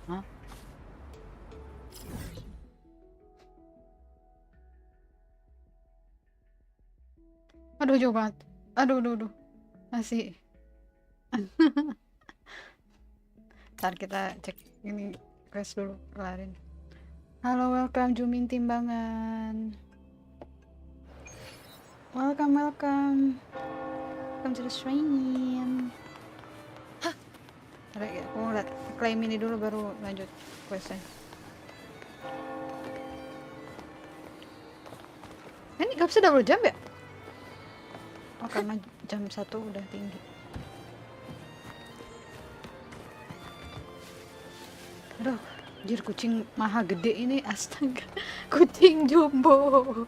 Hah? Aduh, jauh banget. Aduh. Masih. Ntar kita cek ini quest dulu, kelarin. Halo, welcome Jumin Timbangan. Welcome. Welcome to the stream. Ada ya, aku ngeliat claim ini dulu baru lanjut questnya. Ini gak bisa double jump ya? Oh, karena jam 1 udah tinggi. Aduh, anjir kucing maha gede ini, astaga. Kucing jumbo.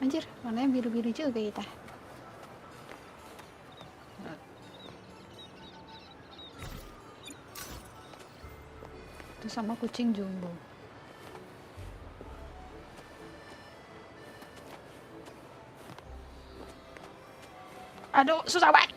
Anjir, warnanya biru-biru juga kita. Itu sama kucing jumbo. Aduh, susah banget.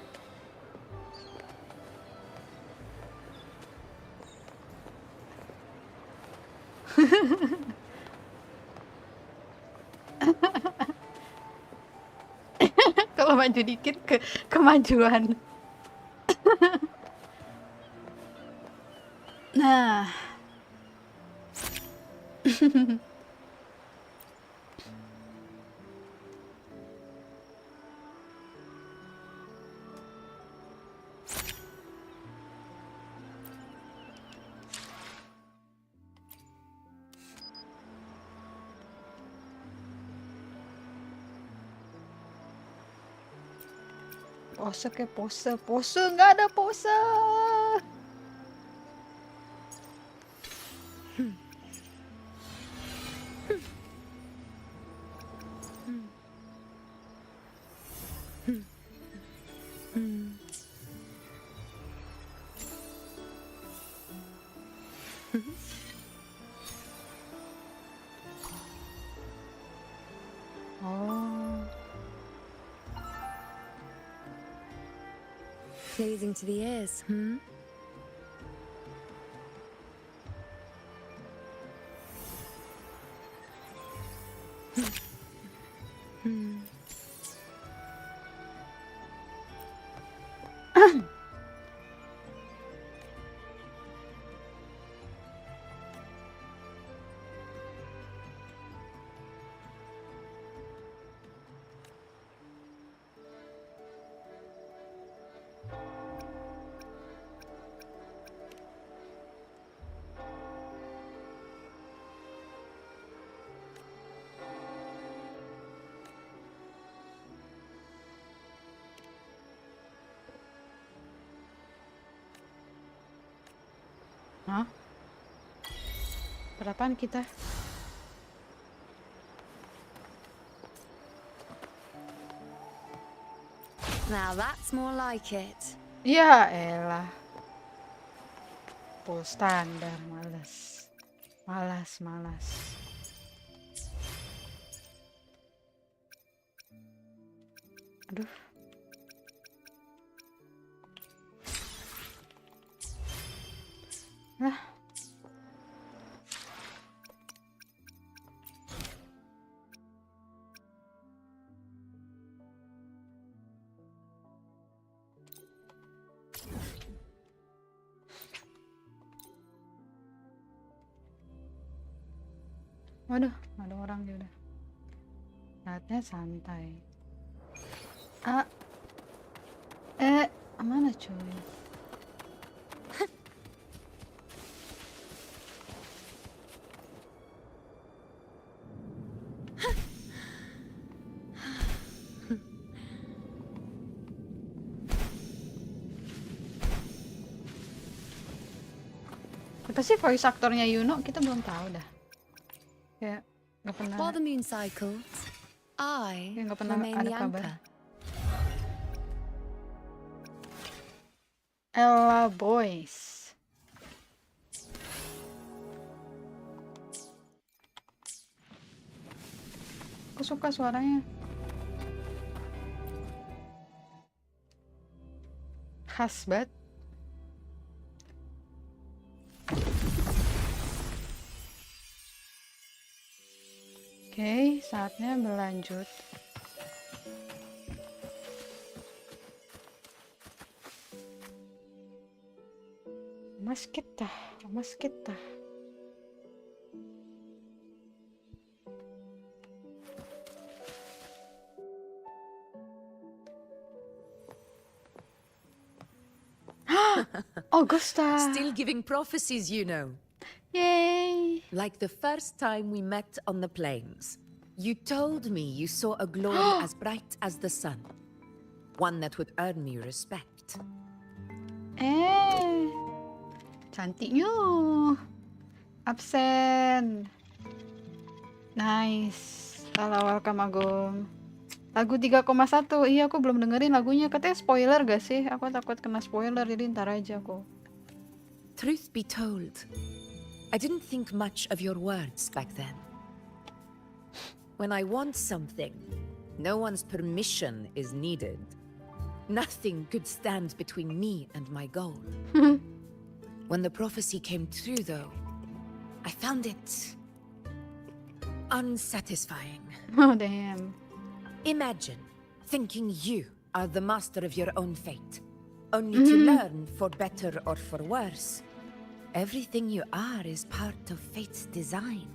Kalau maju dikit kemajuan. Nah. Pose ke pose nggak ada pose. Oh. Pleasing to the ears, hmm? Hah? Berapaan kita? Now that's more like it. Ya elah. Full standar, malas. Aduh. Lah. Waduh, ada orang dia udah. Saatnya santai. Mana cuy? Apa sih voice aktornya Yuno? Kita belum tahu dah. Kayak nggak pernah. While the moon cycles, I Nggak pernah remain ada the kabar. anchor. Ella Boys. Aku suka suaranya. Khas banget. Oke, saatnya berlanjut. Mas kita. Augusta. Still giving prophecies, you know. Yay. Like the first time we met on the plains. You told me you saw a glory as bright as the sun. One that would earn me respect. Cantiknya. Absen. Nice. Halo, welcome Agung. Lagu 3,1. Iya, aku belum dengerin lagunya. Katanya spoiler gak sih? Aku takut kena spoiler, jadi ntar aja aku. Truth be told, I didn't think much of your words back then. When I want something, no one's permission is needed. Nothing could stand between me and my goal. When the prophecy came true, though, I found it unsatisfying. Oh, damn. Imagine thinking you are the master of your own fate, only to learn, for better or for worse, everything you are is part of fate's design.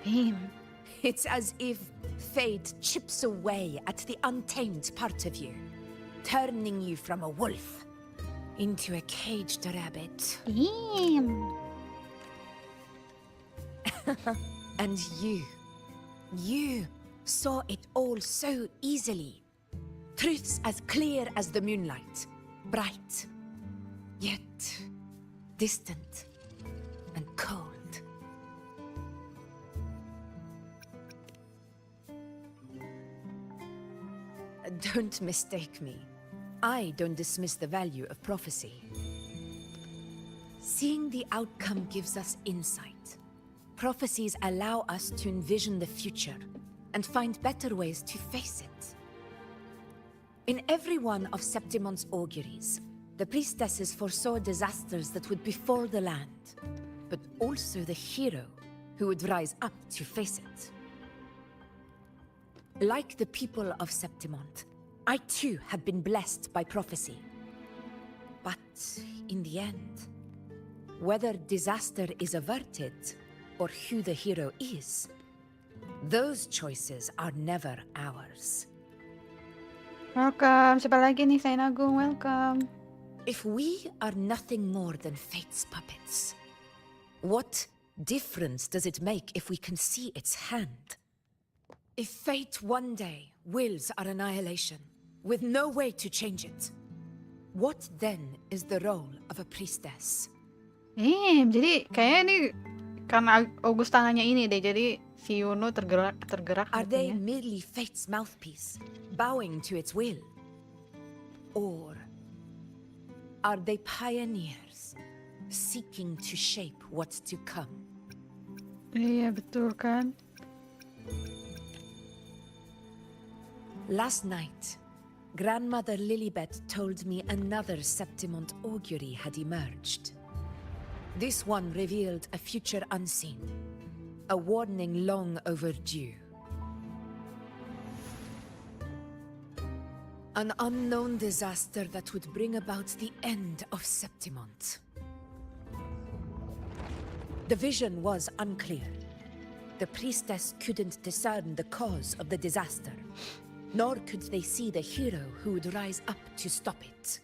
Damn. It's as if fate chips away at the untamed part of you, turning you from a wolf into a caged rabbit. Damn. And you saw it all so easily. Truths as clear as the moonlight, bright, yet distant and cold. Don't mistake me. I don't dismiss the value of prophecy. Seeing the outcome gives us insight. Prophecies allow us to envision the future and find better ways to face it. In every one of Septimon's auguries, the priestesses foresaw disasters that would befall the land, but also the hero who would rise up to face it. Like the people of Septimont, I too have been blessed by prophecy. But in the end, whether disaster is averted or who the hero is, those choices are never ours. Welcome. Siapa lagi nih? Sain Agung, welcome. If we are nothing more than fate's puppets, what difference does it make if we can see its hand? If fate one day wills our annihilation, with no way to change it, what then is the role of a priestess? Jadi kayaknya ini karena Augusta nanya ini deh, jadi si Yuno tergerak Are they hatinya. merely fate's mouthpiece, bowing to its will? Or are they pioneers, seeking to shape what's to come? Iya, betul kan? Last night, Grandmother Lilibet told me another Septimont augury had emerged. This one revealed a future unseen, a warning long overdue. An unknown disaster that would bring about the end of Septimont. The vision was unclear. The priestess couldn't discern the cause of the disaster, nor could they see the hero who would rise up to stop it.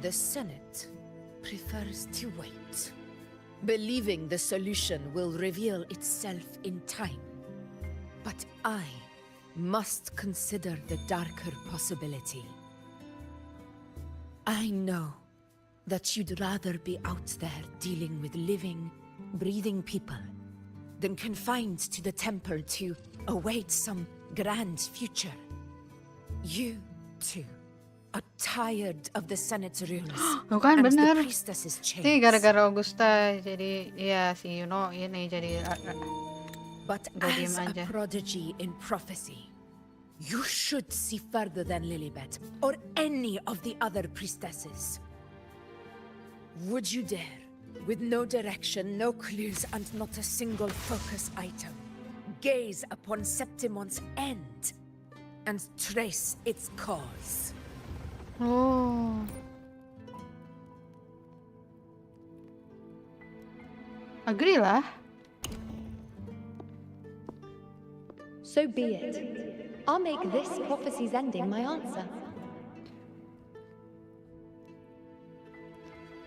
The Senate prefers to wait, believing the solution will reveal itself in time. But I must consider the darker possibility. I know that you'd rather be out there dealing with living, breathing people than confined to the temple to await some grand future. You, too, are tired of the Senate's rules Tuh kan and bener. the priestess's Nih chains. gara-gara Augusta jadi ya si Yuno ini jadi But gak diem as a aja. prodigy in prophecy, you should see further than Lilibet or any of the other priestesses. Would you dare, with no direction, no clues, and not a single focus item, gaze upon Septimon's end and trace its cause? Oh. Agree lah. So be it. I'll make this prophecy's ending my answer.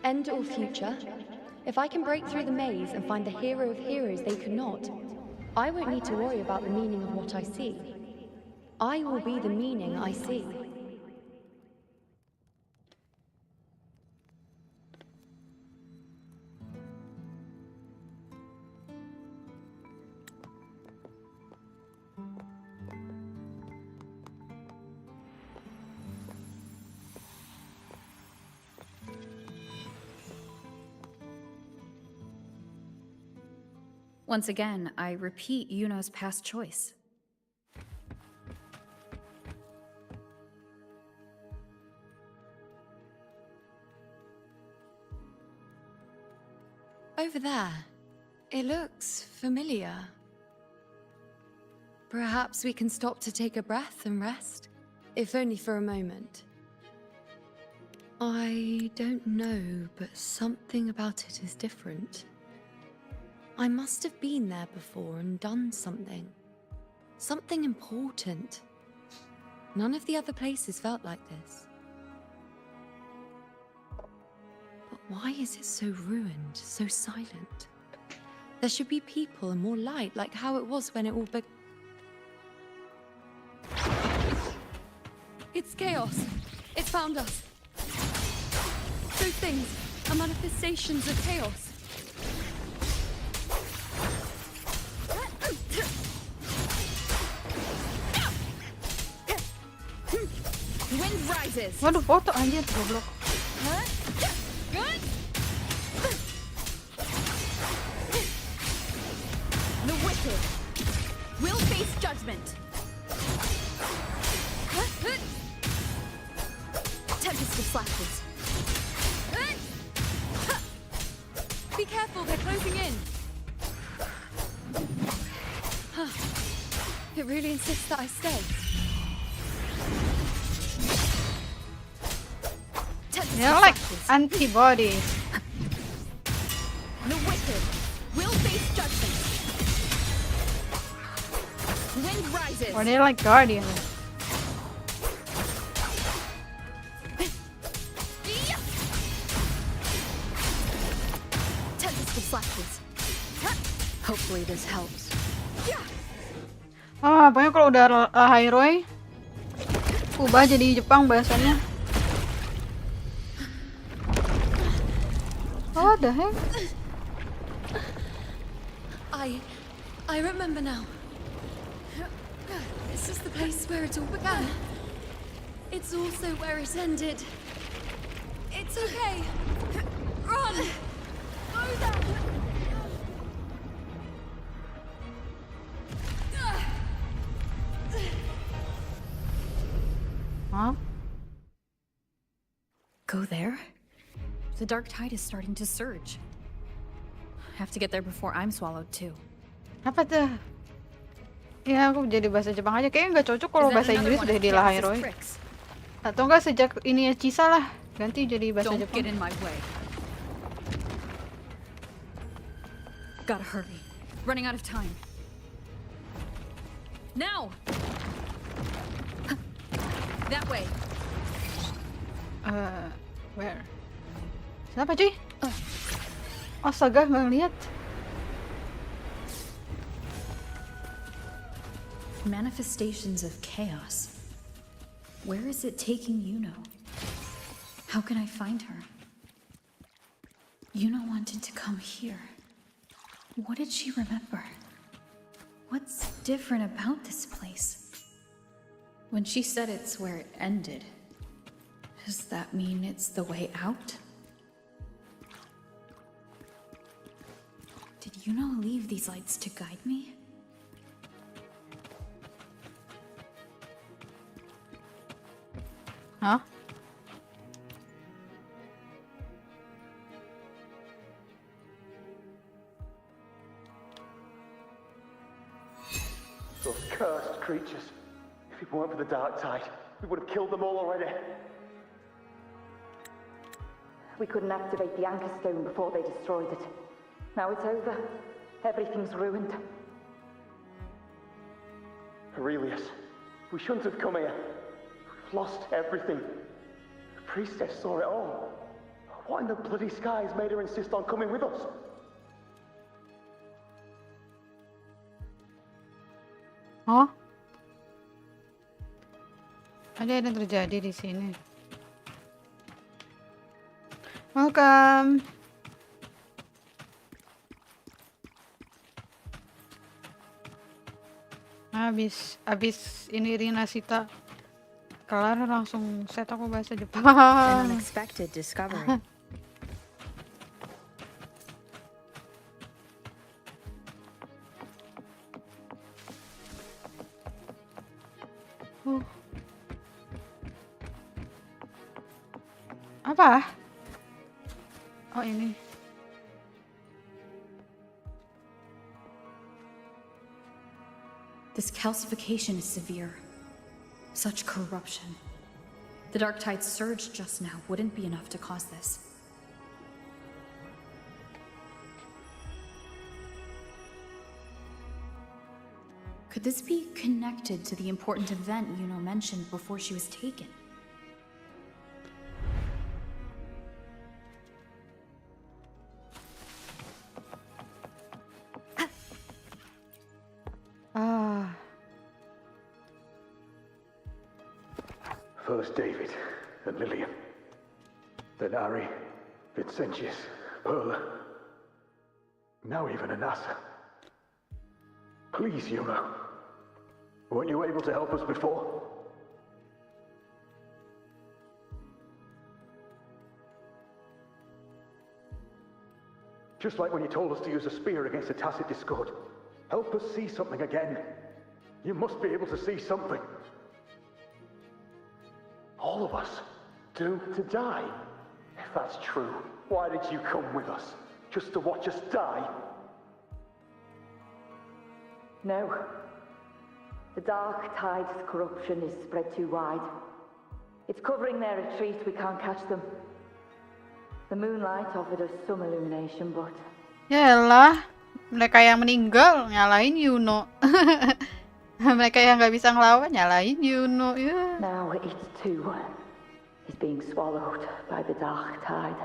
End or future, if I can break through the maze and find the hero of heroes they could not, I won't need to worry about the meaning of what I see. I will be the meaning I see. Once again, I repeat Yuno's past choice. Over there. It looks familiar. Perhaps we can stop to take a breath and rest, if only for a moment. I don't know, but something about it is different. I must have been there before and done something. Something important. None of the other places felt like this. But why is it so ruined, so silent? There should be people and more light, like how it was when it all It's chaos. It found us. Those things are manifestations of chaos. Wind rises. Waduh, foto anjir goblok. The wicked will face judgment. Tempest of flashes. Be careful, they're closing in. It really insists that I stay. Tempest They're of like flashes. antibodies. The wicked will face judgment. Wind rises. Or they're like guardians. Tempest of flashes. Hopefully this helps. Ah, pokoknya kalau udah Hyrule ubah jadi Jepang bahasanya. What the heck? I remember now. This is the place where it all began. It's also where it ended. It's okay. Run! Go there! Huh? Go there? The dark tide is starting to surge. Have to get there before I'm swallowed too. Apa tuh? Ya aku jadi bahasa Jepang aja. Kayaknya nggak cocok kalau Is that bahasa another Inggris one udah of di Chaos's Hyrule. tricks? Atau enggak sejak ini Cisa lah ganti jadi bahasa Don't Jepang. get in my way. Gotta hurry. Running out of time. Now! That way. Where? Kenapa cuy? Astaga, nggak ngeliat. Manifestations of chaos. Where is it taking Yuno? How can I find her? Yuno wanted to come here. What did she remember? What's different about this place? When she said it's where it ended, does that mean it's the way out? Did Yuno leave these lights to guide me? Huh? Those cursed creatures. If it weren't for the dark tide, we would have killed them all already. We couldn't activate the anchor stone before they destroyed it. Now it's over. Everything's ruined. Aurelius, we shouldn't have come here. We've lost everything. The priestess saw it all. What in the bloody skies made her insist on coming with us? Oh? Ada yang terjadi di sini. Welcome. Abis ini Rina Sita kelar langsung set aku bahasa An Jepang. unexpected discovery. Apa? Oh ini. This calcification is severe. Such corruption. The dark tide surge just now wouldn't be enough to cause this. Could this be connected to the important event Yuno mentioned before she was taken? First David and Lillian. Then Ari, Vincentius, Perla. Now even Anassa. Please, Yuno. Weren't you able to help us before? Just like when you told us to use a spear against a tacit discord. Help us see something again. You must be able to see something. All of us doomed to die? If that's true, why did you come with us? Just to watch us die? No. The dark tide's corruption is spread too wide. It's covering their retreat, we can't catch them. The moonlight offered us some illumination, but... Yaelah, mereka yang meninggal nyalain Yuno. Mereka yang nggak bisa ngelawan nyalain Yuno. Yeah. Now it too is being swallowed by the dark tide.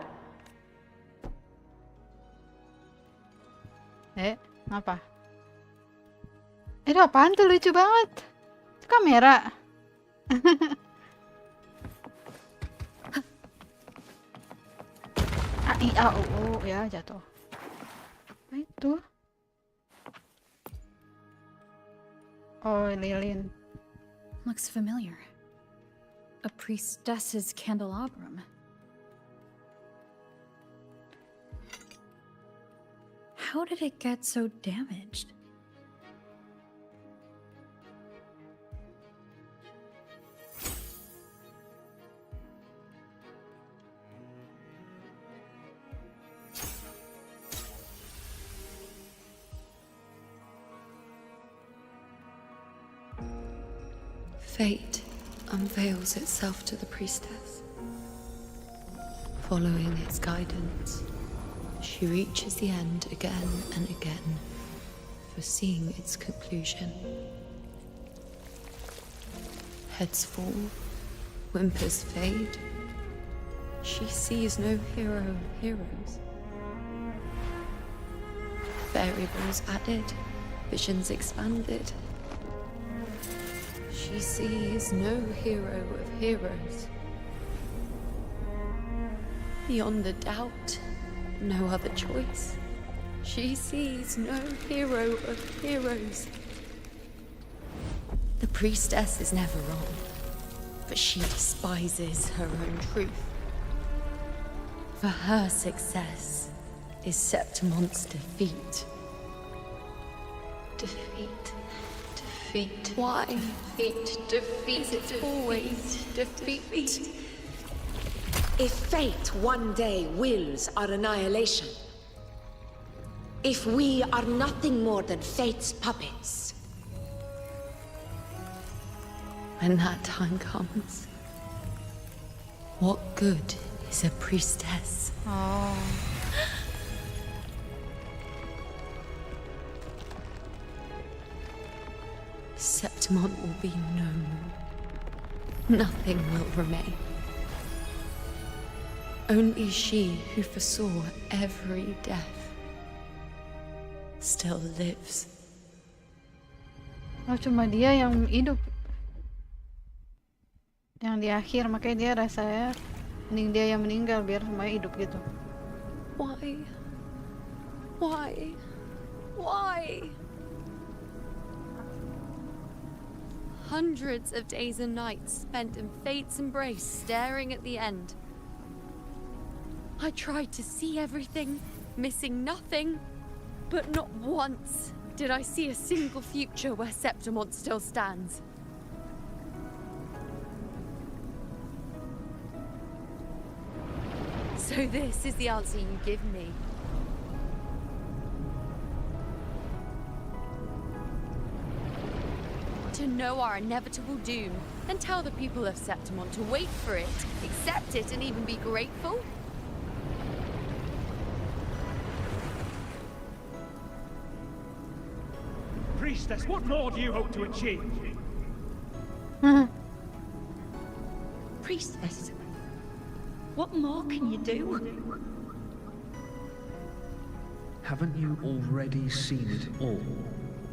Apa? Itu apaan tuh, lucu banget. Itu kamera. Ya jatuh. Apa itu? Oh, lilin. Looks familiar. A priestess's candelabrum. How did it get so damaged? Fate unveils itself to the priestess. Following its guidance, she reaches the end again and again, foreseeing its conclusion. Heads fall, whimpers fade. She sees no hero of heroes. Variables added, visions expanded. She sees no hero of heroes. Beyond the doubt, no other choice. She sees no hero of heroes. The priestess is never wrong, but she despises her own truth. For her success is Septimon's defeat. Defeat. Defeat. Why? Defeat. Defeat. It's always defeat. If fate one day wills our annihilation, if we are nothing more than fate's puppets, When that time comes, what good is a priestess? Oh. Septimon will be no more. Nothing will remain. Only she who foresaw every death still lives. Oh, cuma dia yang hidup. Yang di akhir, makanya dia rasanya mending dia yang meninggal biar semuanya hidup gitu. Why? Why? Why? Hundreds of days and nights spent in fate's embrace, staring at the end. I tried to see everything, missing nothing, but not once did I see a single future where Septimon still stands. So this is the answer you give me. To know our inevitable doom, and tell the people of Septimon to wait for it, accept it, and even be grateful? Priestess, what more do you hope to achieve? Priestess, what more can you do? Haven't you already seen it all,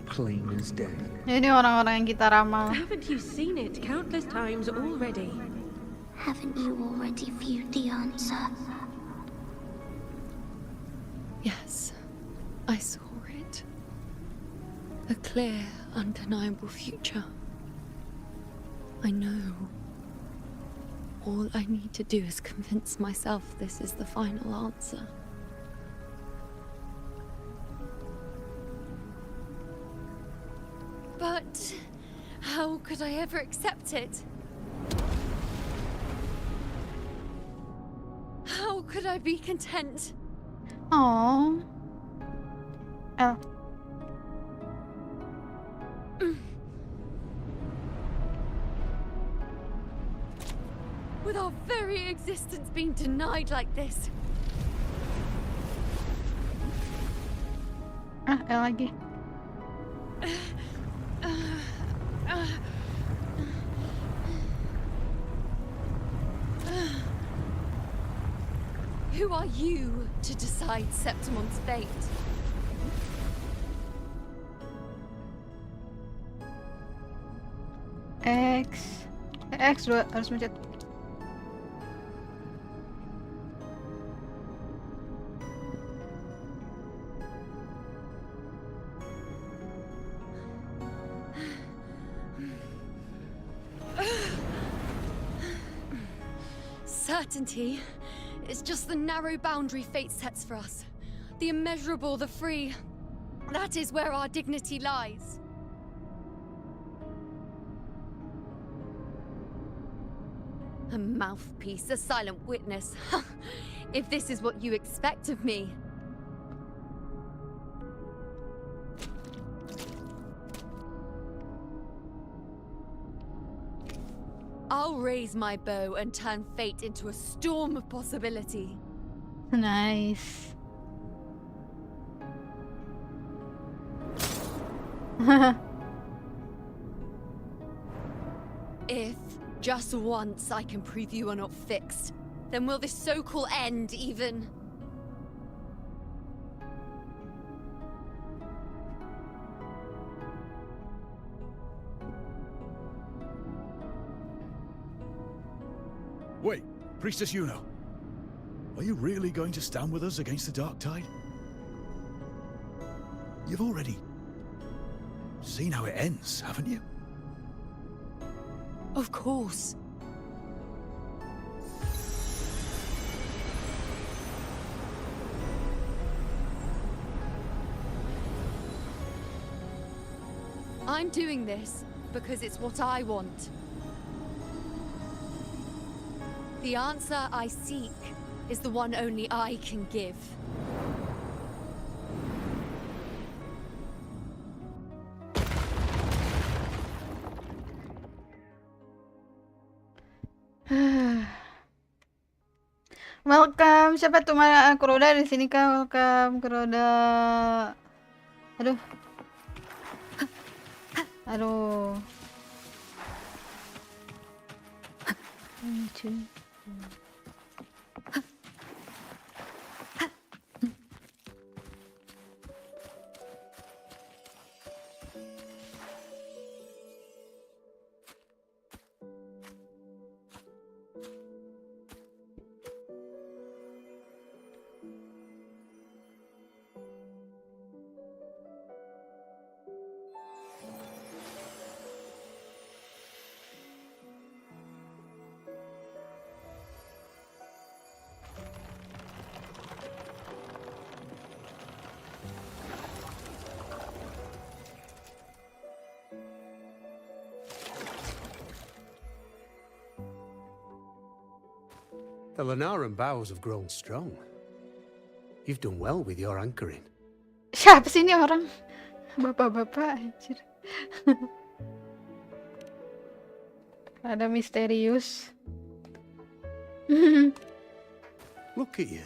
plain as day? Ini orang-orang yang kita ramal. Haven't you seen it countless times already? Haven't you already viewed the answer? Yes, I saw it. A clear, undeniable future. I know. All I need to do is convince myself this is the final answer. But how could I ever accept it? How could I be content? Oh. El. With our very existence being denied like this. Ah, El lagi. Who are you to decide Septimon's fate? X dua harus mencet. Certainty is just the narrow boundary fate sets for us. The immeasurable, the free. That is where our dignity lies. A mouthpiece, a silent witness. If this is what you expect of me. I'll raise my bow and turn fate into a storm of possibility. Nice. If just once I can prove you are not fixed, then will this so-called end even? Wait, Priestess Yuno. Are you really going to stand with us against the dark tide? You've already seen how it ends, haven't you? Of course. I'm doing this because it's what I want. The answer I seek is the one only I can give. Welcome, siapa tuh Kuroda di sini kah? Welcome Kuroda. Aduh. Aduh. The Lunaran bows have grown strong. You've done well with your anchoring. Siapa sih ini orang? Bapak-bapak anjir. Ada misterius. Look at you.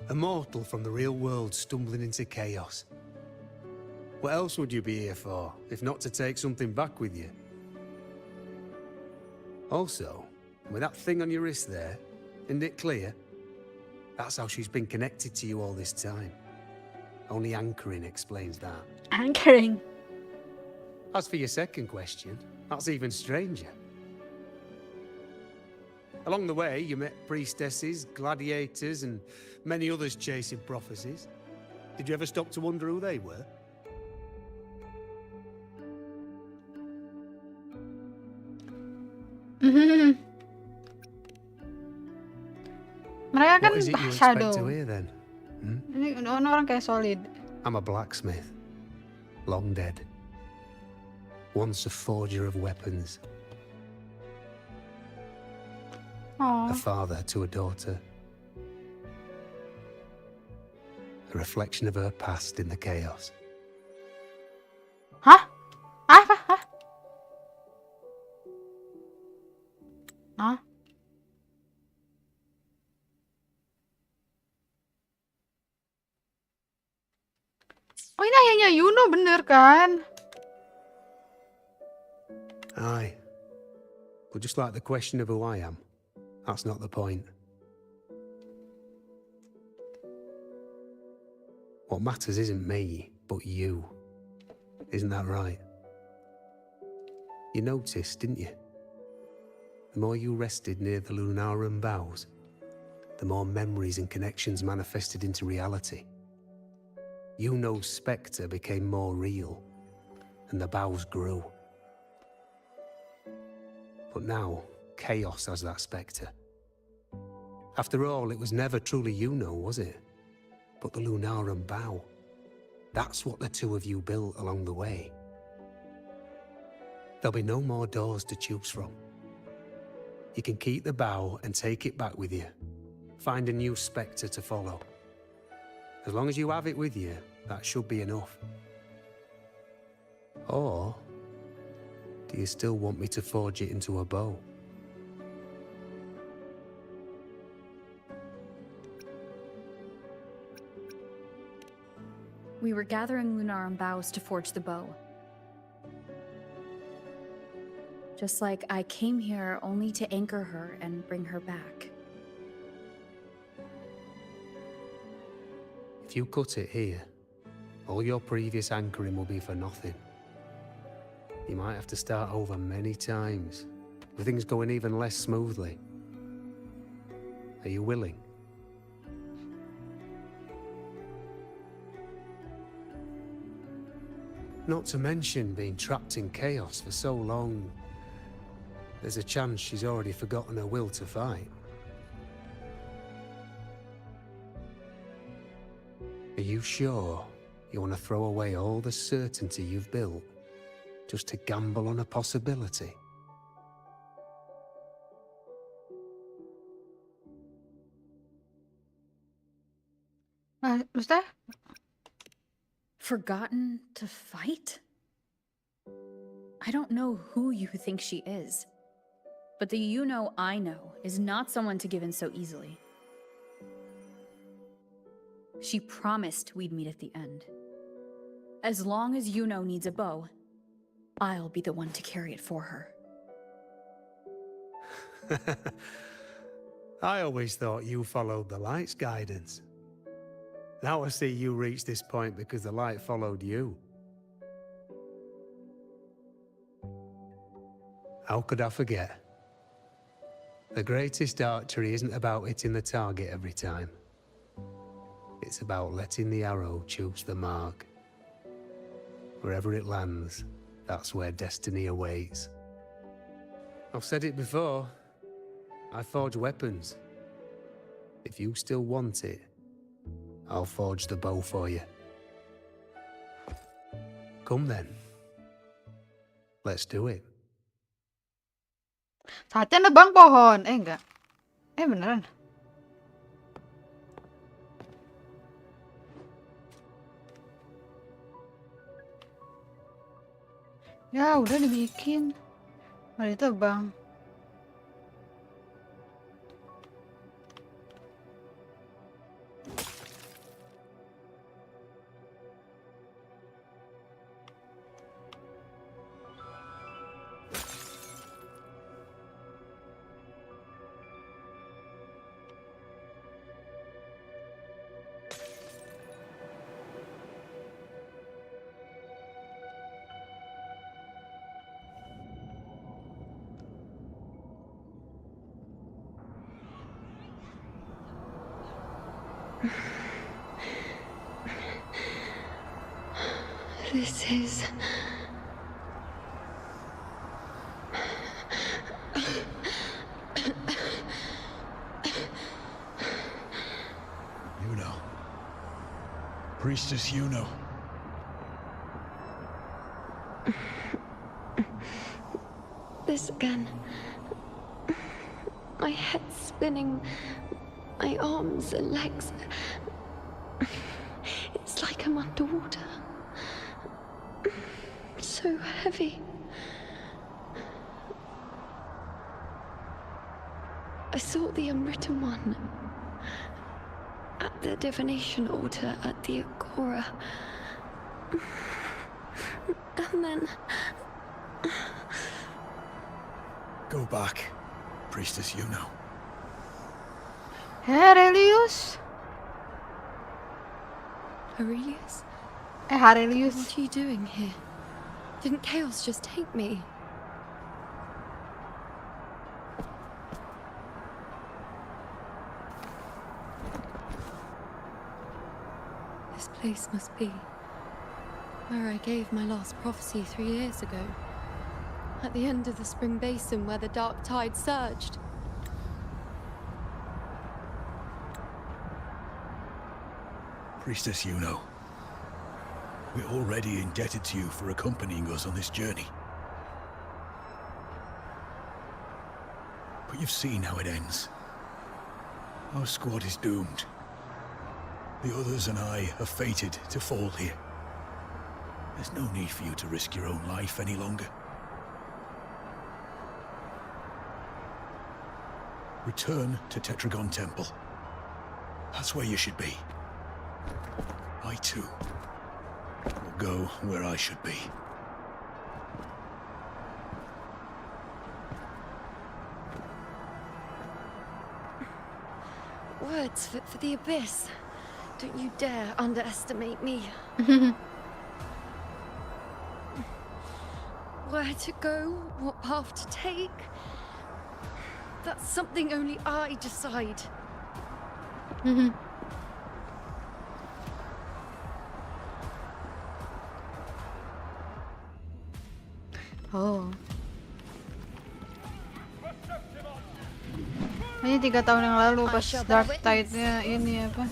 A mortal from the real world stumbling into chaos. What else would you be here for, if not to take something back with you? Also, with that thing on your wrist there, isn't it clear? That's how she's been connected to you all this time. Only anchoring explains that. Anchoring. As for your second question, that's even stranger. Along the way, you met priestesses, gladiators, and many others chasing prophecies. Did you ever stop to wonder who they were? Mereka kan What is it you shadow. expect to hear then? Ini orang kayak solid. I'm a blacksmith. Long dead. Once a forger of weapons. Oh. A father to a daughter. A reflection of her past in the chaos. Hah? Apa? Hah? Hah? Oh, ini ayahnya Yuno bener kan? Aye. But just like the question of who I am, that's not the point. What matters isn't me, but you. Isn't that right? You noticed, didn't you? The more you rested near the Lunaran boughs, the more memories and connections manifested into reality. Yuno's spectre became more real, and the boughs grew. But now, chaos has that spectre. After all, it was never truly Yuno, was it? But the Lunaran bough. That's what the two of you built along the way. There'll be no more doors to choose from. You can keep the bough and take it back with you. Find a new spectre to follow. As long as you have it with you, that should be enough. Or do you still want me to forge it into a bow? We were gathering Lunaran boughs to forge the bow. Just like I came here only to anchor her and bring her back. If you cut it here, all your previous anchoring will be for nothing. You might have to start over many times, with things going even less smoothly. Are you willing? Not to mention being trapped in chaos for so long. There's a chance she's already forgotten her will to fight. Are you sure you want to throw away all the certainty you've built just to gamble on a possibility? Maksudnya? Forgotten to fight? I don't know who you think she is, but the you-know I know is not someone to give in so easily. She promised we'd meet at the end. As long as you-know needs a bow, I'll be the one to carry it for her. I always thought you followed the light's guidance. Now I see you reached this point because the light followed you. How could I forget? The greatest archery isn't about hitting the target every time. It's about letting the arrow choose the mark. Wherever it lands, that's where destiny awaits. I've said it before. I forge weapons. If you still want it, I'll forge the bow for you. Come then. Let's do it. Saatnya nebang pohon. Enggak. Beneran. Ya udah dibikin. Malah ditebang. This is... Yuno. Priestess Yuno. This again. My head spinning, my arms and legs. It's like I'm underwater. So heavy. I saw the unwritten one at the divination altar at the Agora. And then... Go back, Priestess Yuno. Aurelius? Aurelius? Aurelius. What are you doing here? Didn't Chaos just take me? This place must be where I gave my last prophecy 3 years ago. At the end of the spring basin where the dark tide surged. Priestess Yuno. We're already indebted to you for accompanying us on this journey. But you've seen how it ends. Our squad is doomed. The others and I are fated to fall here. There's no need for you to risk your own life any longer. Return to Tetragon Temple. That's where you should be. I too will go where I should be. Words for the abyss. Don't you dare underestimate me. Where to go, what path to take, that's something only I decide. Oh. Ini 3 tahun yang lalu pas Dark Tide-nya ini apa?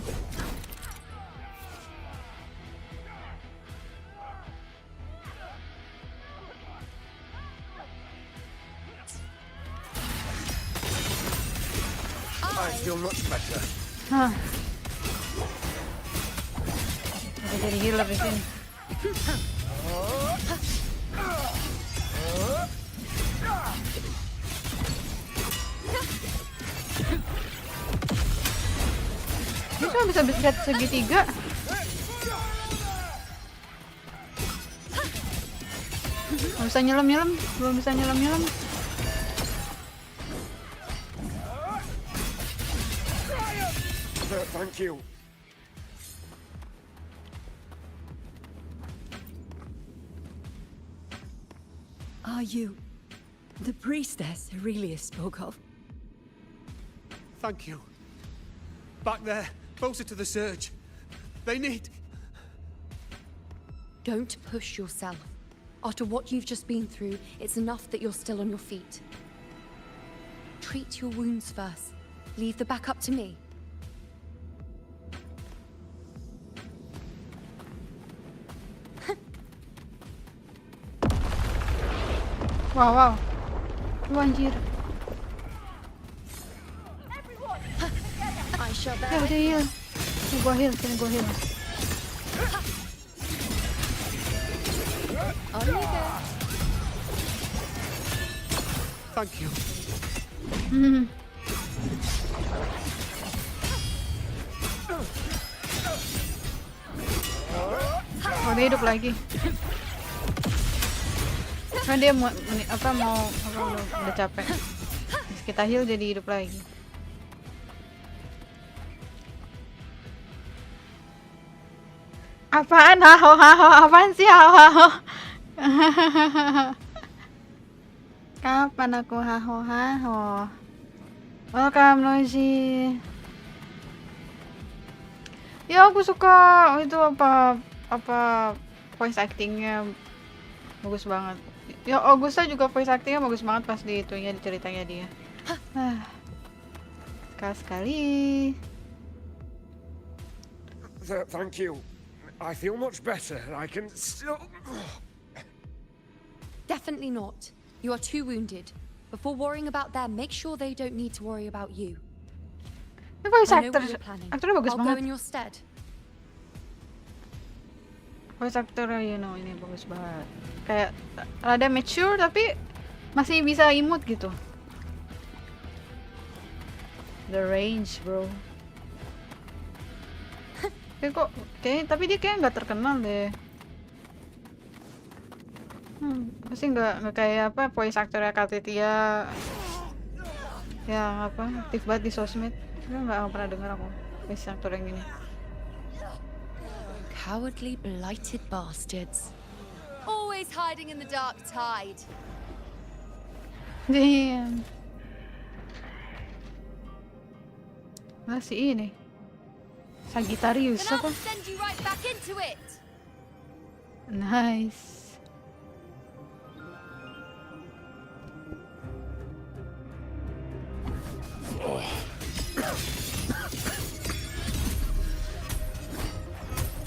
I feel much better. Hah. Udah jadi healer di sini. Ini cuma bisa lihat segitiga. Belum bisa nyelam-nyelam, belum bisa nyelam-nyelam. Thank you. Are you the priestess Aurelia spoke of? Thank you. Back there, closer to the surge. They need... Don't push yourself. After what you've just been through, it's enough that you're still on your feet. Treat your wounds first. Leave the back up to me. Wow. Lu anjir. Ya udah heal. Sini gua heal. Thank you. Oh, dia hidup lagi. Kan dia mau udah capek. Terus kita heal jadi hidup lagi. Apaan? Apaan sih? Kapan aku haho? Welcome Noisy. Ya aku suka itu apa voice actingnya bagus banget. Ya Augusta juga voice actingnya bagus banget pas di itunya, di ceritanya dia. Sekali. Thank you. I feel much better. I can still... Definitely not. You are too wounded. Before worrying about them, make sure they don't need to worry about you. Ini voice I know what you're planning. aktornya bagus I'll banget. go in your stead. Voice actor ini bagus banget. Kayak rada mature tapi masih bisa imut gitu. The range, bro. Tapi dia kayak nggak terkenal deh. Pasti nggak kayak apa voice actornya Katitia yang aktif banget di sosmed. Nggak pernah dengar aku voice actor yang ini. Cowardly, blighted bastards. Always hiding in the dark tide. Damn. Masih ini. Sagittarius apa? Send you right back into it. Nice.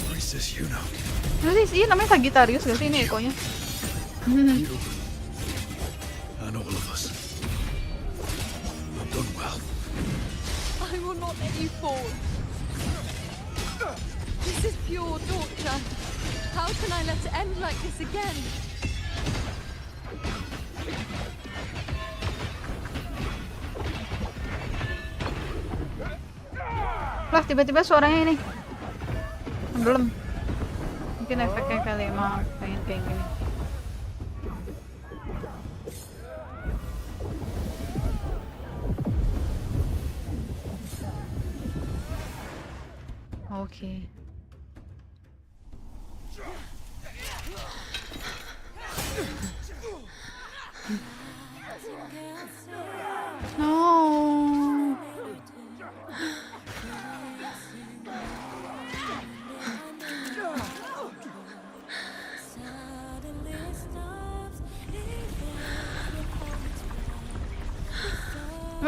Priestess Yuno. Iya namanya Sagittarius gak sih ini ekonya? You and all of us have done well. I will not let you fall. This is pure torture. How can I let it end like this again? Lah tiba-tiba suaranya ini belum. Mungkin efeknya kali emang pengen kayak gini. Oke. No.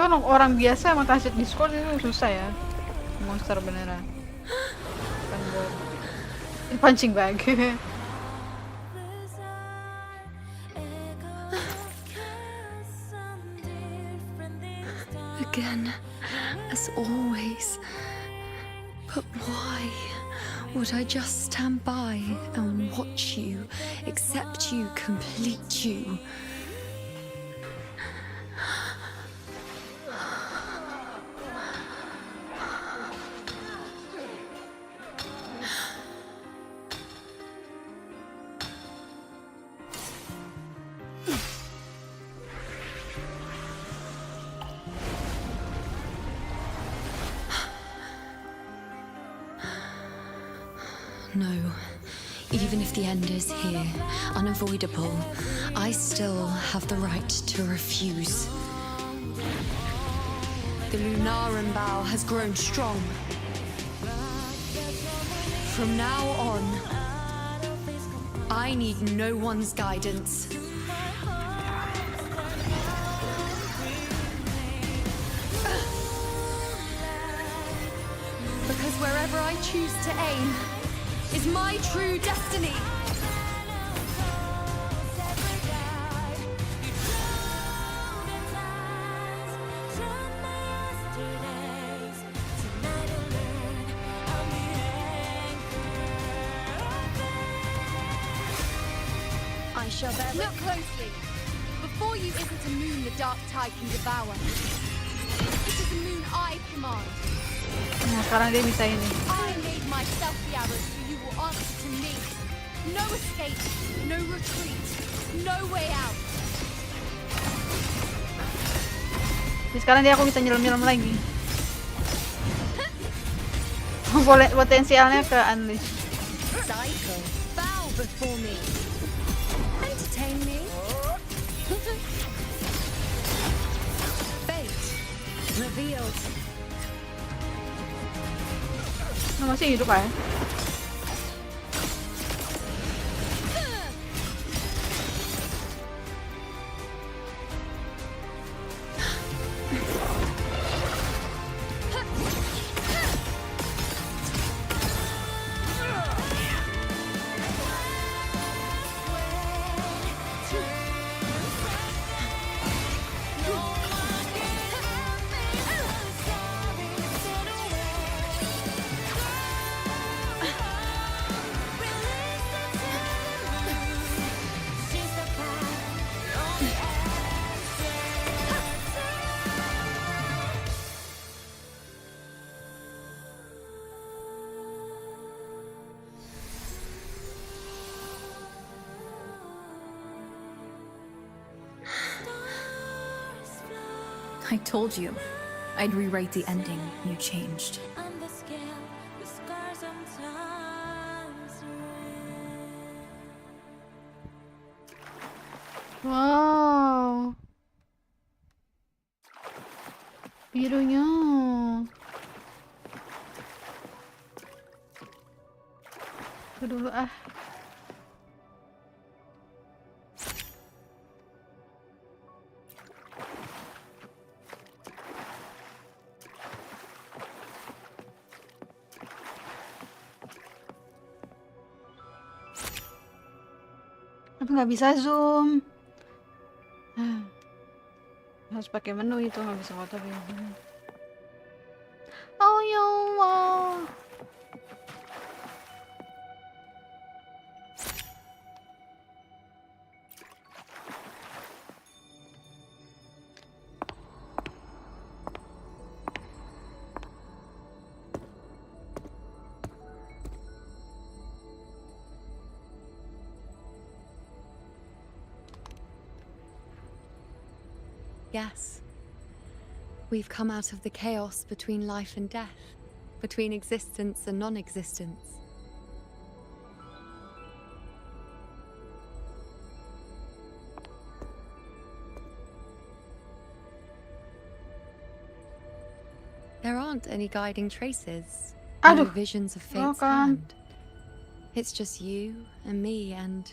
Tapi orang biasa emang transit Discord itu susah ya. Monster beneran. Punching bag. Again, as always. But why would I just stand by and watch you, accept you, complete you? No, even if the end is here, unavoidable, I still have the right to refuse. The Lunaran bow has grown strong. From now on, I need no one's guidance. Because wherever I choose to aim is my true destiny. I shall bear. Look closely. Before you isn't a moon the dark tide can devour. It is a moon I command. Nah, sekarang dia bisa ini. I made myself the arrows, so you will answer to me. No escape, no retreat, no way out. Jadi sekarang aku bisa nyelam-nyelam lagi. Potensialnya ke unleash. Psycho, bow before me. Entertain me. Fate revealed. Masih hidup ya? I told you I'd rewrite the ending. You changed. Wow. Birunya. Itu dulu ah. Tapi nggak bisa zoom. Harus pakai menu itu, nggak bisa foto begini. Oh ya Allah. Yes. We've come out of the chaos between life and death, between existence and non-existence. There aren't any guiding traces, no visions of fate's hand. It's just you and me and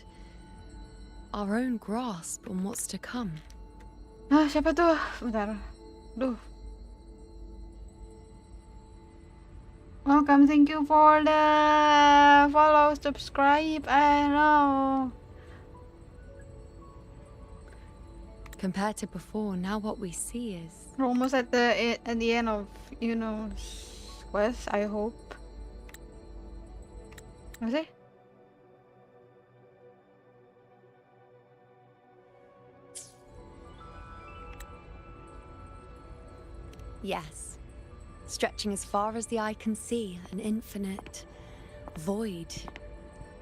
our own grasp on what's to come. Ah, siapa tuh? Bentar. Duh. Welcome, thank you for the follow, subscribe, I know. Compared to before, now what we see is... We're almost at the end of, you know, quest, I hope. Is it? Yes. Stretching as far as the eye can see, an infinite void.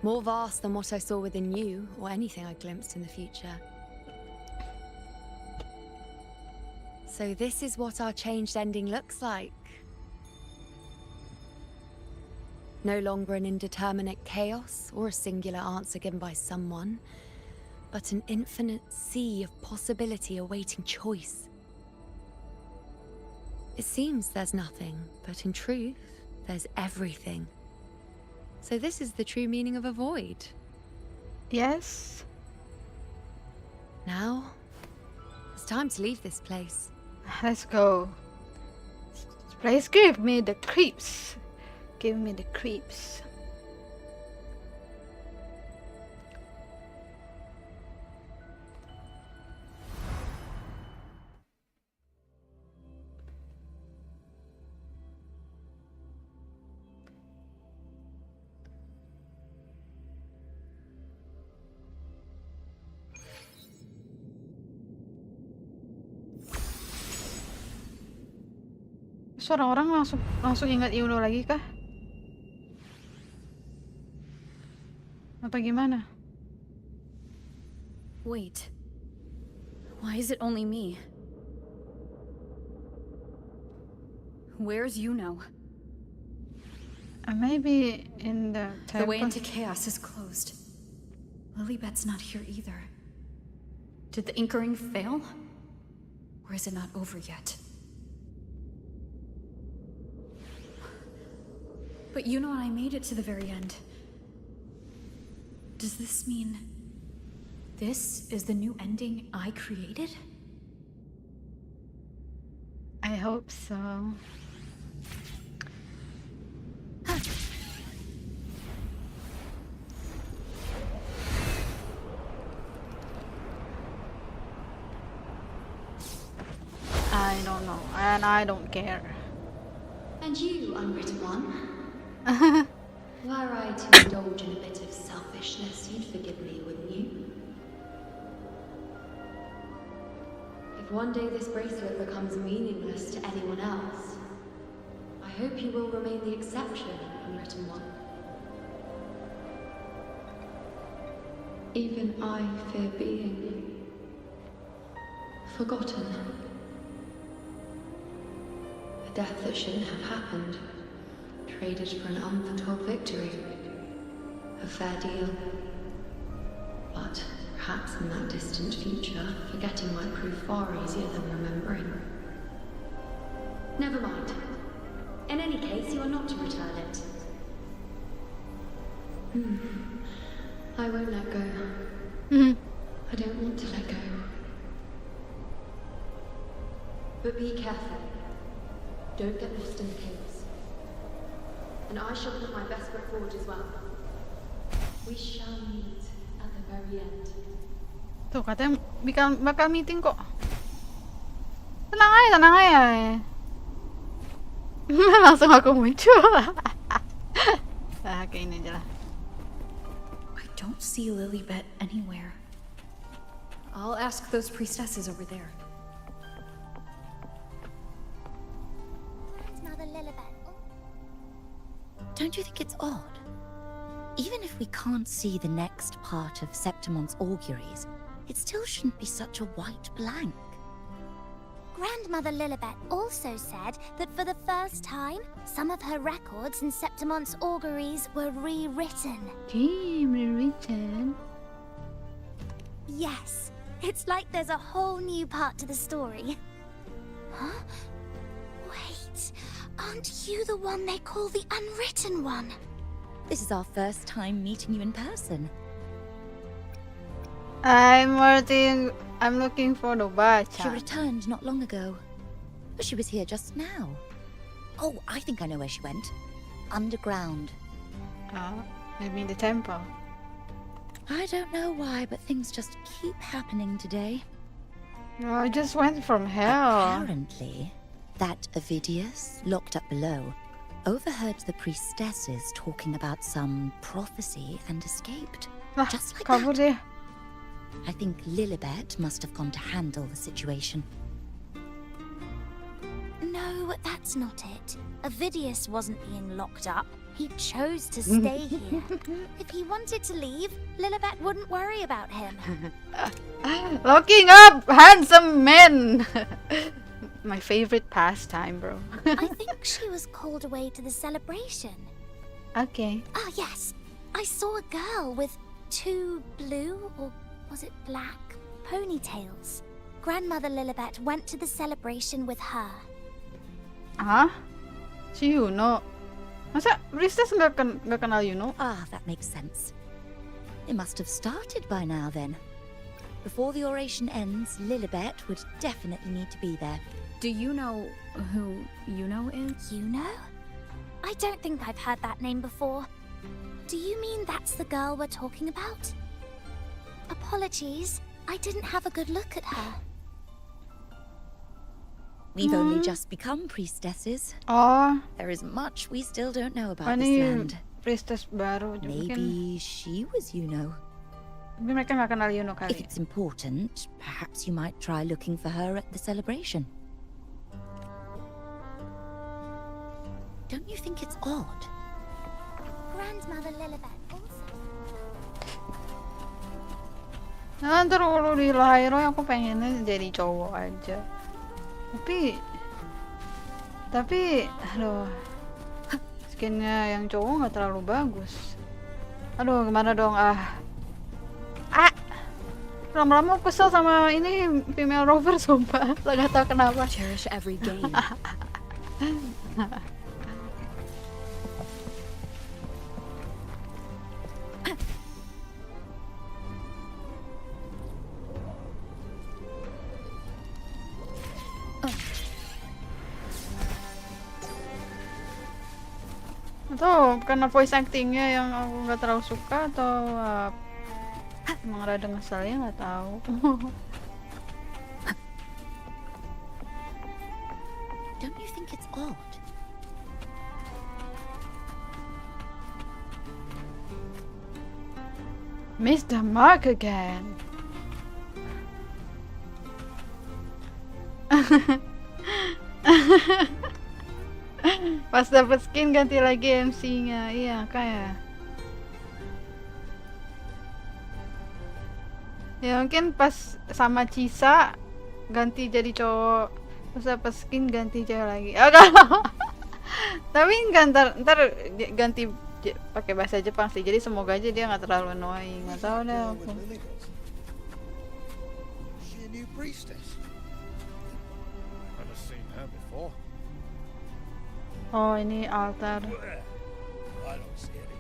More vast than what I saw within you, or anything I glimpsed in the future. So this is what our changed ending looks like. No longer an indeterminate chaos, or a singular answer given by someone, but an infinite sea of possibility awaiting choice. It seems there's nothing, but in truth, there's everything. So this is the true meaning of a void. Yes. Now, it's time to leave this place. Let's go. This place give me the creeps. Give me the creeps. Orang-orang langsung ingat Yuno lagi kah? Apa gimana? Wait. Why is it only me? Where's Yuno? Maybe in the temple. The way into chaos is closed. Lilybet's not here either. Did the anchoring fail? Or is it not over yet? But Yuno and I made it to the very end. Does this mean this is the new ending I created? I hope so. I don't know, and I don't care. And you, unwritten one? Were I to indulge in a bit of selfishness, you'd forgive me, wouldn't you? If one day this bracelet becomes meaningless to anyone else, I hope you will remain the exception, unwritten one. Even I fear being forgotten. A death that shouldn't have happened. Traded for an unforetold victory. A fair deal. But perhaps in that distant future, forgetting might prove far easier than remembering. Never mind. In any case, you are not to return it. I won't let go. I don't want to let go. But be careful. Don't get lost in the chaos. And I shall put my best foot forward as well. We shall meet at the very end. Tuh, katanya bakal meeting kok. Tenang aja Langsung aku muncul. Kayak ini aja lah. I don't see Lilybet anywhere. I'll ask those priestesses over there. Mother Lilybet. Don't you think it's odd? Even if we can't see the next part of Septimon's auguries, it still shouldn't be such a white blank. Grandmother Lilybet also said that for the first time, some of her records in Septimon's auguries were rewritten. Rewritten? Yes, it's like there's a whole new part to the story. Huh? Wait, aren't you the one they call the Unwritten One? This is our first time meeting you in person. I'm looking for the bacha. She returned not long ago. But she was here just now. Oh, I think I know where she went. Underground. Maybe in the temple. I don't know why, but things just keep happening today. No, I just went from hell. Apparently, that Ovidius, locked up below, overheard the priestesses talking about some prophecy and escaped. Just like that. I think Lilibet must have gone to handle the situation. No, that's not it. Ovidius wasn't being locked up. He chose to stay here. If he wanted to leave, Lilibet wouldn't worry about him. Locking up handsome men! My favorite pastime, bro. I think she was called away to the celebration. Okay. Ah, yes. I saw a girl with 2 blue, or was it black, ponytails. Grandmother Lilibet went to the celebration with her. Ah? Si Yuno? Masa priestess nggak kenal Yuno? Ah, that makes sense. It must have started by now then. Before the oration ends, Lilibet would definitely need to be there. Do you know who Yuno is? Yuno? I don't think I've heard that name before. Do you mean that's the girl we're talking about? Apologies, I didn't have a good look at her. We've only just become priestesses. Oh. There is much we still don't know about this Ini land. priestess baru. Maybe she was Yuno. Tapi mereka nggak kenal Yuno kali. If it's important, perhaps you might try looking for her at the celebration. Don't you think it's odd? Grandmother Lilibet also. Nah, ntar kalau di Lairo aku pengennya jadi cowok aja. Tapi aduh, skinnya yang cowok nggak terlalu bagus. Aduh, gimana dong? Lama-lama aku kesel sama ini female rover, sumpah. Nggak tahu kenapa. Cherish every game. Atau karena voice actingnya yang aku nggak terlalu suka, atau emang rada ngeselnya, nggak tahu. Don't you think it's odd? Missed the mark again. Pas dapet skin ganti lagi MC-nya. Iya, kayak. Ya mungkin pas sama Cisa ganti jadi cowok, terus dapet skin ganti cewek lagi. Tapi ntar ganti pakai bahasa Jepang sih. Jadi semoga aja dia nggak terlalu annoying. Nggak tahu deh aku. Oh, ini altar. I don't see any.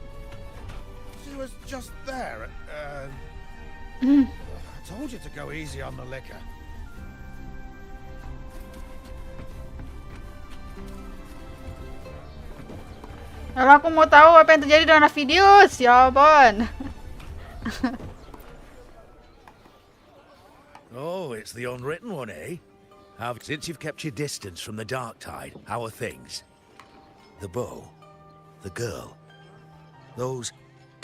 She was just there. I told you to go easy on the liquor. Kalau aku mau tahu apa yang terjadi dengan Videos, ya ampun. Oh, it's the unwritten one, eh? Since you've kept your distance from the dark tide, how are things? The bow, the girl, those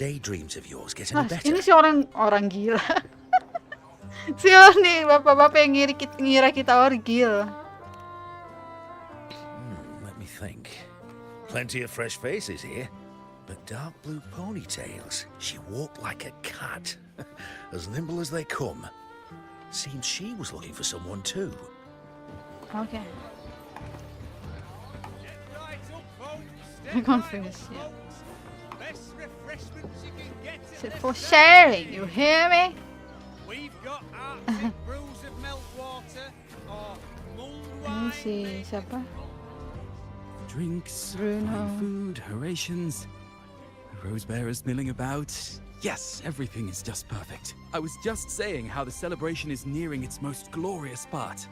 daydreams of yours getting better? Ini si orang gila. Si orang nih bapak-bapak yang ngira kita orgil. Let me think. Plenty of fresh faces here, but dark blue ponytails. She walked like a cat, as nimble as they come. Seems she was looking for someone too. Okay. Confused. It's for sharing. You hear me? We've got Arctic brews of milk water or mulled wine. Ini si siapa? Drinks, Bruno. fine food, orations. The rose bearers milling about. Yes, everything is just perfect. I was just saying how the celebration is nearing its most glorious part.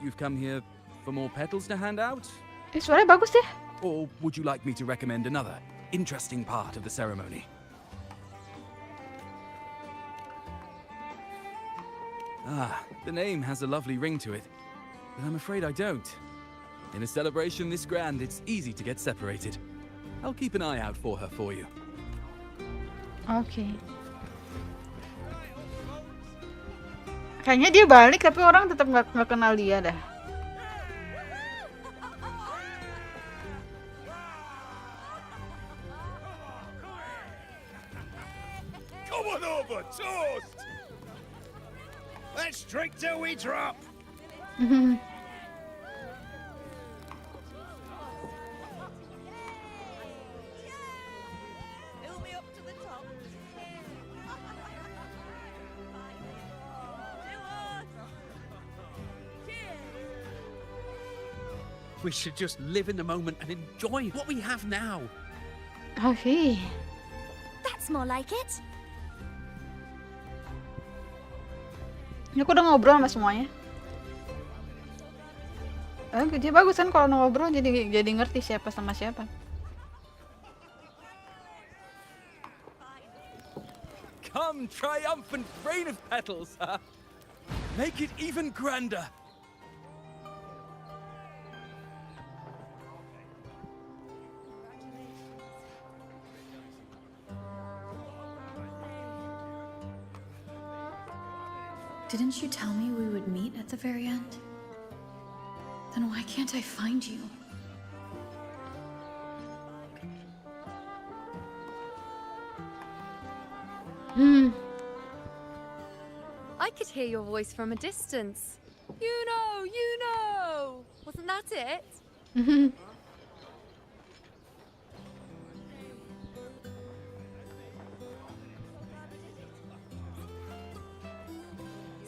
You've come here for more petals to hand out? Suaranya bagus ya. Or would you like me to recommend another interesting part of the ceremony? Ah, the name has a lovely ring to it, but I'm afraid I don't. In a celebration this grand, it's easy to get separated. I'll keep an eye out for her for you. Oke. Kayaknya dia balik tapi orang tetap nggak kenal dia dah. Come on over, toast! Let's drink till we drop. We should just live in the moment and enjoy what we have now. Oke. That's more like it. Aku udah ngobrol sama semuanya. Dia bagus kan kalau ngobrol jadi ngerti siapa sama siapa. Come, triumphant rain of petals, huh? Make it even grander. Didn't you tell me we would meet at the very end? Then why can't I find you? I could hear your voice from a distance. You know! Wasn't that it?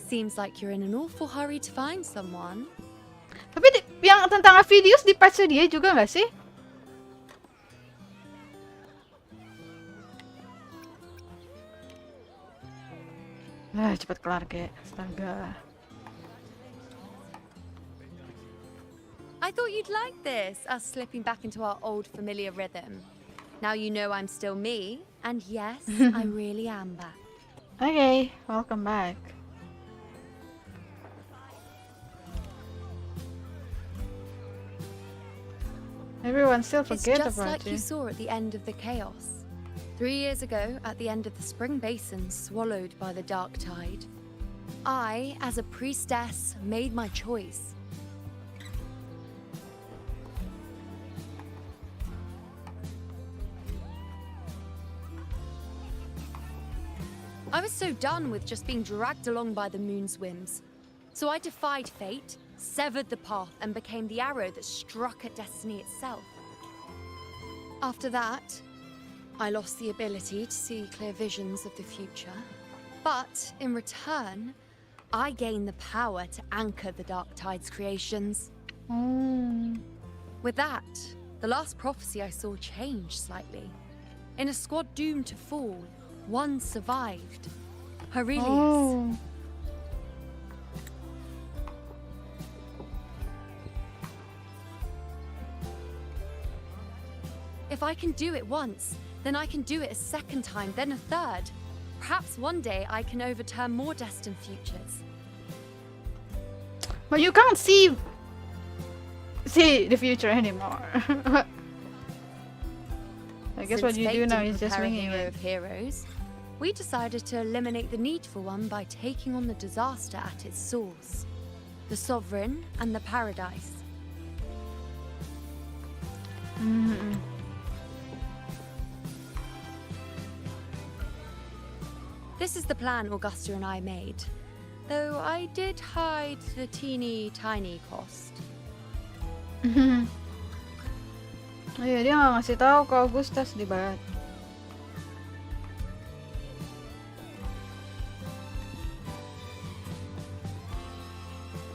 Seems like you're in an awful hurry to find someone. Tapi yang tentang videos di patch dia juga nggak sih? Cepat kelar kayak astaga. I thought you'd like this, us slipping back into our old familiar rhythm. Now you know I'm still me, and yes, I really am back. Okay, welcome back. Everyone still forget It's just about like you saw at the end of the chaos. 3 years ago, at the end of the spring basin swallowed by the dark tide, I, as a priestess, made my choice. I was so done with just being dragged along by the moon's whims. So I defied fate, severed the path, and became the arrow that struck at destiny itself. After that, I lost the ability to see clear visions of the future. But in return, I gained the power to anchor the Dark Tide's creations. With that, the last prophecy I saw changed slightly. In a squad doomed to fall, one survived. Aurelius. If I can do it once, then I can do it a second time, then a third. Perhaps one day I can overturn more destined futures. But you can't see the future anymore. I guess what you do now is just winging it. Of heroes, we decided to eliminate the need for one by taking on the disaster at its source. The Sovereign and the Paradise. This is the plan Augusta and I made, though I did hide the teeny tiny cost. Oh iya, dia nggak ngasih tahu ke Augustus di barat.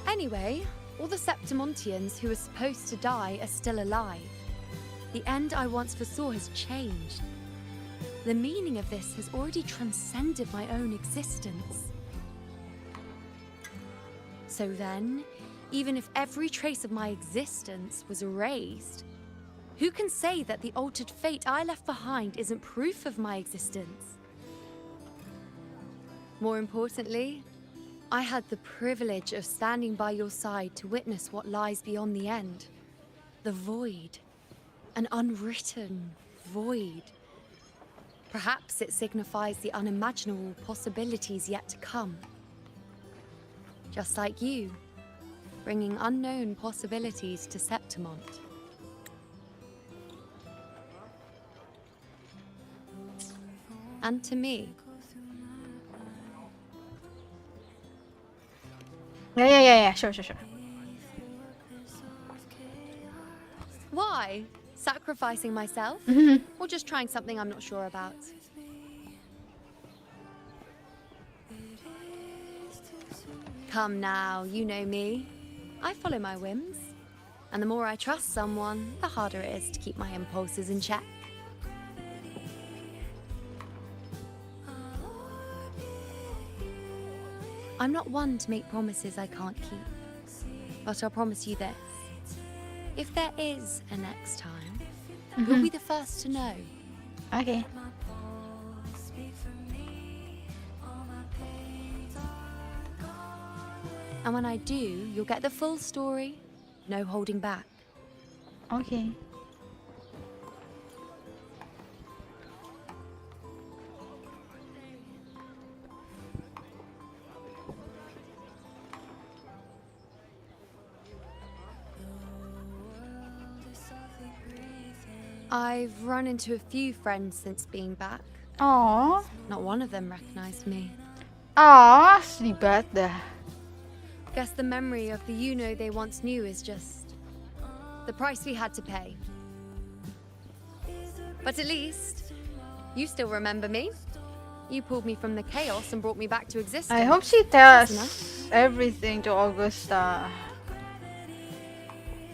Anyway, all the Septimontians who were supposed to die are still alive. The end I once foresaw has changed. The meaning of this has already transcended my own existence. So then, even if every trace of my existence was erased, who can say that the altered fate I left behind isn't proof of my existence? More importantly, I had the privilege of standing by your side to witness what lies beyond the end. The void. An unwritten void. Perhaps it signifies the unimaginable possibilities yet to come. Just like you, bringing unknown possibilities to Septimont. And to me. Yeah, sure. Why? Sacrificing myself? Or just trying something I'm not sure about? Come now, you know me. I follow my whims. And the more I trust someone, the harder it is to keep my impulses in check. I'm not one to make promises I can't keep. But I'll promise you this. If there is a next time, you'll be the first to know. Okay. And when I do, you'll get the full story, no holding back. Okay. I've run into a few friends since being back. Aww. Not one of them recognized me. Aww, sedih banget dah. Guess the memory of the you-know they once knew is just the price we had to pay. But at least, you still remember me. You pulled me from the chaos and brought me back to existence. I hope she tells everything to Augusta.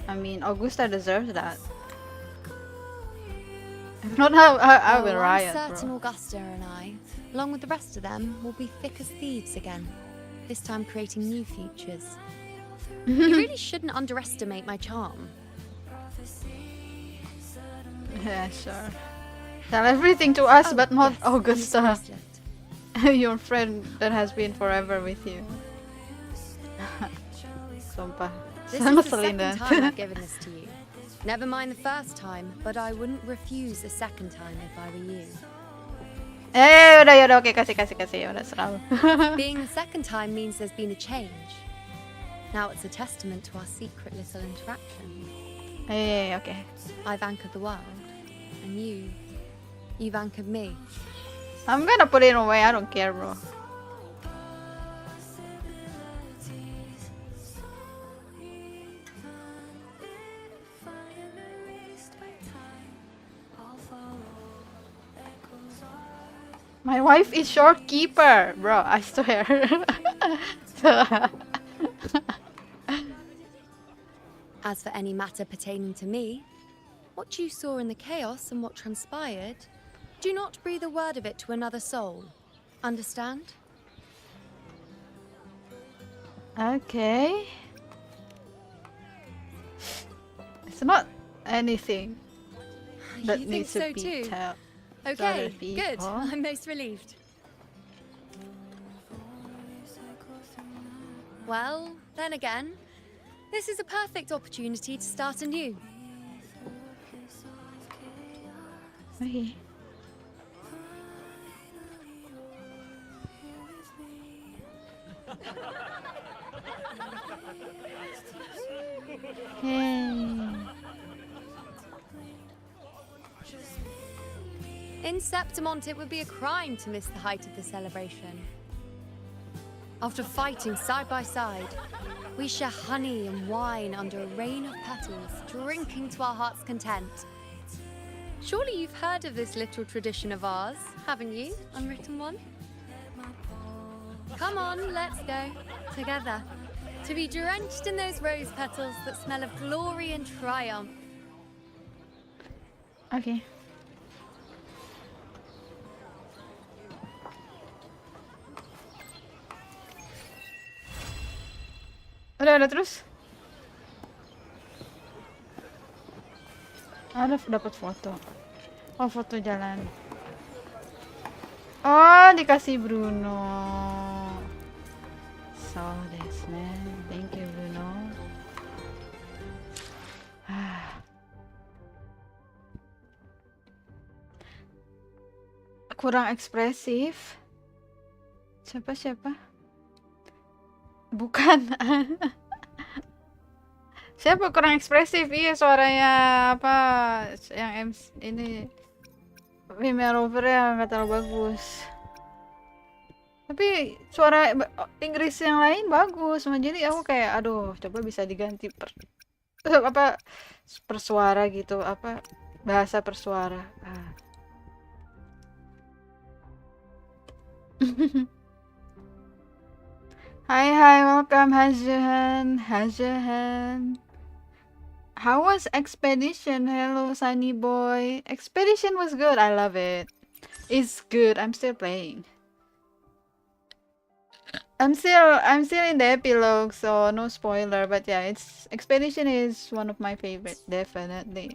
I mean, Augusta deserves that. If not, I will riot, I'm certain bro. Augusta and I, along with the rest of them, will be thick as thieves again. This time creating new futures. You really shouldn't underestimate my charm. Yeah, sure. Tell everything to us, but not Augusta. Your friend that has been forever with you. Sumpah. This is the second time I've given this to you. Never mind the first time, but I wouldn't refuse a second time if I were you. Yaudah, oke, kasih, udah serau. Being the second time means there's been a change. Now it's a testament to our secret little interaction. Okay. I've anchored the world, and you've anchored me. I'm gonna put it away, I don't care, bro. My wife is shopkeeper, bro, I swear. As for any matter pertaining to me, what you saw in the chaos and what transpired, do not breathe a word of it to another soul. Understand? Okay. It's not anything that You needs think to so be too? told. Okay, good. I'm most relieved. Well, then again, this is a perfect opportunity to start anew. Okay. In Septimont, it would be a crime to miss the height of the celebration. After fighting side by side, we share honey and wine under a rain of petals, drinking to our heart's content. Surely you've heard of this little tradition of ours, haven't you, Unwritten One? Come on, let's go, together, to be drenched in those rose petals that smell of glory and triumph. Okay. Udah terus? Ada dapat foto. Oh, foto jalan. Oh, dikasih Bruno. So desu ne. Thank you, Bruno. Kurang ekspresif. Siapa? Bukan. Siapa kurang ekspresif? Iya, suaranya apa yang ini female rover-nya nggak terlalu bagus. Tapi suara Inggris yang lain bagus. Jadi aku kayak aduh, coba bisa diganti persuara gitu, bahasa persuara. Hi, welcome Hajahan. How was Expedition? Hello, Sunny Boy. Expedition was good. I love it. It's good. I'm still playing. I'm still in the epilogue, so no spoiler. But yeah, Expedition is one of my favorite. Definitely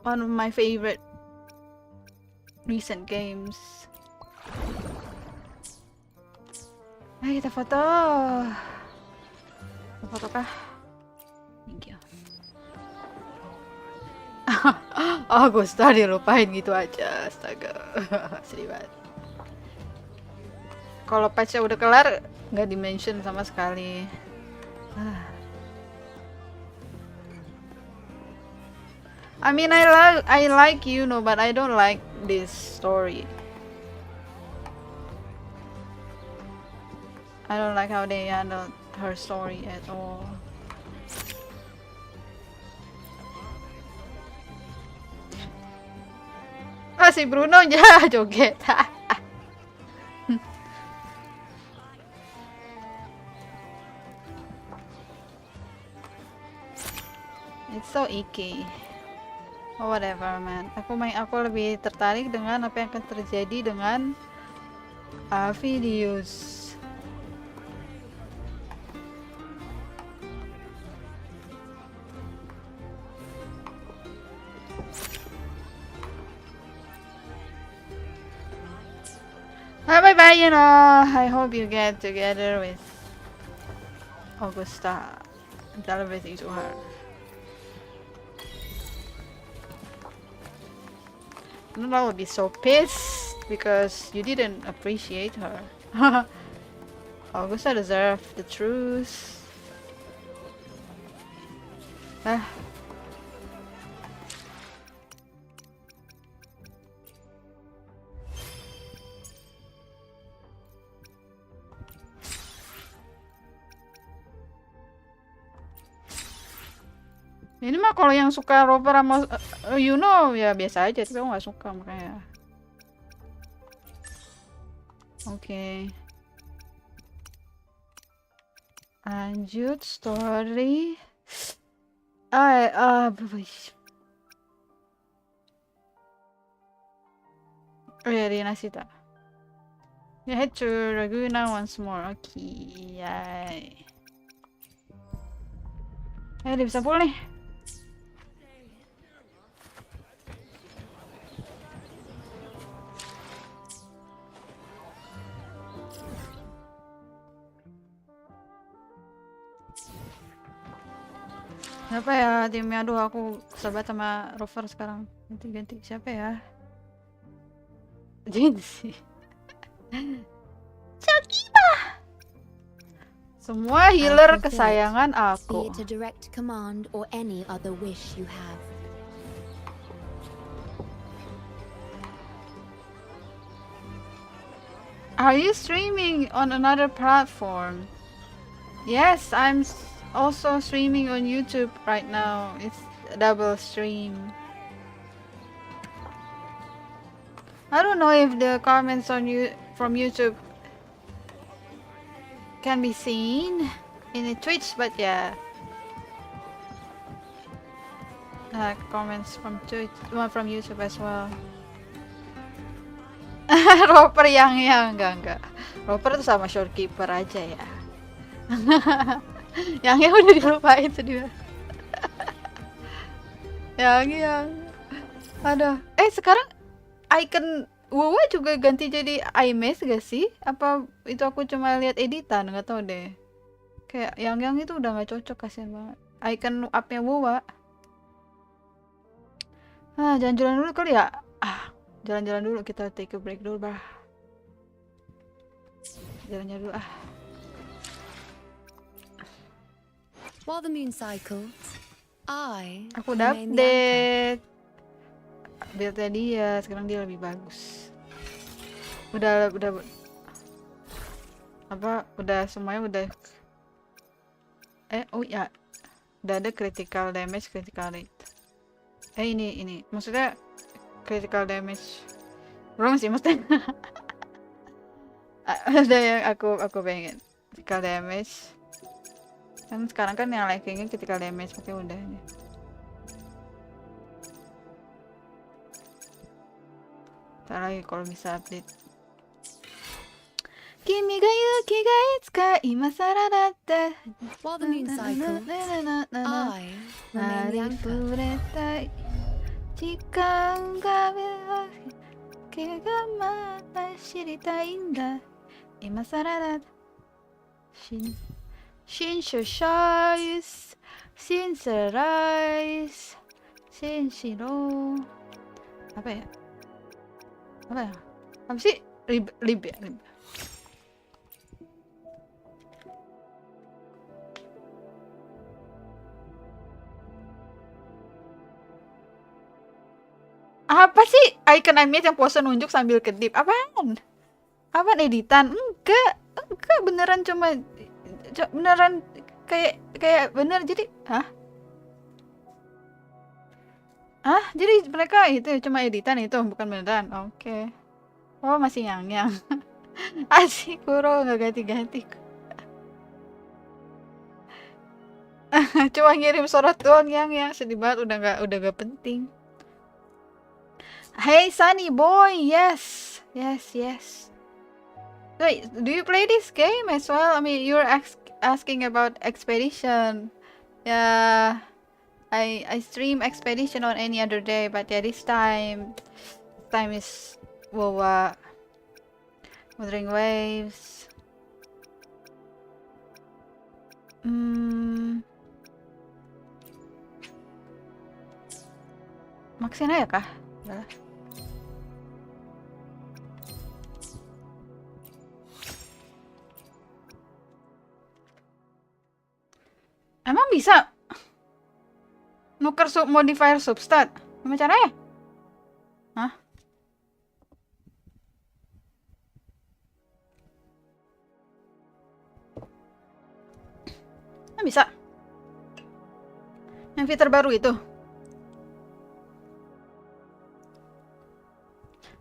one of my favorite recent games. Ayo kita foto. Foto kah? Thank you. Oh, gue tadi lupain gitu aja. Astaga. Sedih banget. Kalau patch-nya udah kelar, nggak di-mention sama sekali. I mean, I like Yuno, but I don't like this story. I don't like how they handled her story at all. Si Bruno aja joget. It's so icky. Oh, whatever, man. Aku lebih tertarik dengan apa yang akan terjadi dengan videos. Bye-bye, you know. I hope you get together with Augusta and tell everything to her. I would be so pissed because you didn't appreciate her. Augusta deserves the truth. Ini mah kalau yang suka rover sama Yuno ya biasa aja, tapi aku nggak suka makanya. Oke. Lanjut story. Oh ya, Rinasita. You head to Laguna once more. Oke, yay. Dia bisa pull nih. Siapa ya timnya? Aduh, aku kesel banget sama rover sekarang. Ganti siapa ya? Jinsi. Cakiba. Semua healer kesayangan aku. Be it a direct command or any other wish you have. Are you streaming on another platform? Yes, I'm also streaming on YouTube right now. It's a double stream. I don't know if the comments on from YouTube can be seen in the Twitch, but yeah. Comments from Twitch, from YouTube as well. Roper yang enggak. Roper tuh sama shortkeeper aja ya. Yang udah dilupain sedih. yang aduh. Sekarang icon Wuwa juga ganti jadi iMess gak sih? Apa itu aku cuma lihat editan, nggak tahu deh. Kayak yang itu udah nggak cocok, kasihan banget. Icon up-nya Wuwa. Jalan-jalan dulu kali ya. Jalan-jalan dulu, kita take a break dulu, bah. Jalan-jalan dulu While the moon cycles, aku udah update build-nya dia, sekarang dia lebih bagus. Udah semuanya udah udah ada critical damage, critical rate. Ini maksudnya critical damage belum sih, maksudnya ada yang aku pengen critical damage kan. Sekarang kan yang lackingnya critical damage, pakai udah nih. Ntar lagi kalau bisa update. Kimi ga yuki ga itsuka imasara datte while the moon cycles, I remain the anchor. 時間がけがまだ知りたいんだ今さらだsynthesize Sensiro apa ya apa sih lib ya. Apa sih icon image yang pose nunjuk sambil kedip? Apaan editan? Enggak beneran, cuma beneran kayak bener. Jadi jadi mereka itu cuma editan, itu bukan beneran. Oke. Oh, masih yang asik, Kuro nggak ganti-ganti. Cuma ngirim surat doang, yang sedih banget, udah gak penting. Hey Sunny boy, yes. Wait, do you play this game as well? I mean, you're asking about Expedition. Yeah, I stream Expedition on any other day, but yeah, this time is Wuthering Waves. Maksin aja kah? Udah. Emang bisa nuker modifier substat? Gimana caranya? Hah? Bisa. Yang fitur baru itu.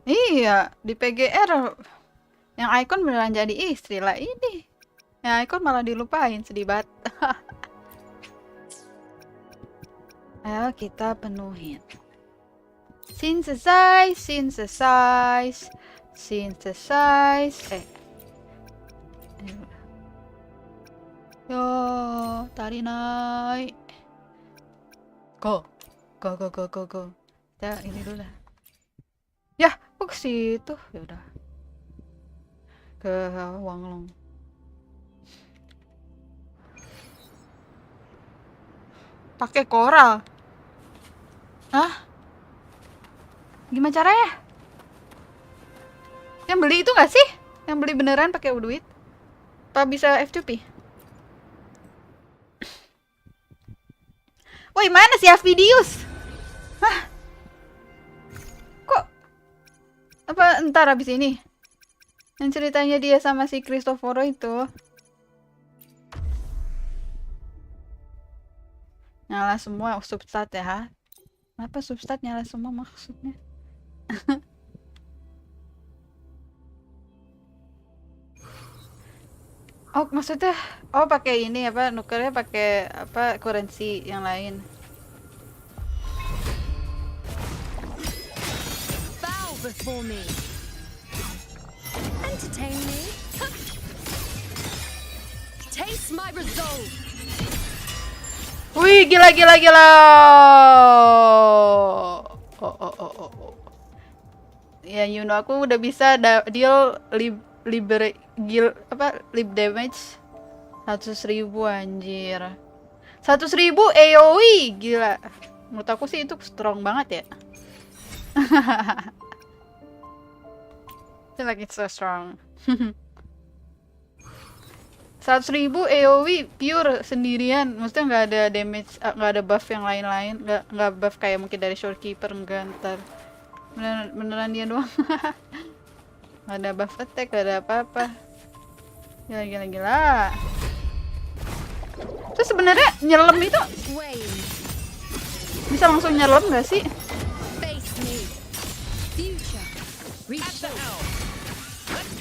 Iya, di PGR yang icon beneran jadi istri lah ini. Yang icon malah dilupain, sedih banget. Ayo kita penuhin. Synthesize. Yo, tarinai. Go. Ya, ini dulu dah. Ya, kok ke situ? Ya udah. Ke Wanglong. Pakai koral. Hah? Gimana caranya? Yang beli itu nggak sih? Yang beli beneran pakai duit? Apa bisa F2P? Woi, mana sih Videos? Hah? Kok? Apa ntar abis ini? Yang ceritanya dia sama si Cristoforo itu. Nyala semua substat ya. Apa substat nyala semua maksudnya? Oh, maksudnya pakai ini apa, nukernya pakai apa, currency yang lain. Bow before me. Entertain me. Taste my resolve. Wih, gila. Ya you know aku udah bisa deal lib damage 100.000 anjir. 100.000 AoE gila. Menurut aku sih itu strong banget ya. I feel like it's so strong. 100.000 AoE pure sendirian, maksudnya nggak ada damage, nggak ada buff yang lain-lain, nggak buff kayak mungkin dari Shorekeeper, enggak, ntar beneran dia doang. Nggak ada buff attack, nggak ada apa-apa. Gila. Terus sebenarnya nyelam itu bisa langsung nyelam nggak sih?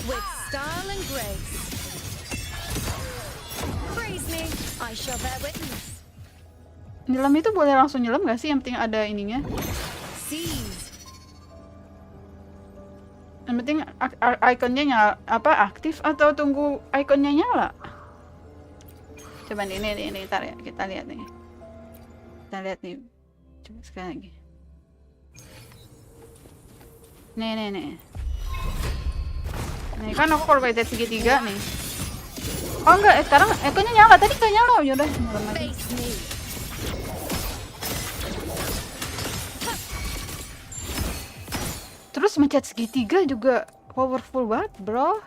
With style and grace. Praise me, I shall bear witness. Nyelam itu boleh langsung nyelam gak sih? Yang penting ada ininya. Yang penting ikonnya nyala, aktif atau tunggu ikonnya nyala? Coba nih, ini ntar ya, kita lihat nih. Coba sekali lagi. Nih. Nih kan aku kalau pakai segitiga nih. Oh enggak, sekarang ikonnya nyala. Tadi nggak nyala, yaudah nyala lagi. Terus mencet segitiga juga powerful banget, bro.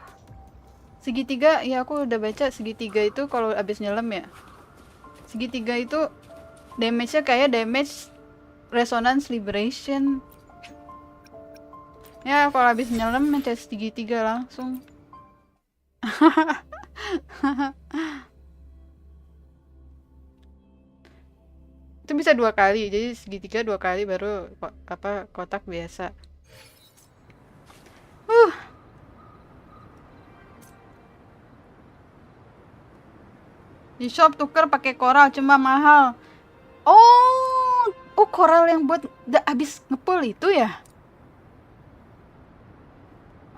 Segitiga, ya aku udah baca segitiga itu kalau abis nyelam ya. Segitiga itu damage-nya kayak damage resonance liberation. Ya kalau habis nyelam mencet segitiga langsung. Itu bisa 2 kali, jadi segitiga 2 kali baru kotak biasa. Di shop tuker pakai koral cuma mahal. Oh koral yang buat habis ngepull itu ya?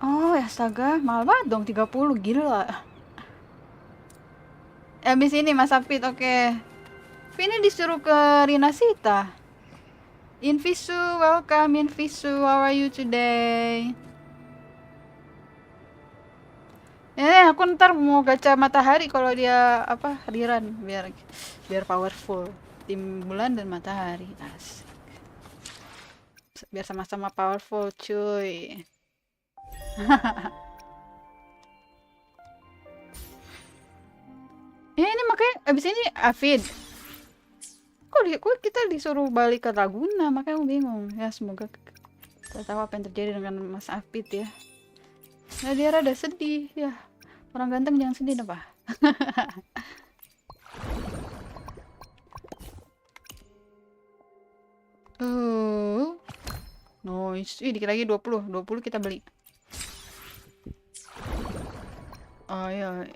Oh, astaga, mahal banget dong 30, gila. Habis ini Mas Apit, oke. Ini disuruh ke Rinasita. Invisu, welcome Invisu, how are you today? Aku ntar mau gacha matahari kalau dia rerun biar powerful. Tim bulan dan matahari, asik. Biar sama-sama powerful, cuy. Ya ini makanya abis ini Afid. Kok kita disuruh balik ke Laguna, makanya aku bingung. Ya semoga kita tahu apa yang terjadi dengan Mas Afid ya. Nah dia rada sedih ya. Orang ganteng jangan sedih apa? Nice. Dikit lagi 20 kita beli. Oh iya.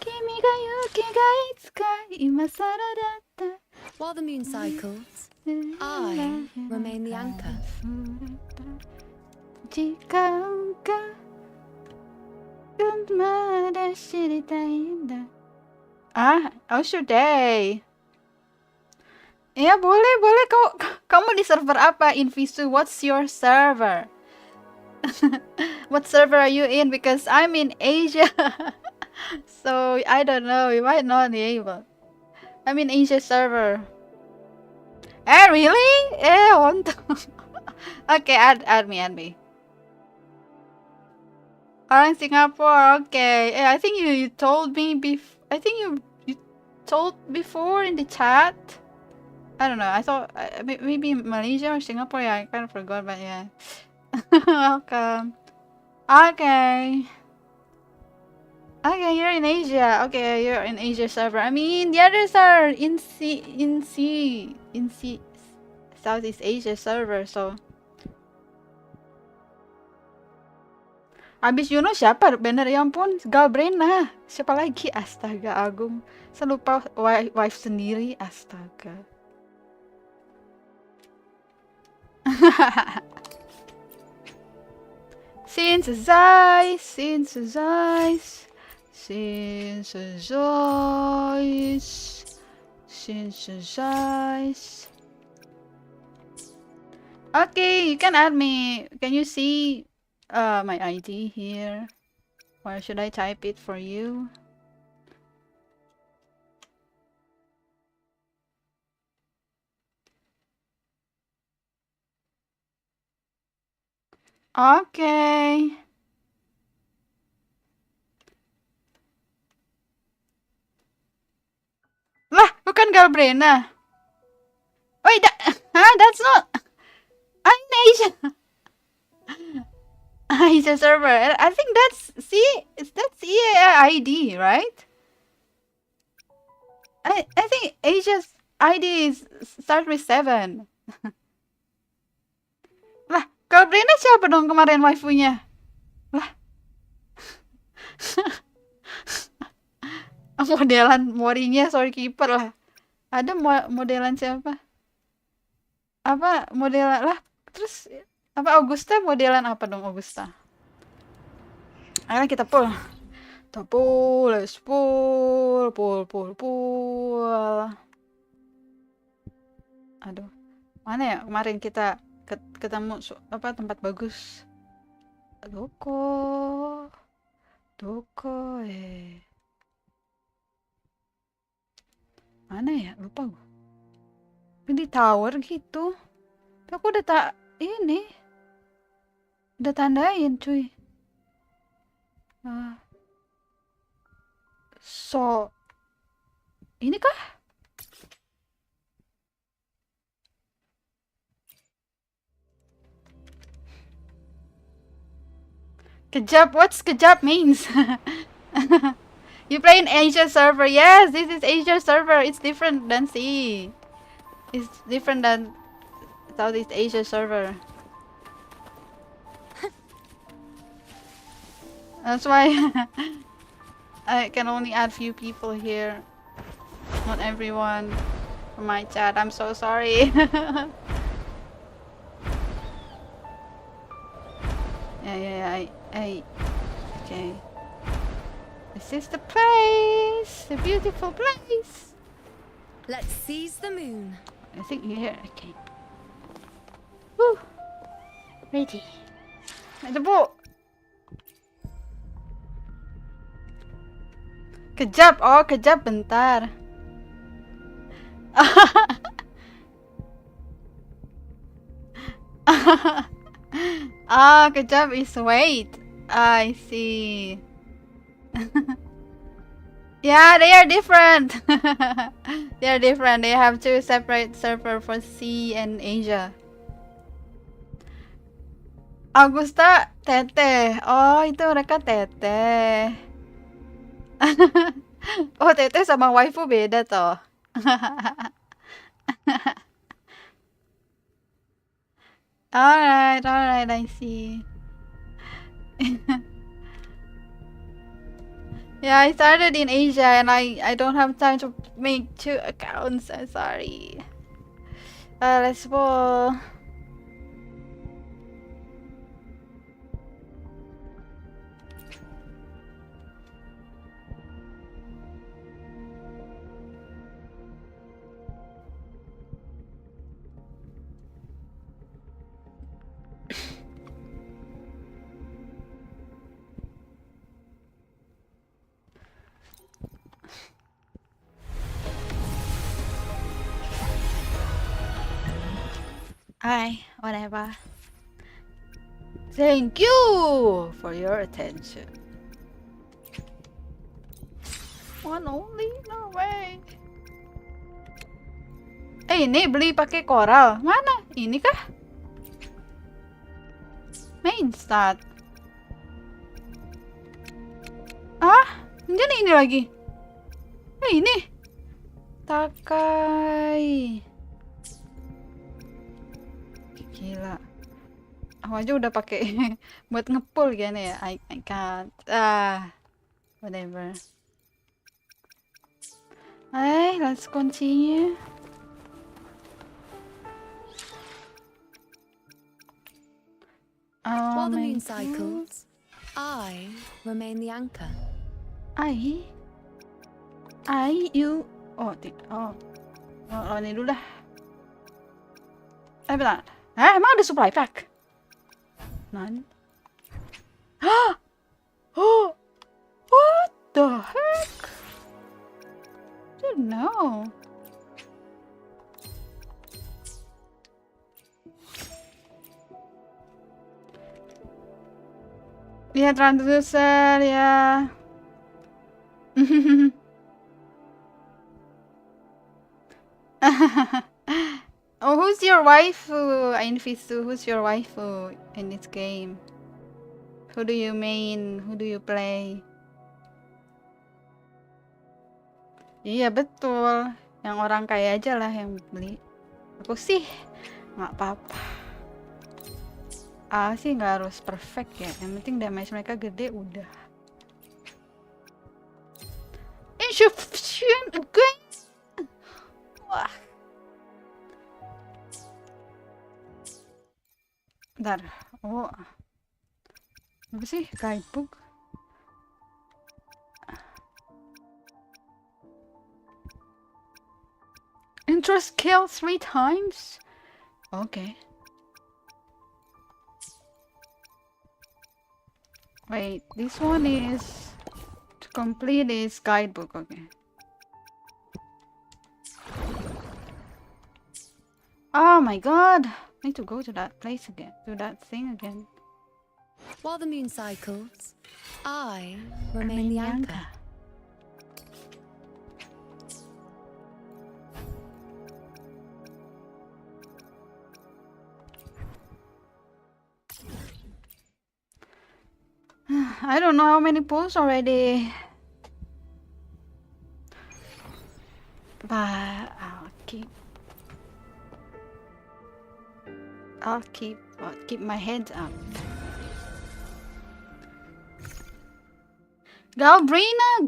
Kimi ga yuki ga itsuka imasara datta. While the moon cycles, I remain the anchor. Jika engkau mada shiritai nda. Osho Day. Ya boleh. Kamu di server apa, Invisu? What's your server? What server are you in? Because I'm in Asia. So I don't know. You might not be able. I'm in Asia server. Really? Okay, add me. Orang Singapore. Okay. I think you told me I think you told before in the chat. I don't know. I thought maybe Malaysia or Singapore. Yeah, I kind of forgot, but yeah. Welcome. Okay, you're in Asia. Okay, you're in Asia server. I mean, the others are in Southeast Asia server. So, abis Yuno siapa? Bener ya ampun, Galbrena. Siapa lagi? Astaga, Agung. Saya lupa wife sendiri. Astaga. Synthesize. Okay, you can add me. Can you see my ID here? Or should I type it for you? Okay. Lah, bukan Galbrena. Wait, that's not. I'm Asia. Asia server. I think that's that's EAID, right? I think Asia's ID is start with 7. Lah, Galbrena siapa dong kemarin waifunya? Lah. Modelan Morinya Storekeeper lah. Ada modelan siapa? Apa modelan lah? Terus apa Augusta modelan apa dong Augusta? Ayo kita pull. Kita pull, let's pull. Aduh. Mana ya kemarin kita ketemu apa tempat bagus? Doko. Mana ya? Lupa gue. Di tower gitu. Tapi aku udah ini. Udah tandain cuy. So. Ini kah? Kejap, what's kejap means? You play in Asia server? Yes, this is Asia server. It's different than C. It's different than Southeast Asia server. That's why I can only add few people here. Not everyone from my chat. I'm so sorry. Okay. This is the place, the beautiful place. Let's seize the moon. I think here, okay. Woo! Ready. Ada bu. Kejap, oh kejap bentar. Kejap is wait. I see. Yeah, they are different. They are different. They have two separate server for C and Asia. Augusta, Tete. Oh, itu mereka Tete. Oh, Tete sama waifu beda toh. Alright, I see. Yeah, I started in Asia and I don't have time to make 2 accounts. I'm sorry. Let's go. Alright, whatever. Thank you for your attention. One only? No way. Ini beli pakai koral. Mana? Ini kah? Main start. Ini lagi. Ini. Takai. Gila. Aku aja udah pakai buat ngepull gini ya. I can't. Whatever. Alright, let's continue. While the moon cycles, I remain the anchor. You. Oh. Oh, ini dulu dah. Bentar. Emang ada supply pack? None. Oh, what the heck? Didn't know. Ya, transducer ya. Oh, who's your waifu, Infisu? Who's your waifu in this game? Who do you main? Who do you play? Iya betul, yang orang kaya aja lah yang beli. Aku sih nggak apa-apa. Sih nggak harus perfect ya. Yang penting damage mereka gede udah. Insufficient again. Wah. Bentar. Oh. Apa sih? Guidebook. Interest kill 3 times? Okay. Wait, this one is to complete this guidebook, okay. Oh my god! I need to go to that place again, to that thing again. While the moon cycles, I remain the anchor. I don't know how many pulls already. But I'll keep my head up. Galbrina,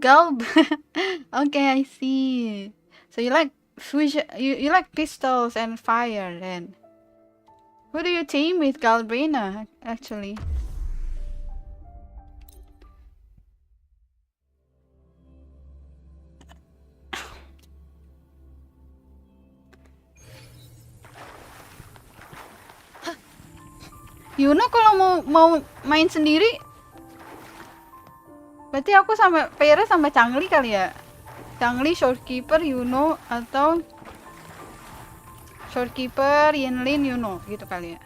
Okay, I see. So you like fusion, you like pistols and fire then. Who do you team with, Galbrina, actually? Yuno kalau mau main sendiri, berarti aku sama pairnya sama Changli kali ya. Changli shortkeeper Yuno atau shortkeeper Yinlin Yuno gitu kali ya.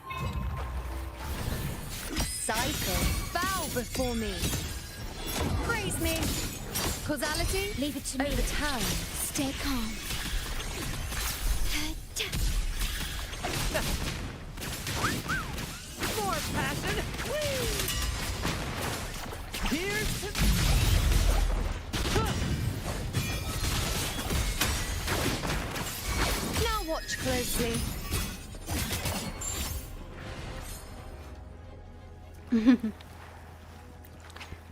Cycle, bow before me. Praise me. Causality, leave it to me. Overturn. Stay calm. More passion! Here's to... Now watch closely.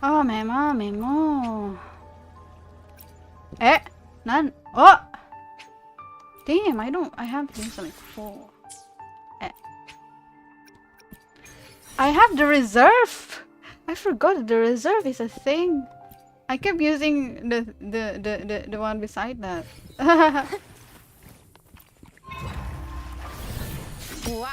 Oh, Memo. None. Oh! Damn, I have this like 4. I have the reserve! I forgot the reserve is a thing. I kept using the one beside that. Wow.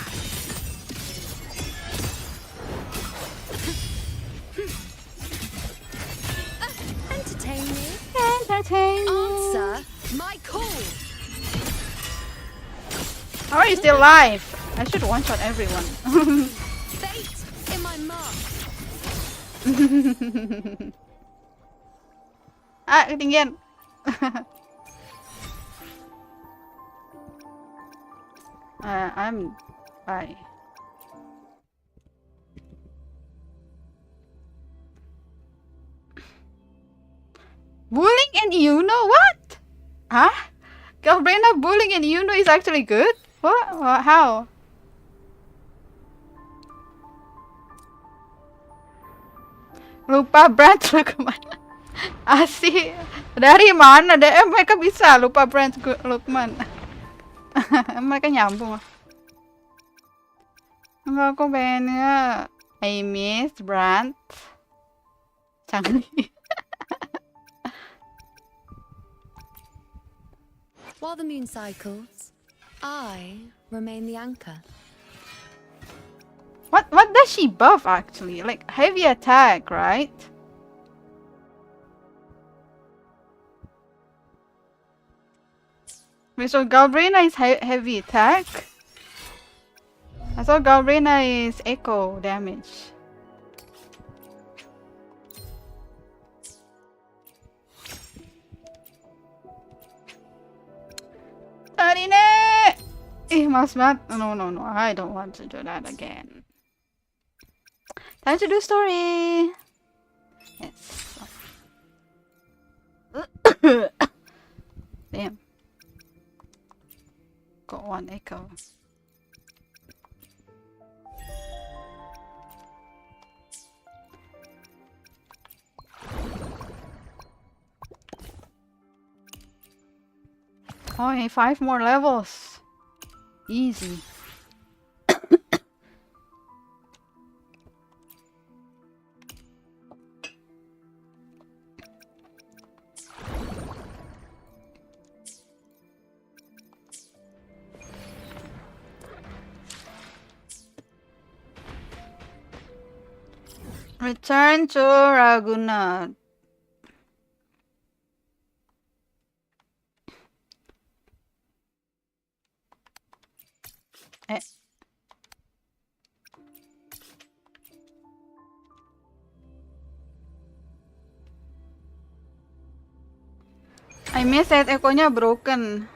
Entertain me. Answer my call. How are you still alive? I should one-shot everyone. Fate in my mark. Ketinggian. Bye. Bullying and Yuno? What? Huh? Galbrina bullying and Yuno is actually good? What? How? Lupa brand Lukman. Asik. Dari mana deh? Mereka bisa lupa brand Lukman. Mereka nyambung. Enggak, aku pengennya I miss brand Changli. While the moon cycles, I remain the anchor. What does she buff actually? Like heavy attack, right? Wait, so Galbrina is heavy attack? I thought Galbrina is echo damage. Tarine! Mas mat? No, I don't want to do that again. Time to do story! Yes. Damn. Got one echo. Okay, 5 more levels. Easy. Return to Ragunat. I miss that echo-nya broken.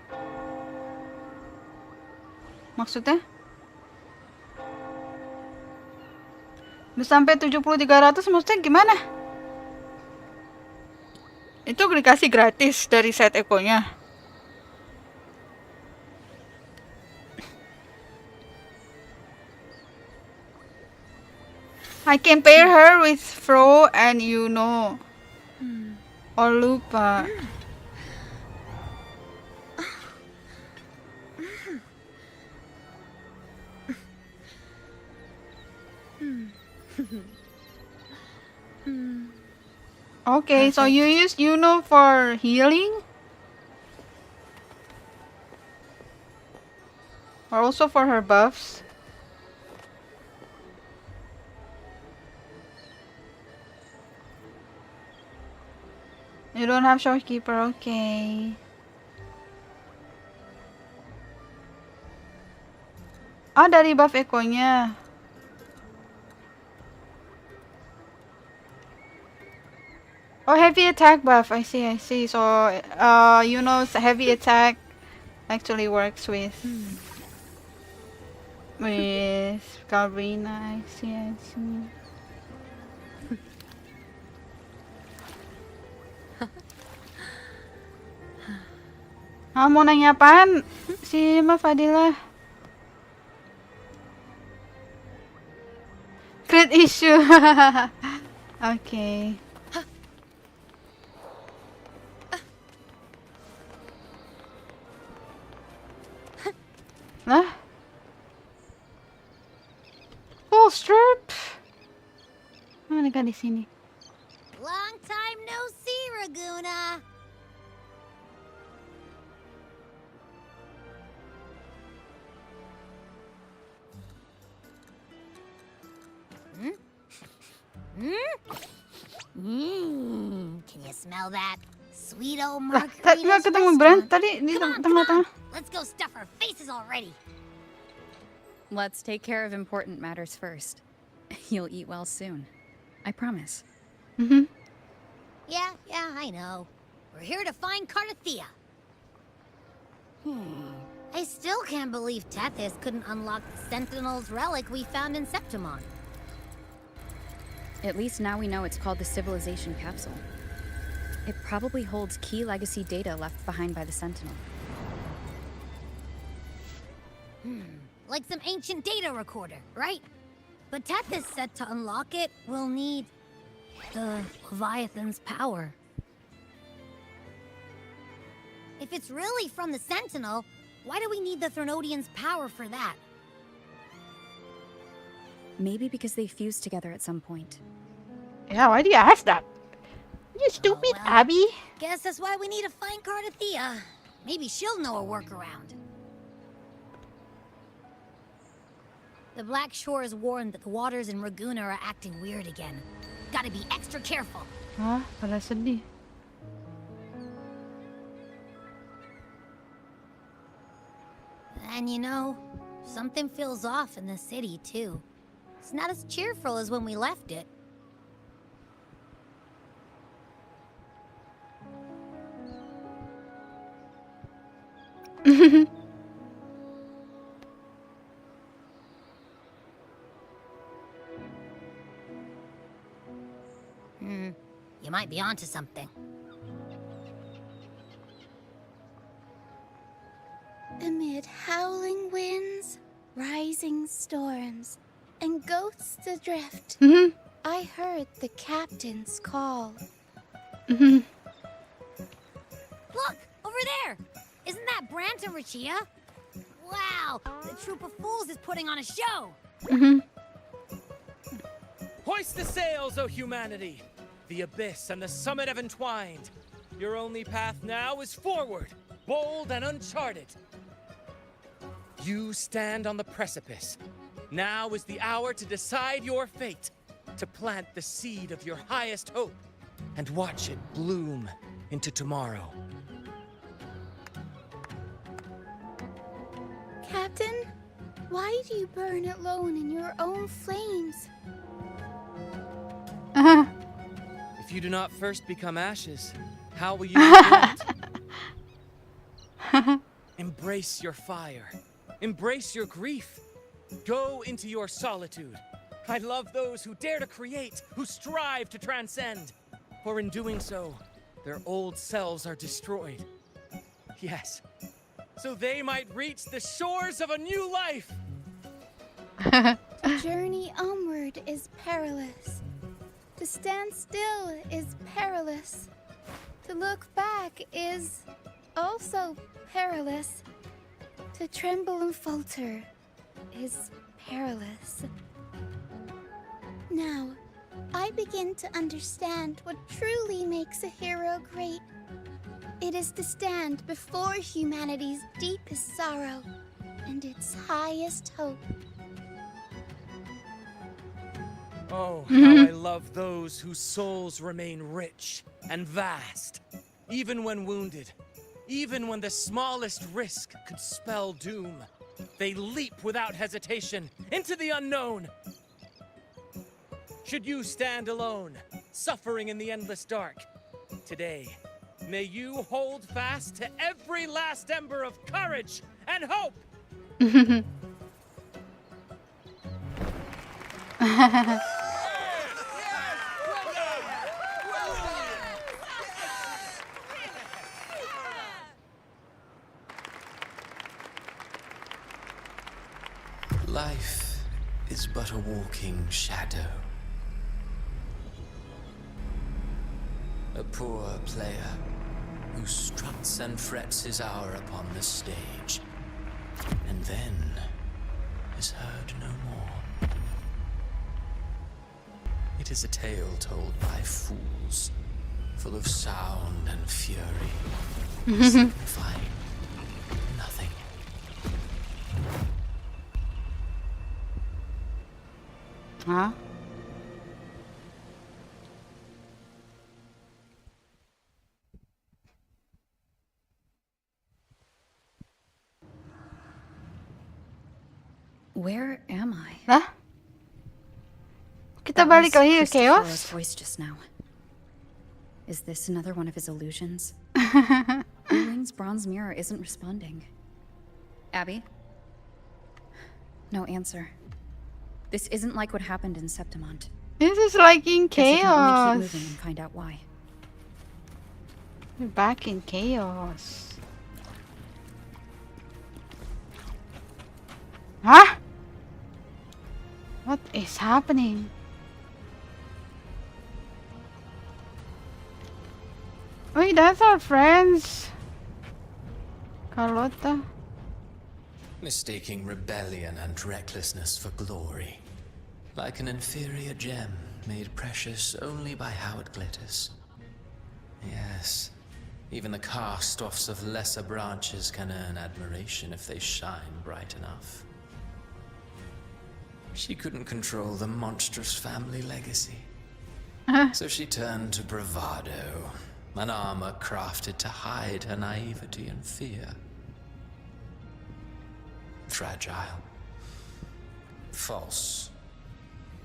Maksudnya? Udah sampai 7300 maksudnya gimana? Itu dikasih gratis dari set echo-nya. I can pair her with Fro and Yuno. Or lupa. Okay, so you use Yuno for healing? Or also for her buffs? You don't have Shopkeeper, okay. Ah, dari buff echo-nya. Oh, heavy attack buff. I see. So, Yuno's heavy attack actually works with Galbrina. I see. Mau nanya apaan? Si Mbak Fadila. Crit issue. Okay. Lah? Full strip? Mana kan di sini? Long time no see, Raguna. Can you smell that? Sweet old margarita. Ketemu Brand tadi di tengah-tengah. Let's go stuff our faces already. Let's take care of important matters first. You'll eat well soon. I promise. Yeah, I know. We're here to find Cardathea. I still can't believe Tethys couldn't unlock the Sentinel's relic we found in Septimon. At least now we know it's called the Civilization Capsule. It probably holds key legacy data left behind by the Sentinel. Like some ancient data recorder, right? But Tethys said to unlock it, we'll need the Leviathan's power. If it's really from the Sentinel, why do we need the Threnodian's power for that? Maybe because they fused together at some point. Yeah, why do you ask that? You stupid, Abby. Guess that's why we need to find Cardathea. Maybe she'll know a workaround. The Black Shores warned that the waters in Raguna are acting weird again. Gotta be extra careful. Hah? Pada sedih. And you know, something feels off in the city too. It's not as cheerful as when we left it. You might be onto something. Amid howling winds, rising storms, and ghosts adrift, I heard the captain's call. Look! Over there! Isn't that Brant and Rachia? Wow! The troop of fools is putting on a show! Hoist the sails, O humanity! The abyss and the summit have entwined. Your only path now is forward, bold and uncharted. You stand on the precipice. Now is the hour to decide your fate, to plant the seed of your highest hope, and watch it bloom into tomorrow. Captain, why do you burn alone in your own flames? If you do not first become ashes, how will you rebuild? Embrace your fire. Embrace your grief. Go into your solitude. I love those who dare to create, who strive to transcend. For in doing so, their old selves are destroyed. Yes, so they might reach the shores of a new life. To journey onward is perilous. To stand still is perilous. To look back is also perilous. To tremble and falter is perilous. Now, I begin to understand what truly makes a hero great. It is to stand before humanity's deepest sorrow and its highest hope. Oh, how I love those whose souls remain rich and vast, even when wounded, even when the smallest risk could spell doom. They leap without hesitation into the unknown. Should you stand alone, suffering in the endless dark, today, may you hold fast to every last ember of courage and hope. Life is but a walking shadow. A poor player who struts and frets his hour upon the stage, and then is heard no more. It is a tale told by fools, full of sound and fury, signifying nothing. Huh? Where am I? Lah? Kita balik lagi ke Christopher's chaos? voice just now. Is this another one of his illusions? Wing's bronze mirror isn't responding. Abby? No answer. This isn't like what happened in Septimont. This is like in Guess I can only chaos. keep moving and find out why. We're back in chaos. Huh? What is happening? Wait, that's our friends. Carlotta. Mistaking rebellion and recklessness for glory. Like an inferior gem made precious only by how it glitters. Yes, Even the cast-offs of lesser branches can earn admiration if they shine bright enough. She couldn't control the monstrous family legacy. So she turned to bravado, an armor crafted to hide her naivety and fear. Fragile. False.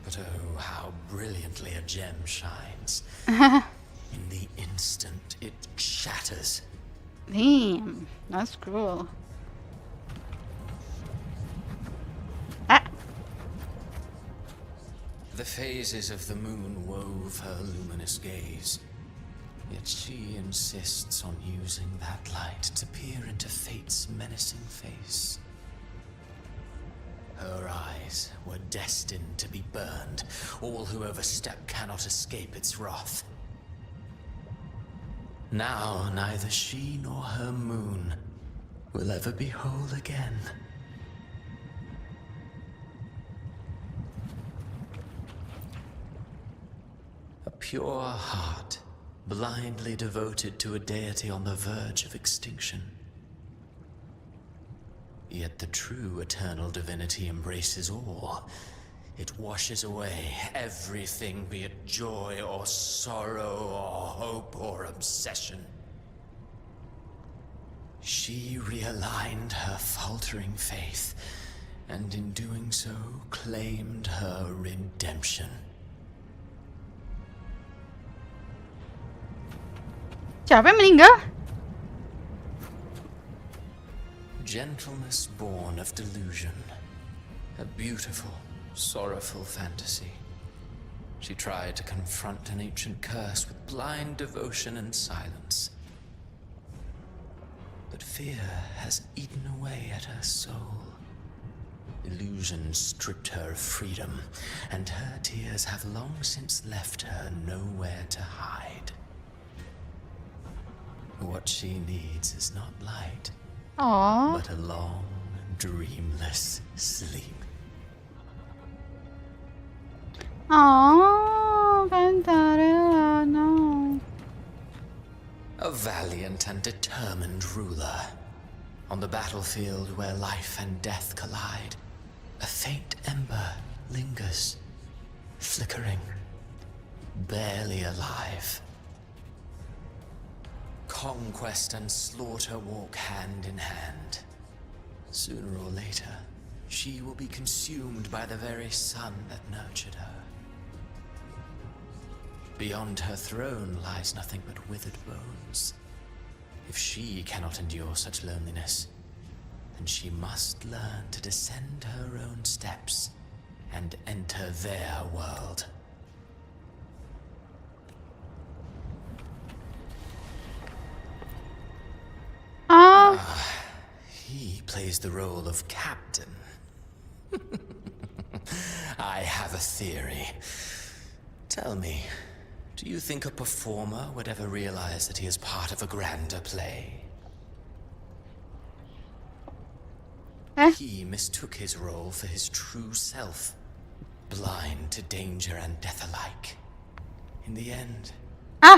But oh, how brilliantly a gem shines. In the instant it shatters. Damn, that's cruel. The phases of the moon wove her luminous gaze. Yet she insists on using that light to peer into fate's menacing face. Her eyes were destined to be burned. All who overstep cannot escape its wrath. Now neither she nor her moon will ever be whole again. A pure heart, blindly devoted to a deity on the verge of extinction. Yet the true eternal divinity embraces all. It washes away everything, be it joy or sorrow or hope or obsession. She realigned her faltering faith, and in doing so, claimed her redemption. Siapa yang meninggal? Gentleness born of delusion. A beautiful, sorrowful fantasy. She tried to confront an ancient curse with blind devotion and silence. But fear has eaten away at her soul. Illusion stripped her of freedom, and her tears have long since left her nowhere to hide. What she needs is not light, but a long, dreamless sleep. Cantarella, no. A valiant and determined ruler. On the battlefield where life and death collide, a faint ember lingers, flickering, barely alive. Conquest and slaughter walk hand in hand. Sooner or later, she will be consumed by the very sun that nurtured her. Beyond her throne lies nothing but withered bones. If she cannot endure such loneliness, then she must learn to descend her own steps and enter their world. He plays the role of captain. I have a theory. Tell me, do you think a performer would ever realize that he is part of a grander play? He mistook his role for his true self, blind to danger and death alike. In the end,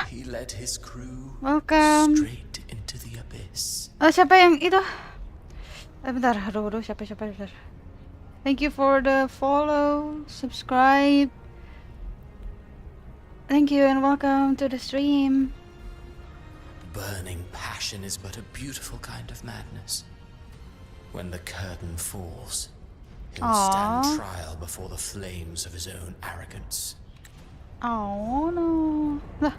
he led his crew straight into the abyss. Siapa yang itu? Bentar, aduh, siapa, bentar. Thank you for the follow, subscribe. Thank you and welcome to the stream. Burning passion is but a beautiful kind of madness. When the curtain falls, he'll stand trial before the flames of his own arrogance. Oh no. Lah,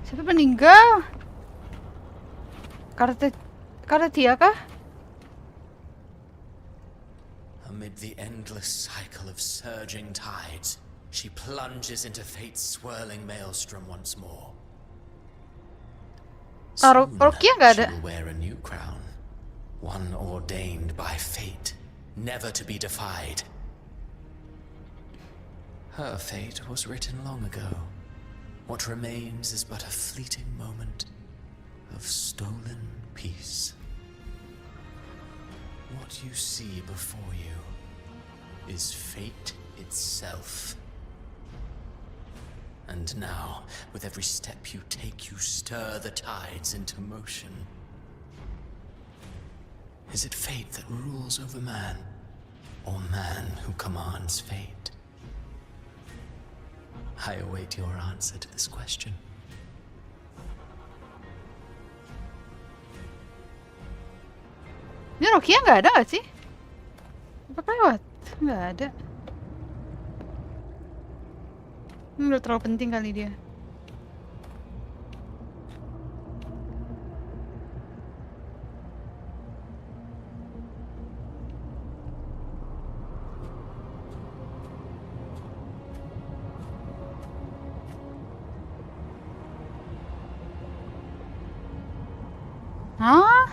siapa meninggal? Karena dia kah? Amid the endless cycle of surging tides, she plunges into fate's swirling maelstrom once more. Taruh Rukia nggak ada? She'll wear a new crown, one ordained by fate, never to be defied. Her fate was written long ago. What remains is but a fleeting moment of stolen peace. What you see before you is fate itself. And now, with every step you take, you stir the tides into motion. Is it fate that rules over man, or man who commands fate? I await your answer to this question. Ini Rokia nggak ada nggak sih? Apa lewat? Nggak ada. Ini udah terlalu penting kali dia. Hah?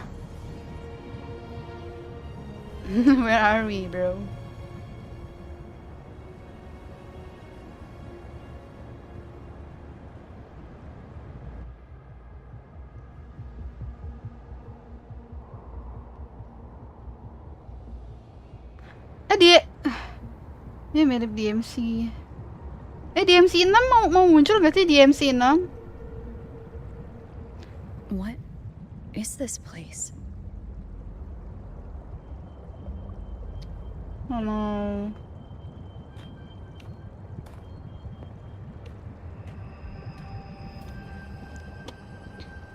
Where are we, bro? Dia mirip DMC. DMC 6 mau muncul gak sih DMC 6? What is this place? Oh no.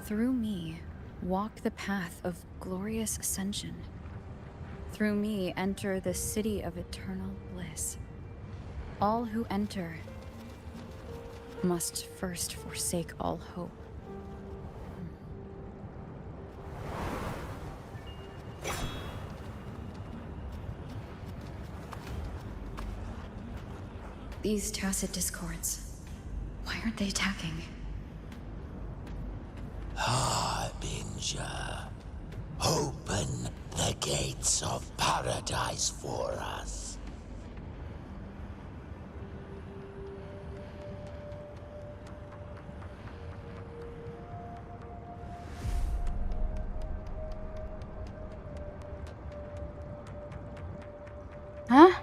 Through me, walk the path of glorious ascension. Through me, enter the city of eternal bliss. All who enter must first forsake all hope. These tacit discords, why aren't they attacking? Harbinger, open the gates of paradise for us. Hah?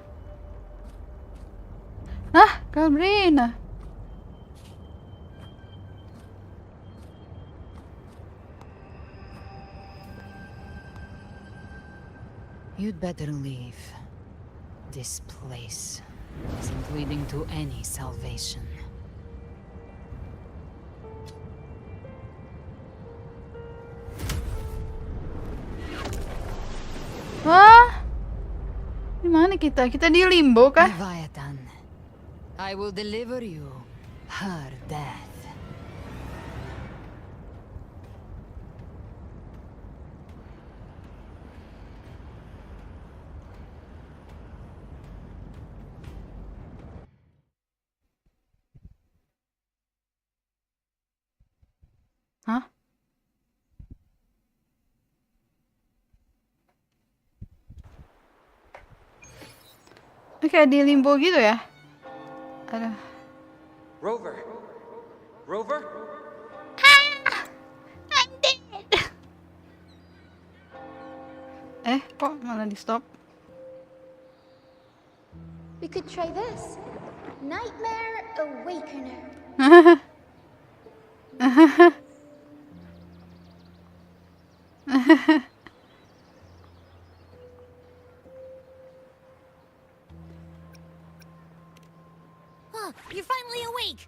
Cabrina. You'd better leave. This place isn't leading to any salvation. Wah, di mana kita? Kita di limbo kah? Leviathan, I will deliver you her death. Hah? Kayak di limbo gitu ya? Aduh. Rover! Rover? I'm dead! Kok malah di stop? We could try this. Nightmare Awakener. Oh, you're finally awake!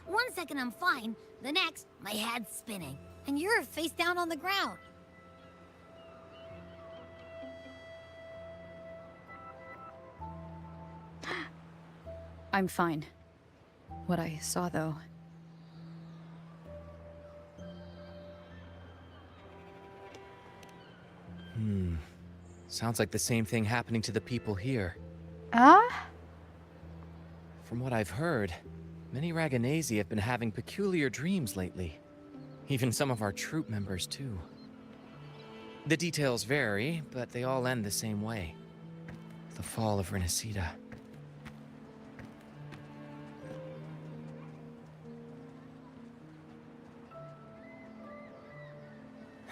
1 second I'm fine, the next, my head's spinning, and you're face down on the ground. I'm fine. What I saw, though... Sounds like the same thing happening to the people here. From what I've heard, many Raganesi have been having peculiar dreams lately. Even some of our troop members, too. The details vary, but they all end the same way. The fall of Renacida.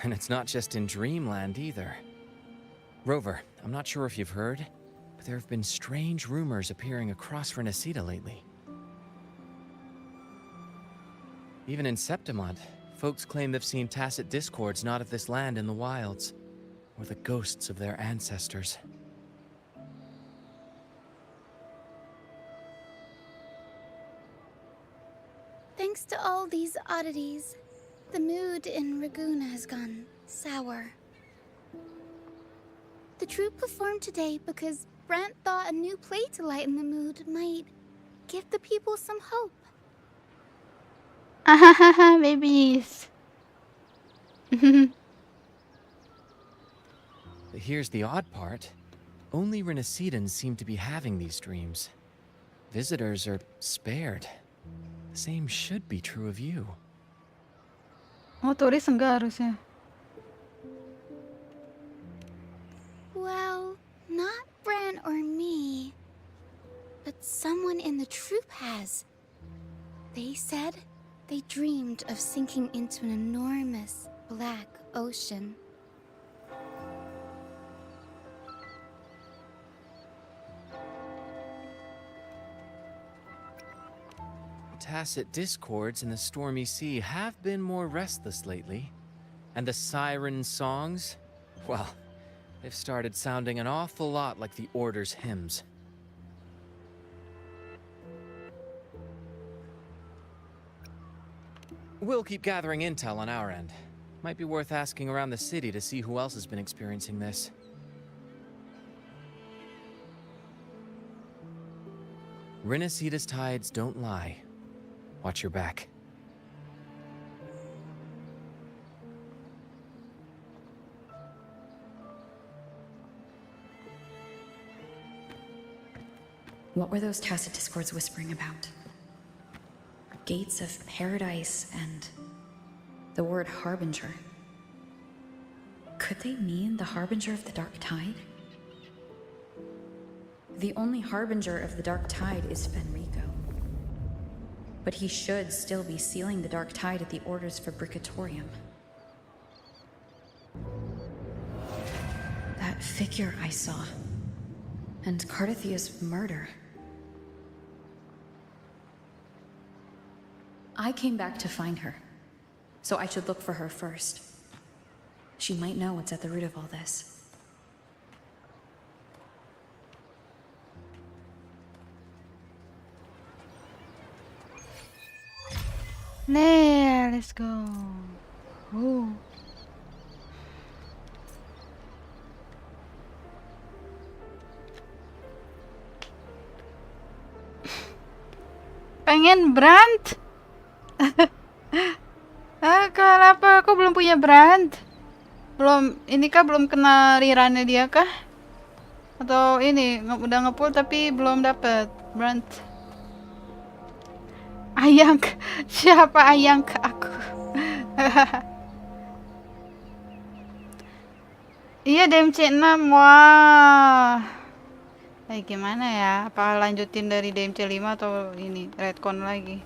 And it's not just in Dreamland either. Rover, I'm not sure if you've heard, but there have been strange rumors appearing across Renacida lately. Even in Septimont, folks claim they've seen tacit discords not of this land in the wilds, or the ghosts of their ancestors. Thanks to all these oddities, the mood in Ragoon has gone sour. The troupe performed today because Brant thought a new play to lighten the mood might give the people some hope. Ahahaha, babies. Here's the odd part. Only Renacidans seem to be having these dreams. Visitors are spared. The same should be true of you. Oh, turis enggak harusnya. Well, not Bran or me, but someone in the troupe has. They said they dreamed of sinking into an enormous black ocean. Tacit discords in the stormy sea have been more restless lately. And the siren songs, well, they've started sounding an awful lot like the Order's hymns. We'll keep gathering intel on our end. Might be worth asking around the city to see who else has been experiencing this. Renacida's tides don't lie. Watch your back. What were those tacit discords whispering about? Gates of paradise and the word harbinger. Could they mean the harbinger of the dark tide? The only harbinger of the dark tide is Fenrico. But he should still be sealing the dark tide at the Order's Fabricatorium. That figure I saw, and Cardathia's murder. I came back to find her, so I should look for her first. She might know what's at the root of all this. There, let's go. Ooh. Pengen brand? Kenapa aku belum punya brand? Belum, ini kah belum kena rirannya dia kah? Atau ini udah ngepull tapi belum dapet brand? Ayang, siapa ayang ke aku? Iya DMC 6, wah. Gimana ya? Apa lanjutin dari DMC 5 atau ini retcon lagi?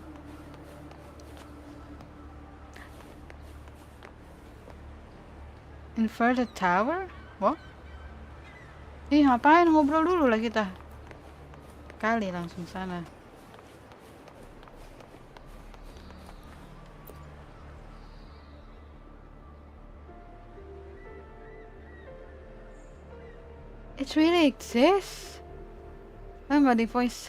Inverted tower? Wah? Ih, ngapain ngobrol dulu lah kita? Kali langsung sana. It really exists? Oh, nggak di voice.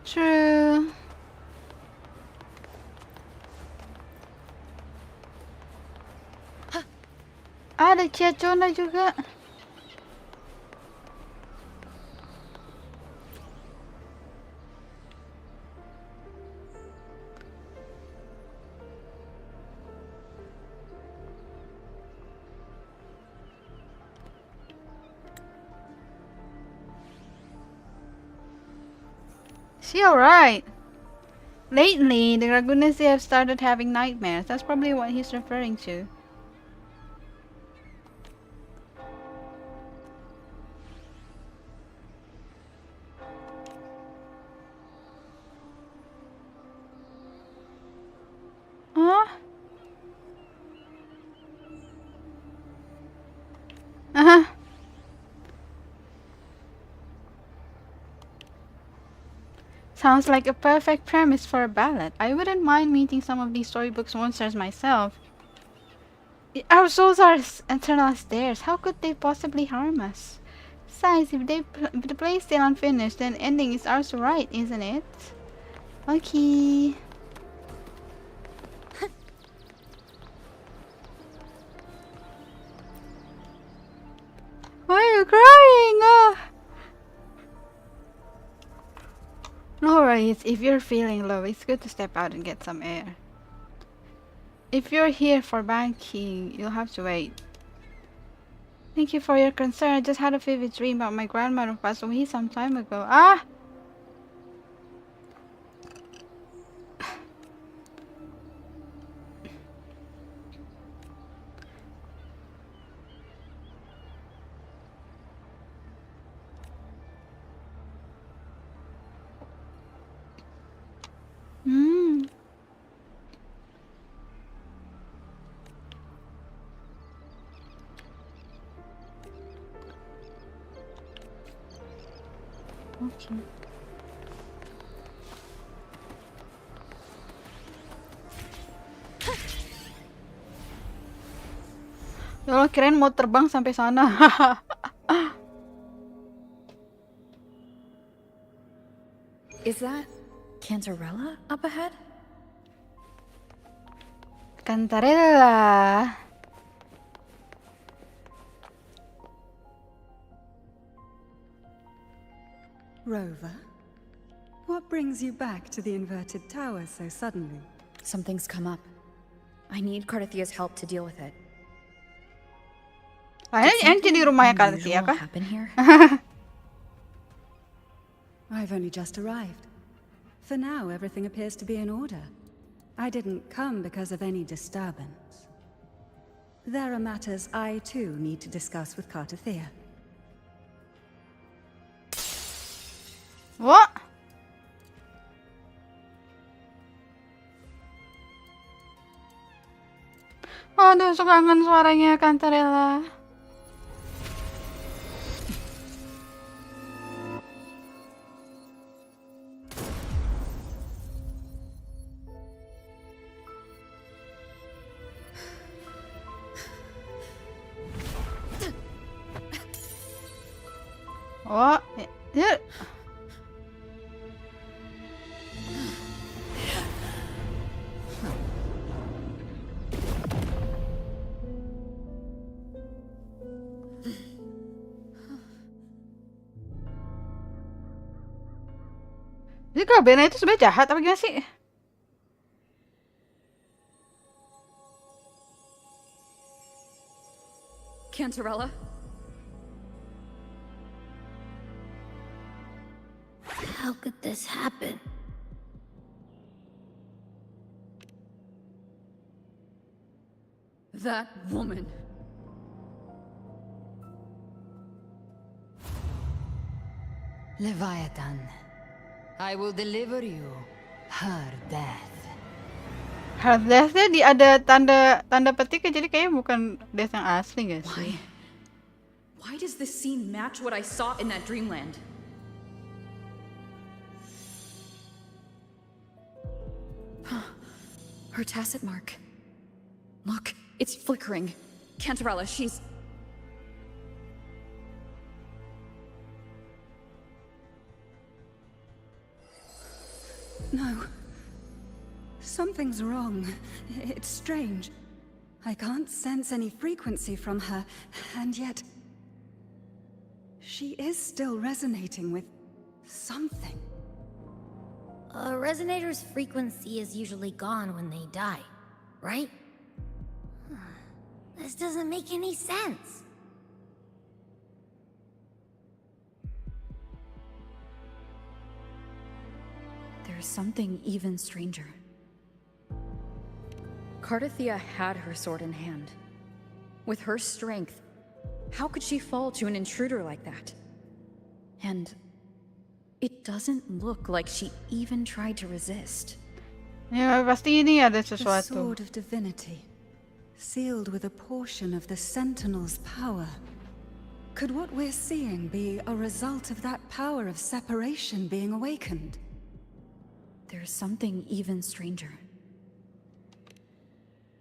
True. Ada Ciacona juga. Is she alright? Lately, the Ragunesi have started having nightmares. That's probably what he's referring to. Huh? Uh-huh. Sounds like a perfect premise for a ballad. I wouldn't mind meeting some of these storybooks monsters myself. Our souls are eternal as theirs. How could they possibly harm us? Besides, if the play is still unfinished, then ending is ours to write, isn't it? Okay. Why are you crying? No worries, if you're feeling low, it's good to step out and get some air. If you're here for banking, you'll have to wait. Thank you for your concern. I just had a vivid dream about my grandmother who passed away some time ago. Ah! Okay. Ya Allah, kirain mau terbang sampai sana. Is that Cantarella up ahead? Cantarella. Rover, what brings you back to the inverted tower so suddenly? Something's come up. I need Carthia's help to deal with it. Ini di rumahnya Carthia kah? Happen here? I've only just arrived. For now, everything appears to be in order. I didn't come because of any disturbance. There are matters I too need to discuss with Cartithia. What? Aduh, suka kangen suaranya Cantarella. What? Yeah. Jadi Kabena itu sebenarnya jahat apa gimana sih? Cantarella? How could this happen? That woman. Leviathan, I will deliver you her death. Her death-nya ada tanda petik, jadi kayaknya bukan death yang asli guys. Why does this scene match what I saw in that dreamland? Her tacit mark. Look, it's flickering. Cantarella, she's... No. Something's wrong. It's strange. I can't sense any frequency from her, and yet... she is still resonating with something. A resonator's frequency is usually gone when they die, right? This doesn't make any sense. There There's something even stranger. Cardathia had her sword in hand. With her strength, how could she fall to an intruder like that? And it doesn't look like she even tried to resist. Ya, pasti ini ada The sesuatu. sword of divinity, sealed with a portion of the Sentinel's power. Could what we're seeing be a result of that power of separation being awakened? There's something even stranger.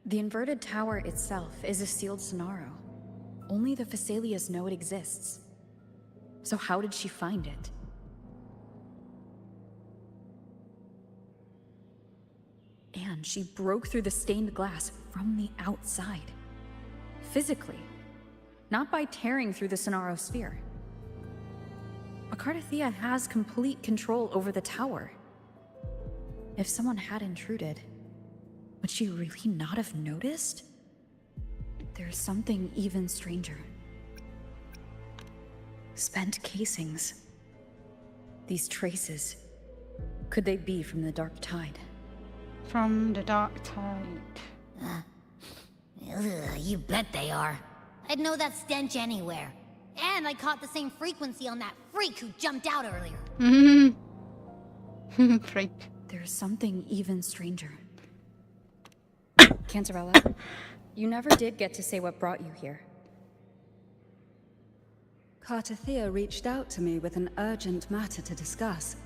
The inverted tower itself is a sealed Sonaro. Only the Phasalias know it exists. So how did she find it? And she broke through the stained glass from the outside. Physically. Not by tearing through the Sonaro sphere. Cardathia has complete control over the tower. If someone had intruded, would she really not have noticed? There's something even stranger. Spent casings. These traces. Could they be from the Dark Tide? From the Dark Tide. You bet they are. I'd know that stench anywhere. And I caught the same frequency on that freak who jumped out earlier. Freak. There's something even stranger. Cantarella, you never did get to say what brought you here. Cardathia reached out to me with an urgent matter to discuss.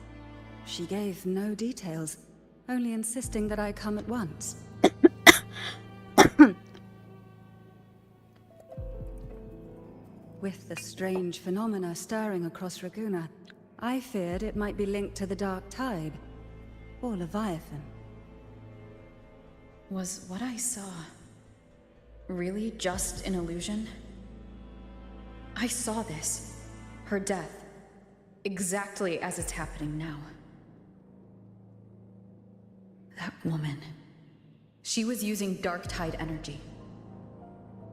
She gave no details, only insisting that I come at once. With the strange phenomena stirring across Raguna, I feared it might be linked to the Dark Tide, or Leviathan. Was what I saw really just an illusion? I saw this, her death, exactly as it's happening now. That woman, she was using Dark Tide energy.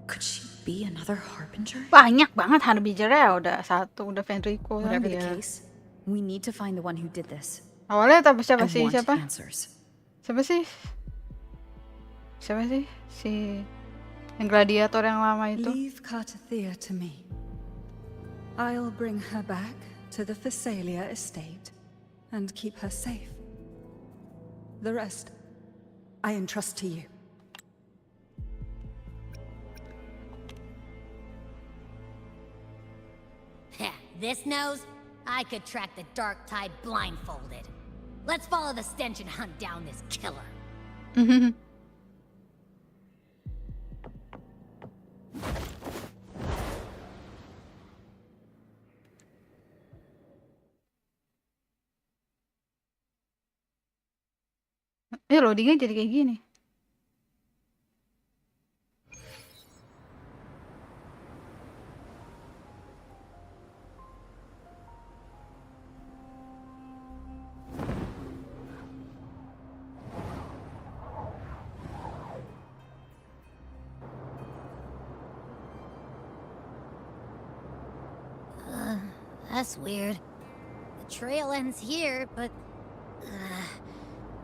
Could she be another Harbinger? Banyak banget Harbinger-nya, udah satu, udah Fenrico kan Whatever the dia. case, we need to find the one who did this. Awalnya tapi siapa I sih? want Siapa? answers. Siapa sih? Siapa sih? Si yang gladiator yang lama itu. Leave Cardathia to me. I'll bring her back to the Phasalia estate and keep her safe. The rest, I entrust to you. This nose? I could track the Dark Tide blindfolded. Let's follow the stench and hunt down this killer. Loadingnya jadi kayak gini. That's weird. The trail ends here, but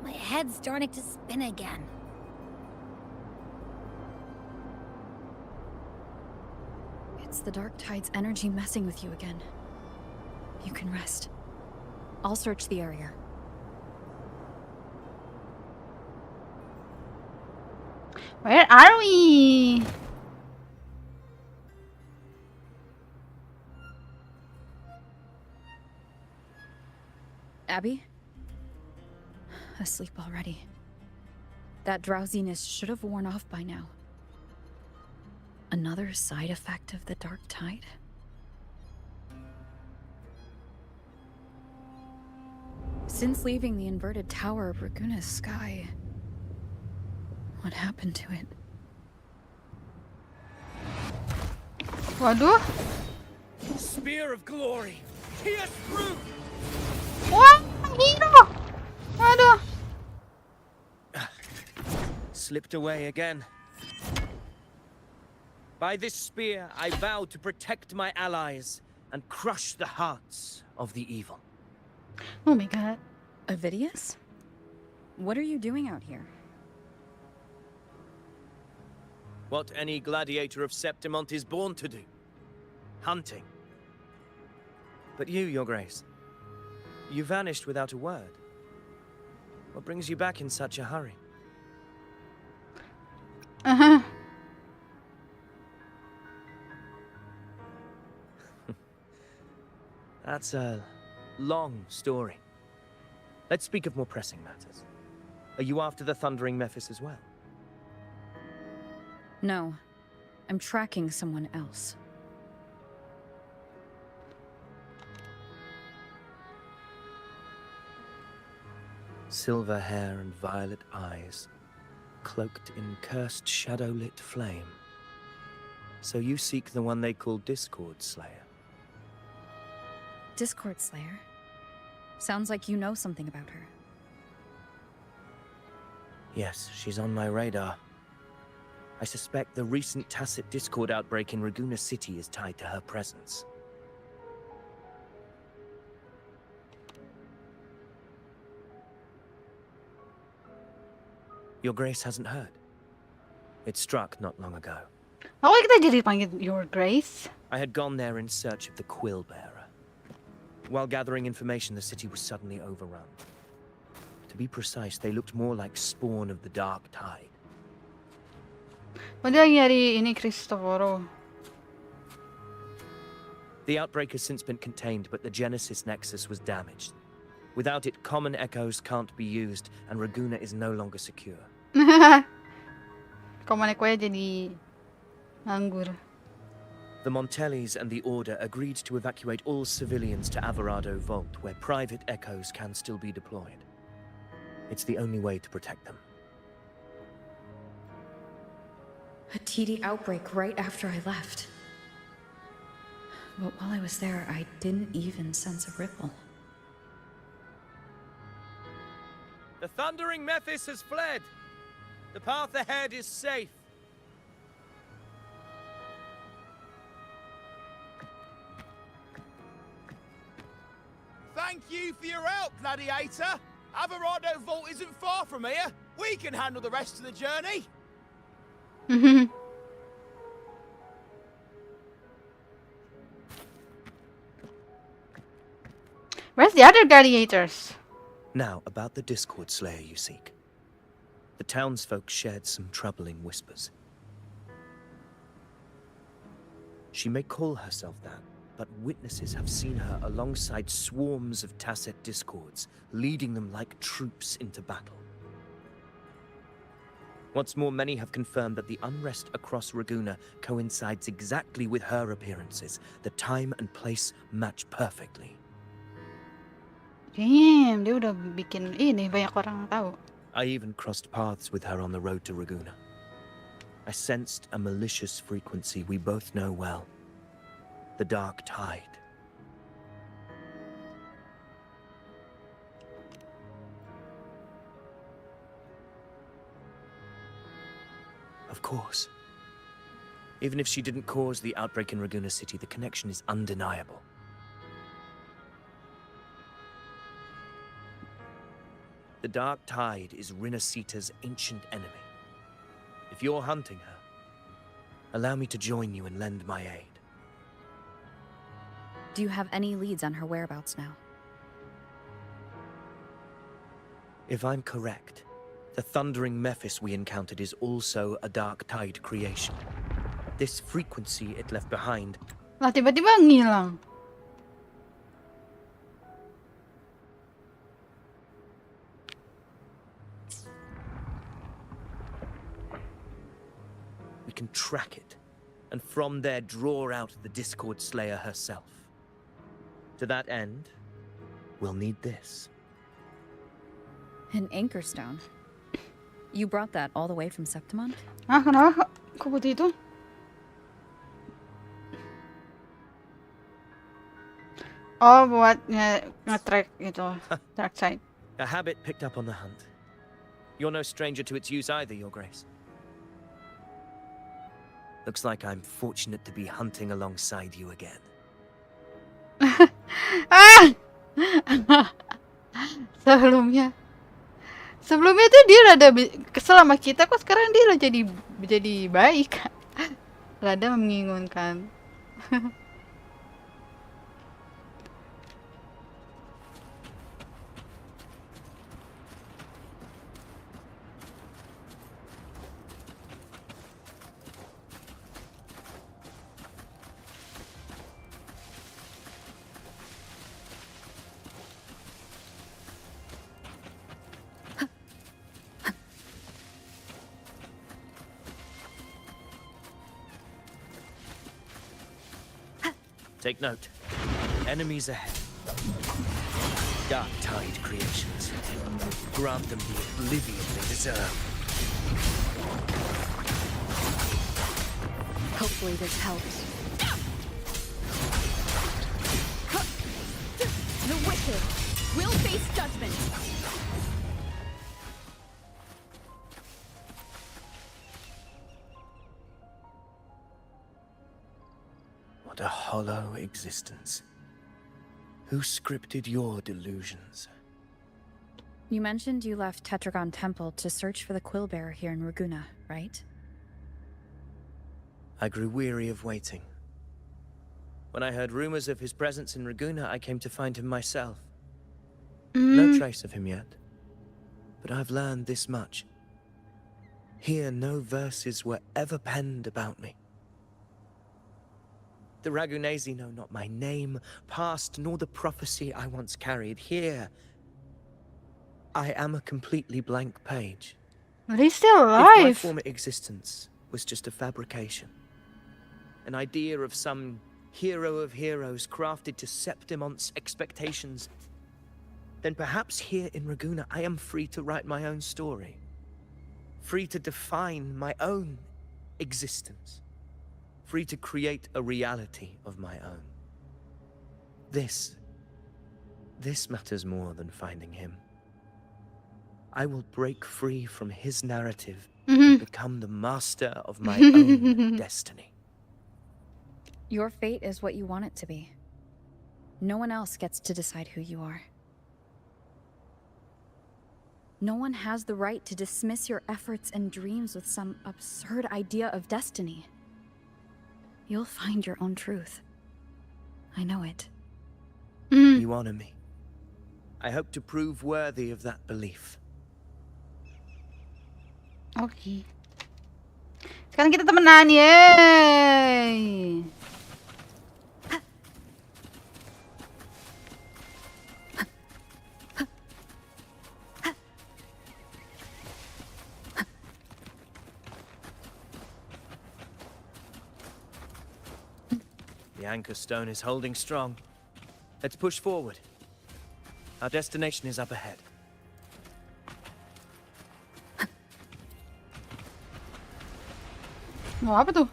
my head's starting to spin again. It's the Dark Tide's energy messing with you again. You can rest. I'll search the area. Where are we? Abby? Asleep already. That drowsiness should have worn off by now. Another side effect of the Dark Tide? Since leaving the inverted tower of Raguna's sky, what happened to it? Waduh. Spear of glory, pierce through. Wah, hero. Waduh. Slipped away again. By this spear, I vow to protect my allies and crush the hearts of the evil. Oh my god. Avidius? What are you doing out here? What any gladiator of Septimont is born to do. Hunting. But you, Your Grace, you vanished without a word. What brings you back in such a hurry? That's a long story. Let's speak of more pressing matters. Are you after the Thundering Mephis as well? No. I'm tracking someone else. Silver hair and violet eyes, cloaked in cursed shadow-lit flame. So you seek the one they call Discord Slayer. Discord Slayer? Sounds like you know something about her. Yes, she's on my radar. I suspect the recent tacit Discord outbreak in Ragusa City is tied to her presence. Your Grace hasn't heard. It struck not long ago. Ako kita jadi panggil Your Grace. I had gone there in search of the quill bearer. While gathering information, the city was suddenly overrun. To be precise, they looked more like spawn of the dark tide. Ano nangyari ini Cristoforo? The outbreak has since been contained, but the Genesis Nexus was damaged. Without it, common echoes can't be used, and Ragusa is no longer secure. Komane ko jadi nganggur. The Montellis and the Order agreed to evacuate all civilians to Alvarado Vault, where private echoes can still be deployed. It's the only way to protect them. A TD outbreak right after I left. But while I was there, I didn't even sense a ripple. The Thundering Mephis has fled. The path ahead is safe. Thank you for your help, Gladiator. Alvarado Vault isn't far from here. We can handle the rest of the journey. Where's the other gladiators? Now, about the Discord Slayer you seek. The townsfolk shared some troubling whispers. She may call herself that, but witnesses have seen her alongside swarms of tacit discords, leading them like troops into battle. What's more, many have confirmed that the unrest across Ragusa coincides exactly with her appearances. The time and place match perfectly. Damn, dia udah bikin ini banyak orang tahu. I even crossed paths with her on the road to Ragusa. I sensed a malicious frequency we both know well. The dark tide. Of course. Even if she didn't cause the outbreak in Ragusa City, the connection is undeniable. The dark tide is Rinasita's ancient enemy. If you're hunting her, allow me to join you and lend my aid. Do you have any leads on her whereabouts now? If I'm correct, the Thundering Mephis we encountered is also a dark tide creation. This frequency it left behind. Lah tiba-tiba ngilang. We can track it, and from there draw out the Discord Slayer herself. To that end, we'll need this. An anchor stone. You brought that all the way from Septimont? Ah, kenapa kok putih itu? Oh, buat nge-track itu, dark side. A habit picked up on the hunt. You're no stranger to its use either, Your Grace. Looks like I'm fortunate to be hunting alongside you again. Ah! Sebelumnya tuh dia rada kesel sama kita, kok sekarang dia jadi baik. Rada membingungkan. Take note. Enemies ahead. Dark-tide creations. Grant them the oblivion they deserve. Hopefully this helps. The wicked will face judgment. What a hollow existence. Who scripted your delusions? You mentioned you left Tetragon Temple to search for the quill bearer here in Raguna, right? I grew weary of waiting. When I heard rumors of his presence in Raguna, I came to find him myself. No trace of him yet, but I've learned this much. Here, no verses were ever penned about me. The Ragunesi know not my name, past, nor the prophecy I once carried. Here, I am a completely blank page. But he's still alive. If my former existence was just a fabrication, an idea of some hero of heroes crafted to Septimon's expectations, then perhaps here in Raguna I am free to write my own story. Free to define my own existence. Free to create a reality of my own. This matters more than finding him. I will break free from his narrative and become the master of my own destiny. Your fate is what you want it to be. No one else gets to decide who you are. No one has the right to dismiss your efforts and dreams with some absurd idea of destiny. You'll find your own truth. I know it. You honor me. I hope to prove worthy of that belief. Oke. Sekarang kita temenan, yeay. The anchor stone is holding strong. Let's push forward. Our destination is up ahead. Mau apa tuh?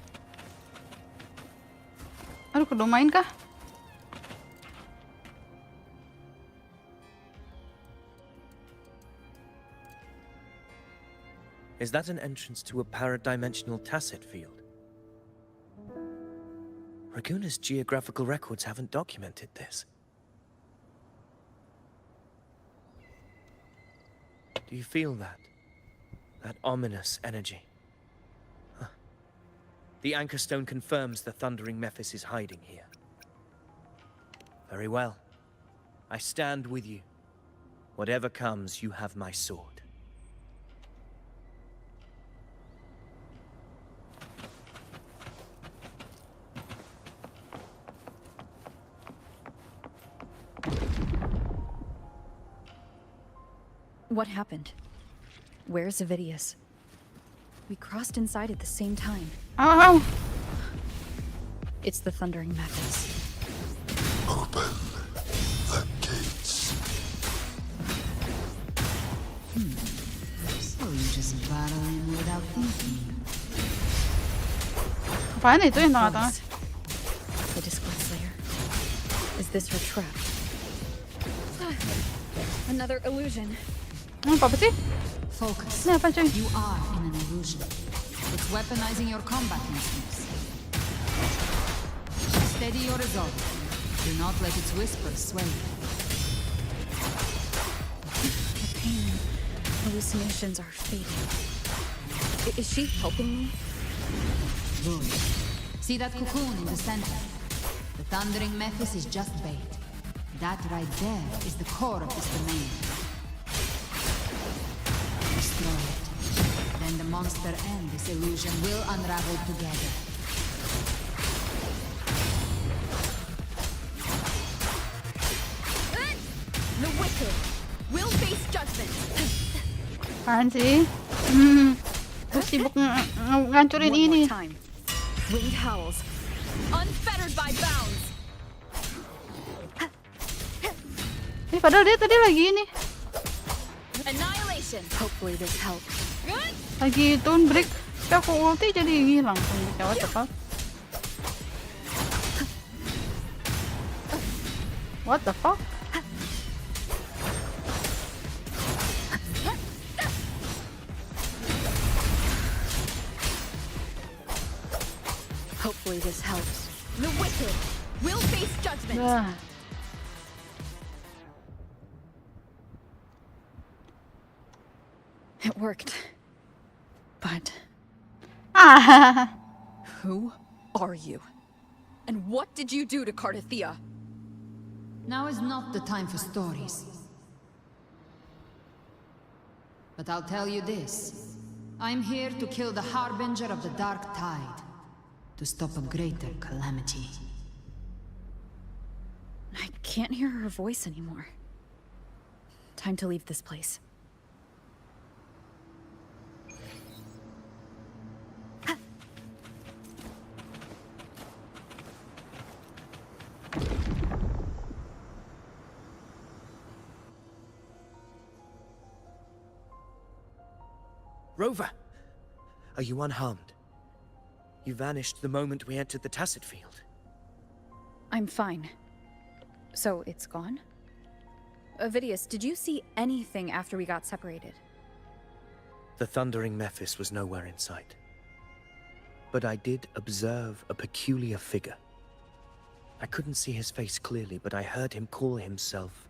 Aduh, kedomain kah? Is that an entrance to a paradimensional tacit field? Raguna's geographical records haven't documented this. Do you feel that? That ominous energy? Huh. The anchor stone confirms the thundering Mephis is hiding here. Very well. I stand with you. Whatever comes, you have my sword. What happened? Where's Avidius? We crossed inside at the same time. Oh! It's the Thundering Mephis. Open the gates. So you just battle in without thinking. Apaan itu yang tengah-tengah? The Discord Slayer. Is this her trap? Another illusion. Apa sih? Focus. Ini apa, coy? You are in an illusion. It's weaponizing your combat instincts. Steady your resolve. Do not let its whispers sway you. The pain, the hallucinations are fading. Is she helping me? Good. See that cocoon in the center? The thundering Memphis is just bait. That right there is the core of this domain. Destroy it. Then the monster and this illusion will unravel together. The wicked will face judgment. Apaan sih? Gue sibuk ngancurin ini. Wind howls, unfettered by bounds. Ini padahal dia tadi lagi ini. Annihilation. Hopefully this helps. Lagi tune break. Tapi aku ulti jadi hilang. What the fuck? What the fuck? Hopefully this helps. The wicked will face judgment. It worked. But... Who are you? And what did you do to Cardathea? Now is not the time for stories. But I'll tell you this. I'm here to kill the Harbinger of the Dark Tide. To stop a greater calamity. I can't hear her voice anymore. Time to leave this place. Rover! Are you unharmed? You vanished the moment we entered the Tacit Field. I'm fine. So, it's gone? Ovidius, did you see anything after we got separated? The thundering Memphis was nowhere in sight. But I did observe a peculiar figure. I couldn't see his face clearly, but I heard him call himself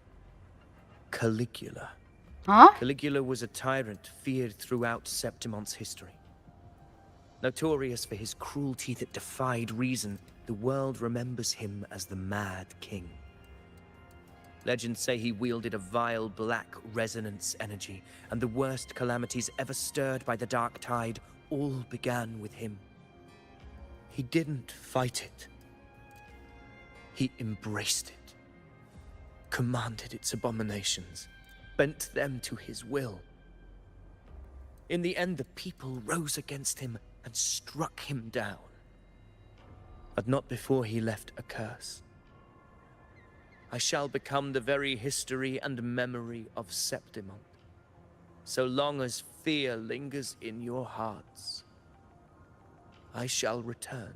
Caligula. Huh? Caligula was a tyrant feared throughout Septimon's history. Notorious for his cruelty that defied reason, the world remembers him as the Mad King. Legends say he wielded a vile black resonance energy, and the worst calamities ever stirred by the Dark Tide all began with him. He didn't fight it. He embraced it, commanded its abominations, bent them to his will. In the end, the people rose against him and struck him down. But not before he left a curse. I shall become the very history and memory of Septimont, so long as fear lingers in your hearts. I shall return.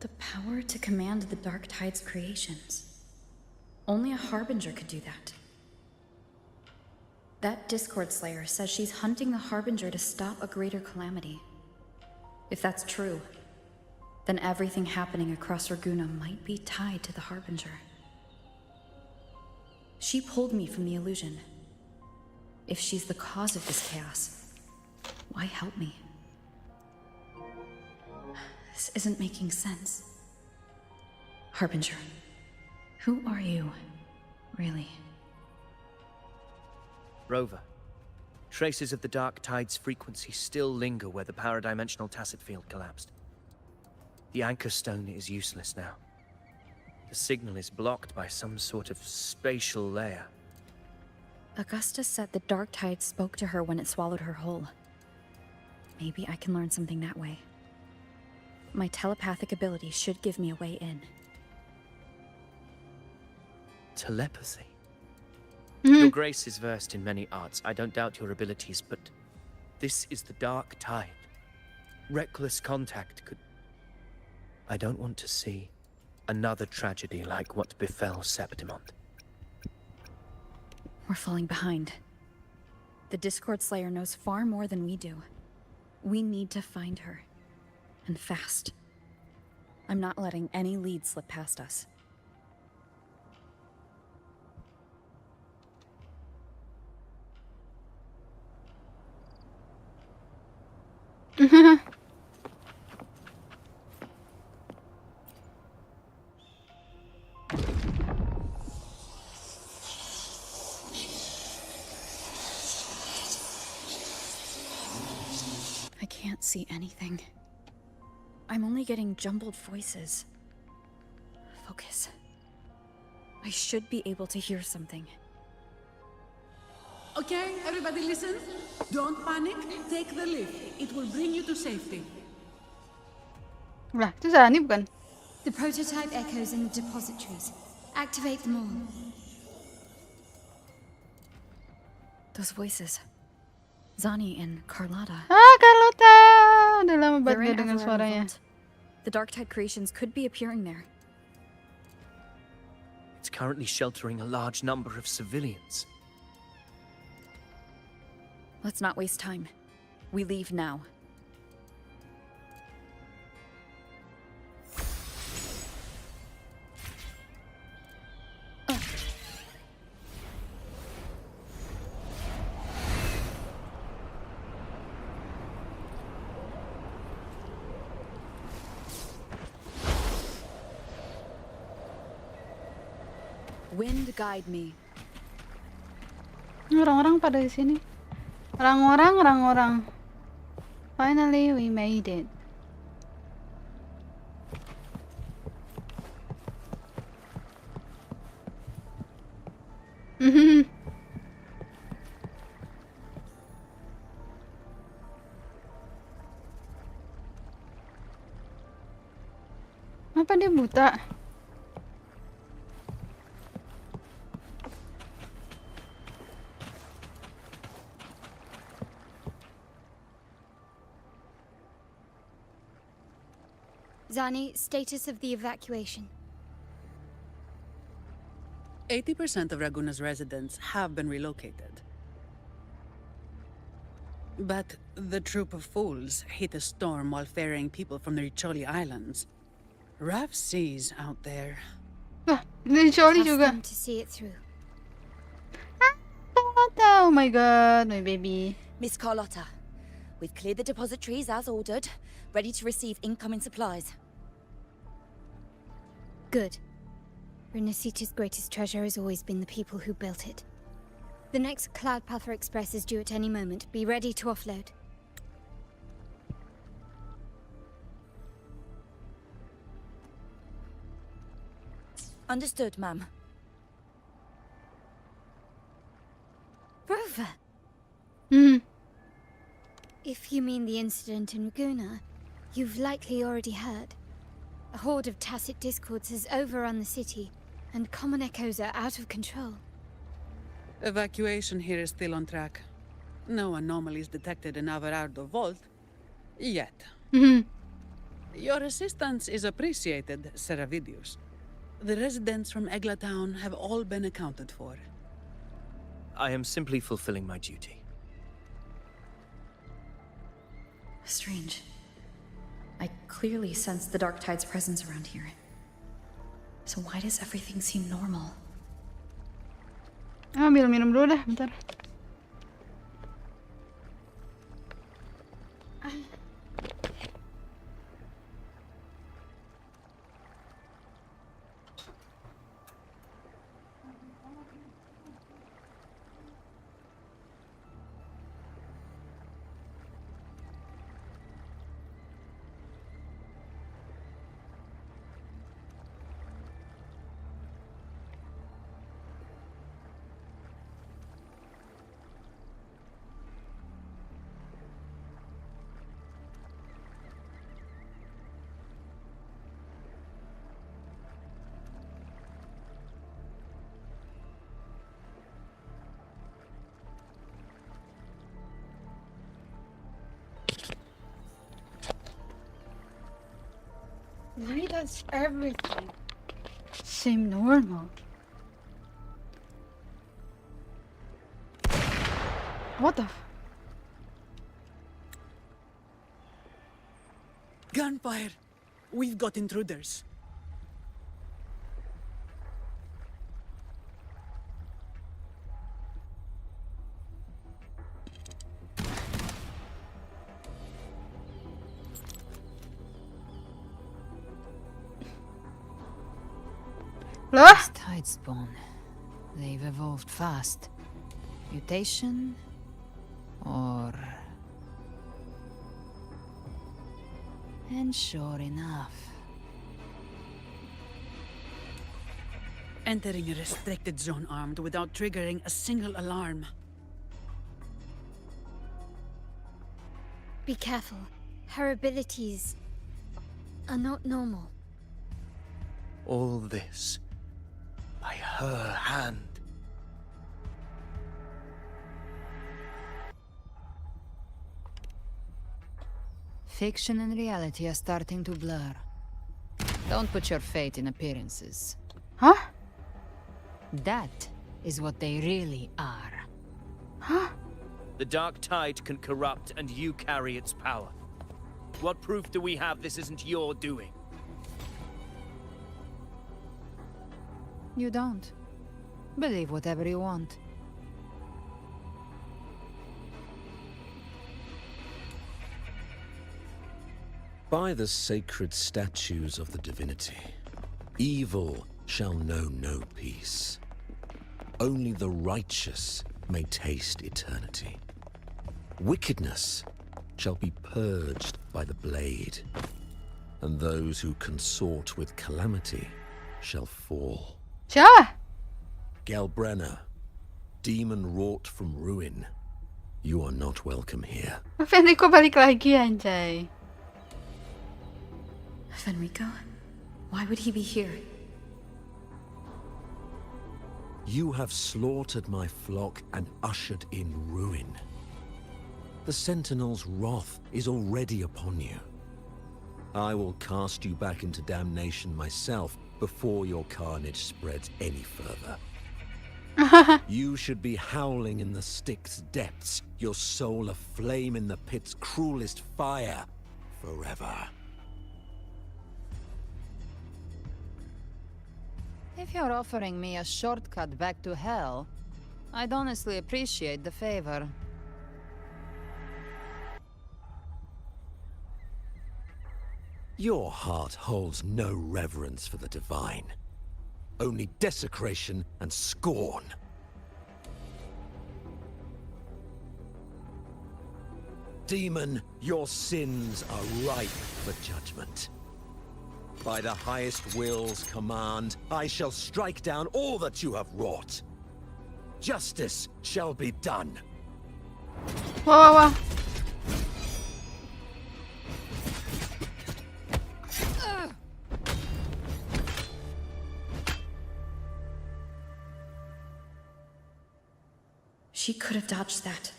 The power to command the Dark Tide's creations. Only a Harbinger could do that. That Discord Slayer says she's hunting the Harbinger to stop a greater calamity. If that's true, then everything happening across Raguna might be tied to the Harbinger. She pulled me from the illusion. If she's the cause of this chaos, why help me? This isn't making sense. Harbinger, who are you, really? Rover, traces of the Dark Tide's frequency still linger where the paradimensional Tacit Field collapsed. The Anchor Stone is useless now. The signal is blocked by some sort of spatial layer. Augusta said the Dark Tide spoke to her when it swallowed her whole. Maybe I can learn something that way. My telepathic ability should give me a way in. Telepathy? Your Grace is versed in many arts. I don't doubt your abilities, but this is the Dark Tide. Reckless contact could... I don't want to see another tragedy like what befell Septimont. We're falling behind. The Discord Slayer knows far more than we do. We need to find her. And fast. I'm not letting any lead slip past us. I can't see anything. I'm only getting jumbled voices. Focus. I should be able to hear something. Okay, everybody listen. Don't panic. Take the lift. It will bring you to safety. Lah, itu Zani bukan? The prototype echoes in the depositories. Activate them all. Those voices. Zani and Carlotta. Ah, Carlotta! Udah lama banget They're gak in dengar Avalon suaranya. Vault. The Darktide creations could be appearing there. It's currently sheltering a large number of civilians. Let's not waste time. We leave now. Wind guide me. Orang-orang pada di sini. Orang-orang. Finally, we made it. Apa dia buta? Zani, status of the evacuation. 80% of Raguna's residents have been relocated. But the troop of fools hit a storm while ferrying people from the Riccioli Islands. Rough seas out there. Riccioli Trust juga. them to see it through. Oh my god, my baby. Miss Carlotta, we've cleared the depositories as ordered, ready to receive incoming supplies. Good. Renacita's greatest treasure has always been the people who built it. The next Cloudpather Express is due at any moment. Be ready to offload. Understood, ma'am. Rover! If you mean the incident in Raguna, you've likely already heard. A horde of tacit discords has overrun the city, and common echoes are out of control. Evacuation here is still on track. No anomalies detected in Averardo Vault. Yet. Your assistance is appreciated, Seravidius. The residents from Eglatown have all been accounted for. I am simply fulfilling my duty. Strange. I clearly sense the Darktide's presence around here. So why does everything seem normal? Ambil minum dulu dah, bentar. Why does everything seem normal? What the Gunfire! We've got intruders. Lah? Tidespawn. They've evolved fast. Mutation? Or... And sure enough. Entering a restricted zone armed without triggering a single alarm. Be careful. Her abilities are not normal. All this by her hand. Fiction and reality are starting to blur. Don't put your fate in appearances. Huh? That is what they really are. Huh? The dark tide can corrupt, and you carry its power. What proof do we have this isn't your doing? You don't. Believe whatever you want. By the sacred statues of the divinity, evil shall know no peace. Only the righteous may taste eternity. Wickedness shall be purged by the blade, and those who consort with calamity shall fall. Siapa? Gelbrenner, demon wrought from ruin, you are not welcome here. Fenrico balik lagi anjay. Fenrico? Why would he be here? You have slaughtered my flock and ushered in ruin. The Sentinel's wrath is already upon you. I will cast you back into damnation myself before your carnage spreads any further. You should be howling in the Styx's depths, your soul aflame in the pit's cruelest fire, forever. If you're offering me a shortcut back to hell, I'd honestly appreciate the favor. Your heart holds no reverence for the divine. Only desecration and scorn. Demon, your sins are ripe for judgment. By the highest will's command, I shall strike down all that you have wrought. Justice shall be done. Wah. She could have dodged that,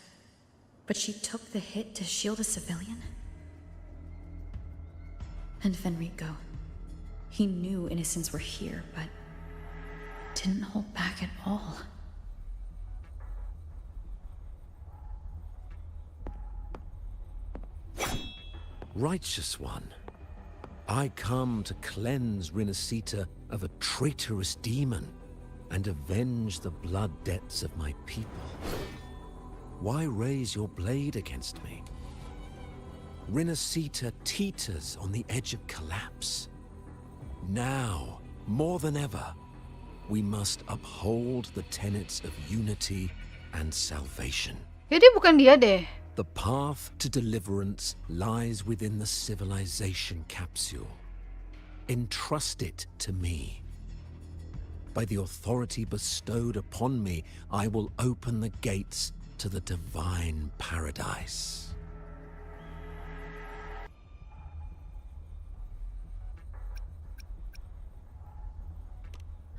but she took the hit to shield a civilian? And Fenrico, he knew innocents were here, but didn't hold back at all. Righteous one, I come to cleanse Rinascita of a traitorous demon and avenge the blood debts of my people. Why raise your blade against me? Rinascita teeters on the edge of collapse. Now, more than ever, we must uphold the tenets of unity and salvation. Jadi bukan dia deh. The path to deliverance lies within the civilization capsule. Entrust it to me. By the authority bestowed upon me, I will open the gates to the divine paradise.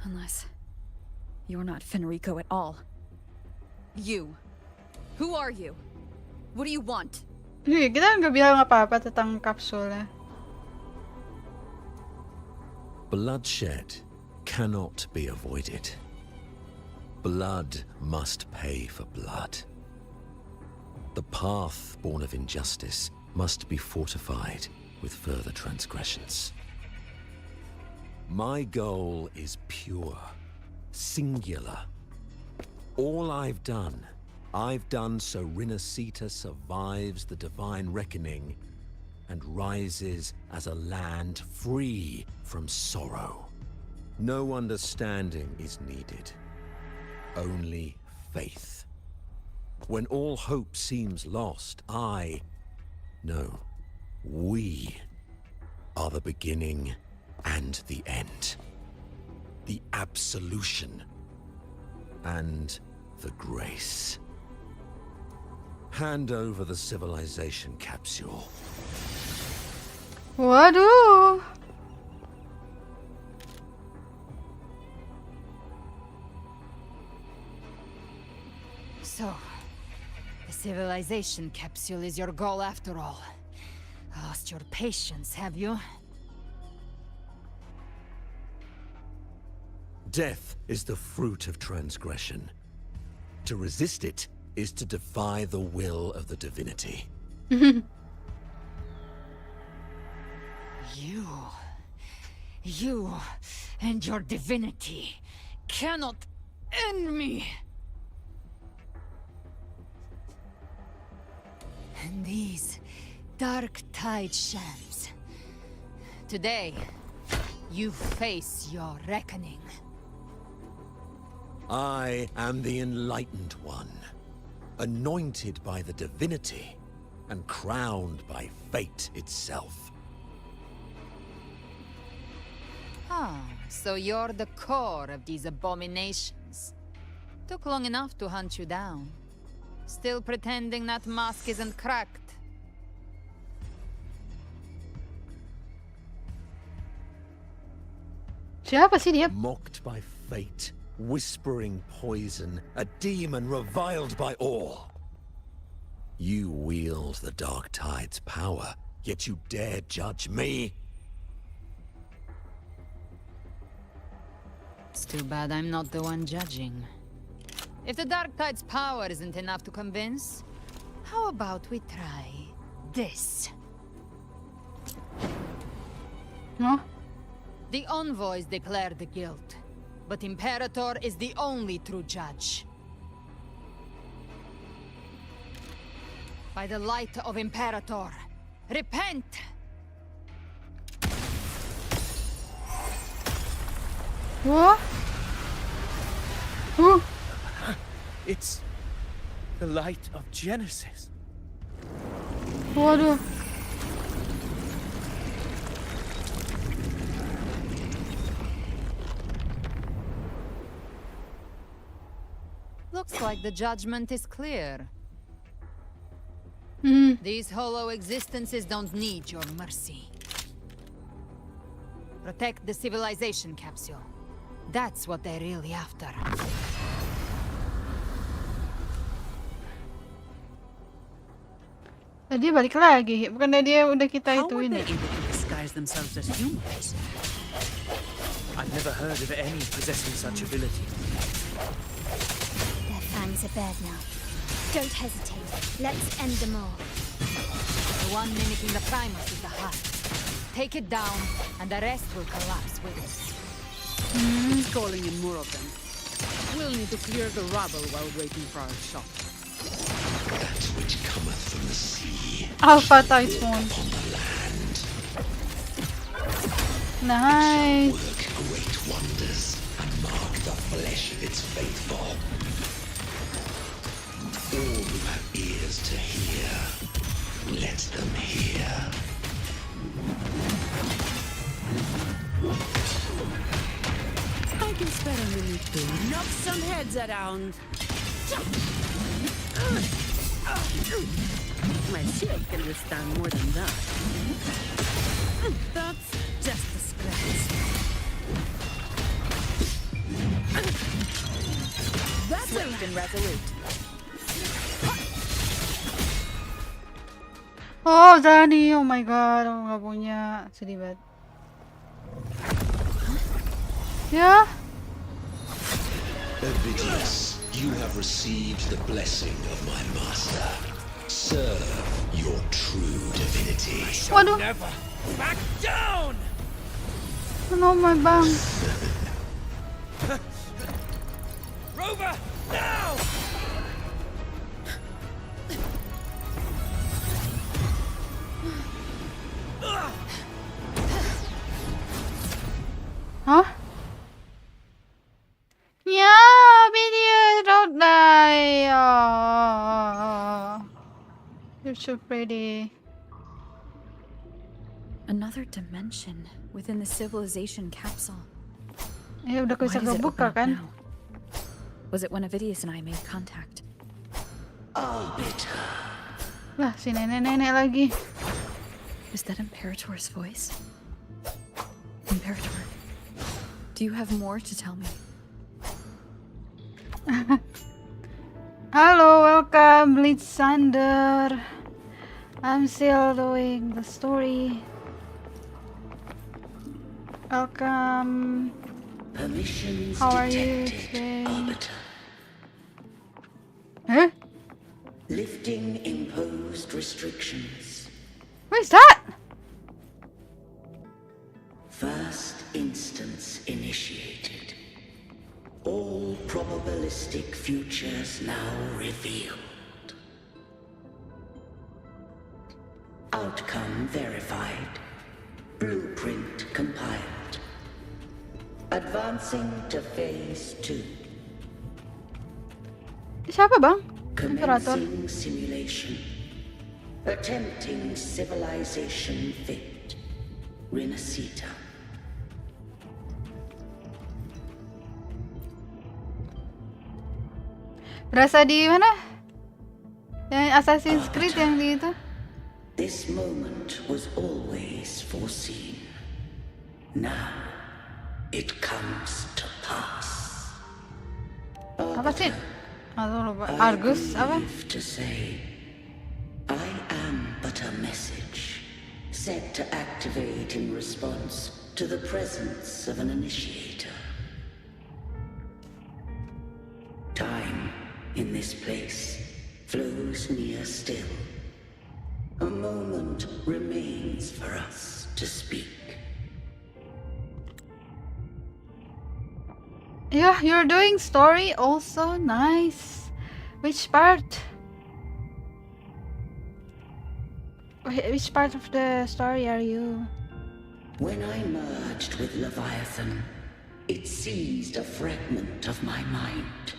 Unless you're not Fenrico at all. You. Who are you? What do you want? Kita nggak bilang apa-apa tentang kapsul. Bloodshed cannot be avoided. Blood must pay for blood. The path born of injustice must be fortified with further transgressions. My goal is pure, singular. All I've done so Rinascita survives the divine reckoning and rises as a land free from sorrow. No understanding is needed. Only faith. When all hope seems lost, we are the beginning and the end. The absolution and the grace. Hand over the civilization capsule. Waduh. So, the civilization capsule is your goal after all. Lost your patience, have you? Death is the fruit of transgression. To resist it is to defy the will of the divinity. You and your divinity cannot end me. And these dark tide shams. Today, you face your reckoning. I am the Enlightened One, anointed by the divinity and crowned by fate itself. Ah, so you're the core of these abominations. Took long enough to hunt you down. Still pretending that mask isn't cracked. Siapa sih dia? Mocked by fate, whispering poison, a demon reviled by all. You wield the dark tide's power, yet you dare judge me? It's too bad I'm not the one judging. If the dark tide's power isn't enough to convince, how about we try this? Huh? The envoys declare the guilt, but Imperator is the only true judge. By the light of Imperator, repent! What? Who? It's the light of Genesis. Waduh. Looks like the judgment is clear. These hollow existences don't need your mercy. Protect the civilization capsule. That's what they're really after. Dia balik lagi. Bukannya dia udah kita How were ituin they ya? able to disguise themselves as humans? I've never heard of any possessing such ability. Their fangs are bared now. Don't hesitate. Let's end them all. The one mimicking the Primus is the heart. Take it down, and the rest will collapse with it. He's calling in more of them. We'll need to clear the rubble while waiting for our shot. That which cometh from the sea. Alpha Typhoon. Nice. Work great wonders and mark the flesh of its faithful. All who have ears to hear, let them hear. I can spare a minute to knock some heads around. My shield can withstand more than that. That's just a scratch. That's Swift and resolute. Oh, Dani. Oh my god. Ako nga punya. Sedih banget. Ya? Ovidius, you have received the blessing of my master. Serve your true divinity. Waduh. Never back down! Ano my bang? Rover, now! Hah? You're so pretty. Another dimension within the civilization capsule. Udah bisa Why does it kebuka open up kan? now? Was it when Avidius and I made contact? Arbiter. Lah, si nenek-nenek lagi. Is that Imperator's voice? Imperator, do you have more to tell me? Halo, welcome, Blitzander. I'm still doing the story. Welcome. Permissions How are you detected, today? Arbiter. Huh? Lifting imposed restrictions. What is that? First instance initiated. All probabilistic futures now revealed. Outcome verified. Blueprint compiled. Advancing to phase 2. Siapa bang? Imperator. Commencing simulation. Attempting civilization fit. Renacita. Berasa di mana? Yang Assassin's Creed yang di itu? This moment was always foreseen. Now, it comes to pass. Apa sih? Aduh lupa. Argus apa? To say, I am but a message, set to activate in response to the presence of an initiator. Time in this place flows near still. A moment remains for us to speak. Yeah, you're doing story also. Nice. Which part? Which part of the story are you? When I merged with Leviathan, it seized a fragment of my mind,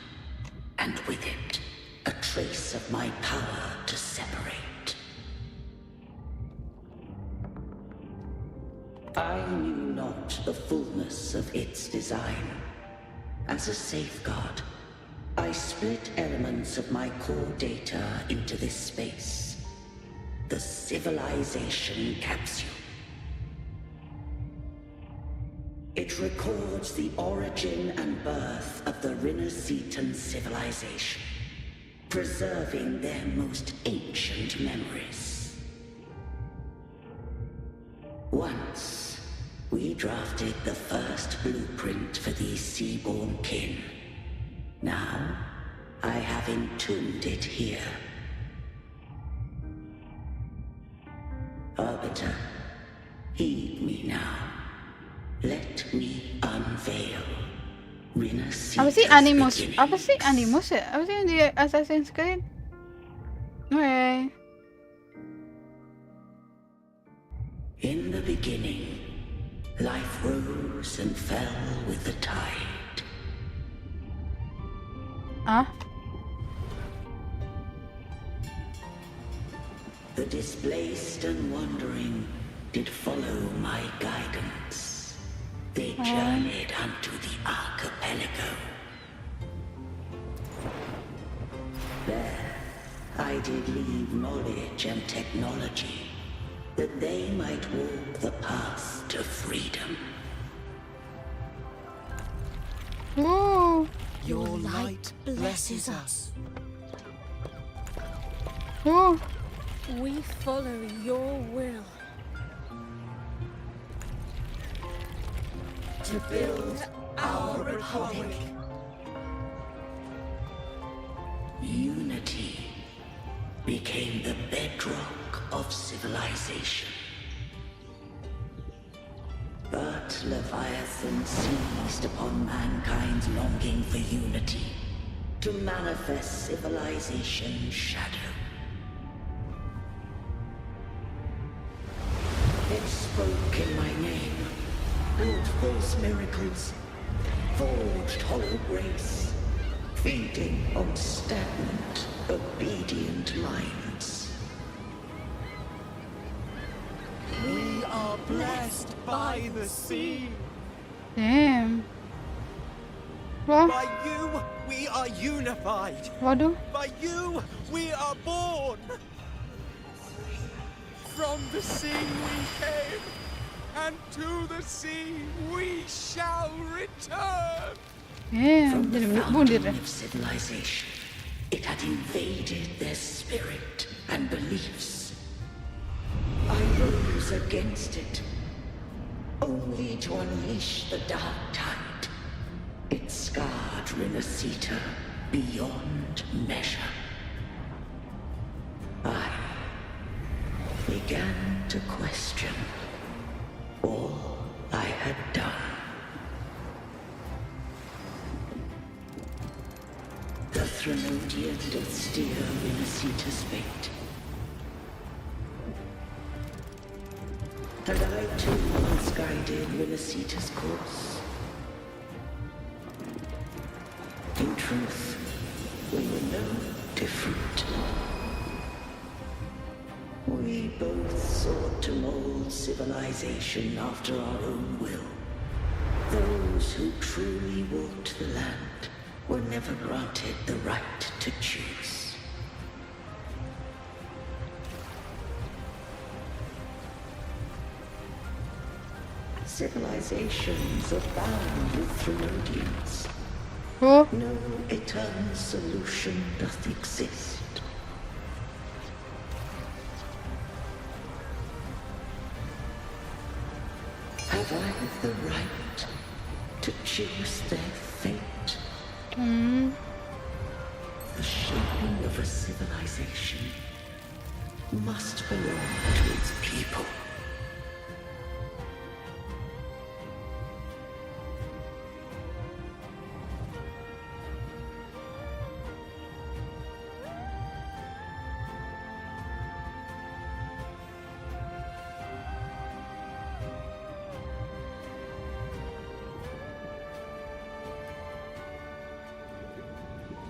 and with it, a trace of my power to separate. I knew not the fullness of its design. As a safeguard, I split elements of my core data into this space. The civilization capsule. It records the origin and birth of the Renacetan civilization, preserving their most ancient memories. Once, we drafted the first blueprint for these seaborn kin. Now, I have entombed it here. Arbiter, heed me now. Let me unveil Apa sih Animus? Apa sih Animus ya? Apa sih yang di Assassin's Creed? Okay. In the beginning, life rose and fell with the tide. Ah? The displaced and wandering did follow my guidance. They journeyed unto the archipelago. There, I did leave knowledge and technology, that they might walk the path to freedom. Ooh. Your light blesses us. Ooh. We follow your will. To build our republic. Unity became the bedrock of civilization. But Leviathan seized upon mankind's longing for unity to manifest civilization's shadow. It spoke in my name, built false miracles, forged hollow grace, feeding on stagnant, obedient minds. blessed by the sea. Damn. What? By you, we are unified. Waduh. By you, we are born. From the sea we came, and to the sea we shall return. Damn. Jadi bunuh diri. Of civilization, it had invaded their spirit and beliefs. I rose against it, only to unleash the dark tide. It scarred Renacita beyond measure. I began to question all I had done. The Threnodian doth steer Renacita's fate. And I too once guided Renacita's course. In truth, we were no different. We both sought to mold civilization after our own will. Those who truly walked the land were never granted the right to choose. Civilizations abound with Threnodians. Oh. No eternal solution doth exist. Have I the right to choose their fate? The shaping of a civilization must belong to its people.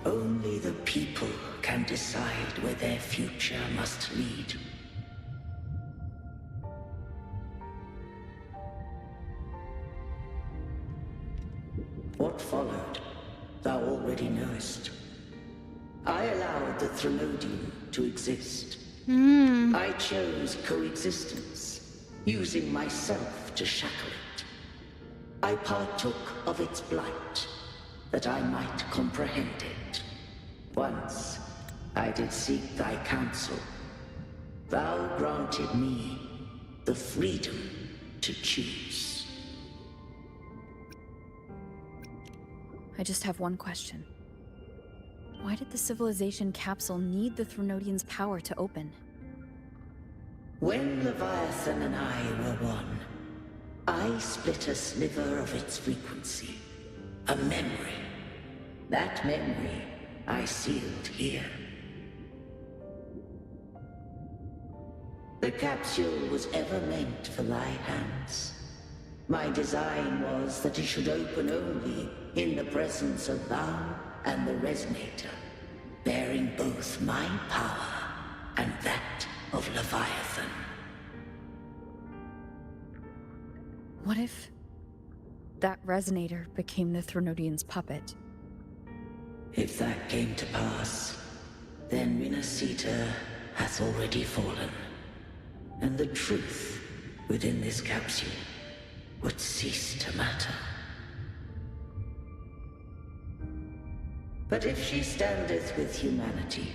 Only the people can decide where their future must lead. What followed, thou already knowest. I allowed the Threnodian to exist. I chose coexistence, using myself to shackle it. I partook of its blight, that I might comprehend it. Once I did seek thy counsel. Thou granted me the freedom to choose. I just have one question. Why did the civilization capsule need the Threnodian's power to open? When Leviathan and I were one, I split a sliver of its frequency. A memory. That memory I sealed here. The capsule was ever meant for thy hands. My design was that it should open only in the presence of thou and the Resonator, bearing both my power and that of Leviathan. What if that Resonator became the Threnodian's puppet? If that came to pass, then Renacita hath already fallen, and the truth within this capsule would cease to matter. But if she standeth with humanity,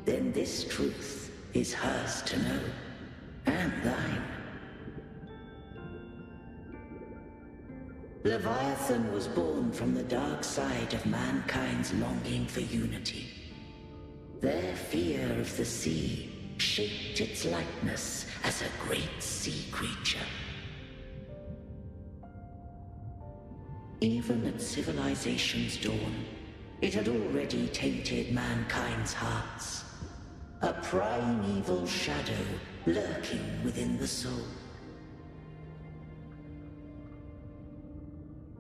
then this truth is hers to know, and thine. Leviathan was born from the dark side of mankind's longing for unity. Their fear of the sea shaped its likeness as a great sea creature. Even at civilization's dawn, it had already tainted mankind's hearts. A primeval shadow lurking within the soul.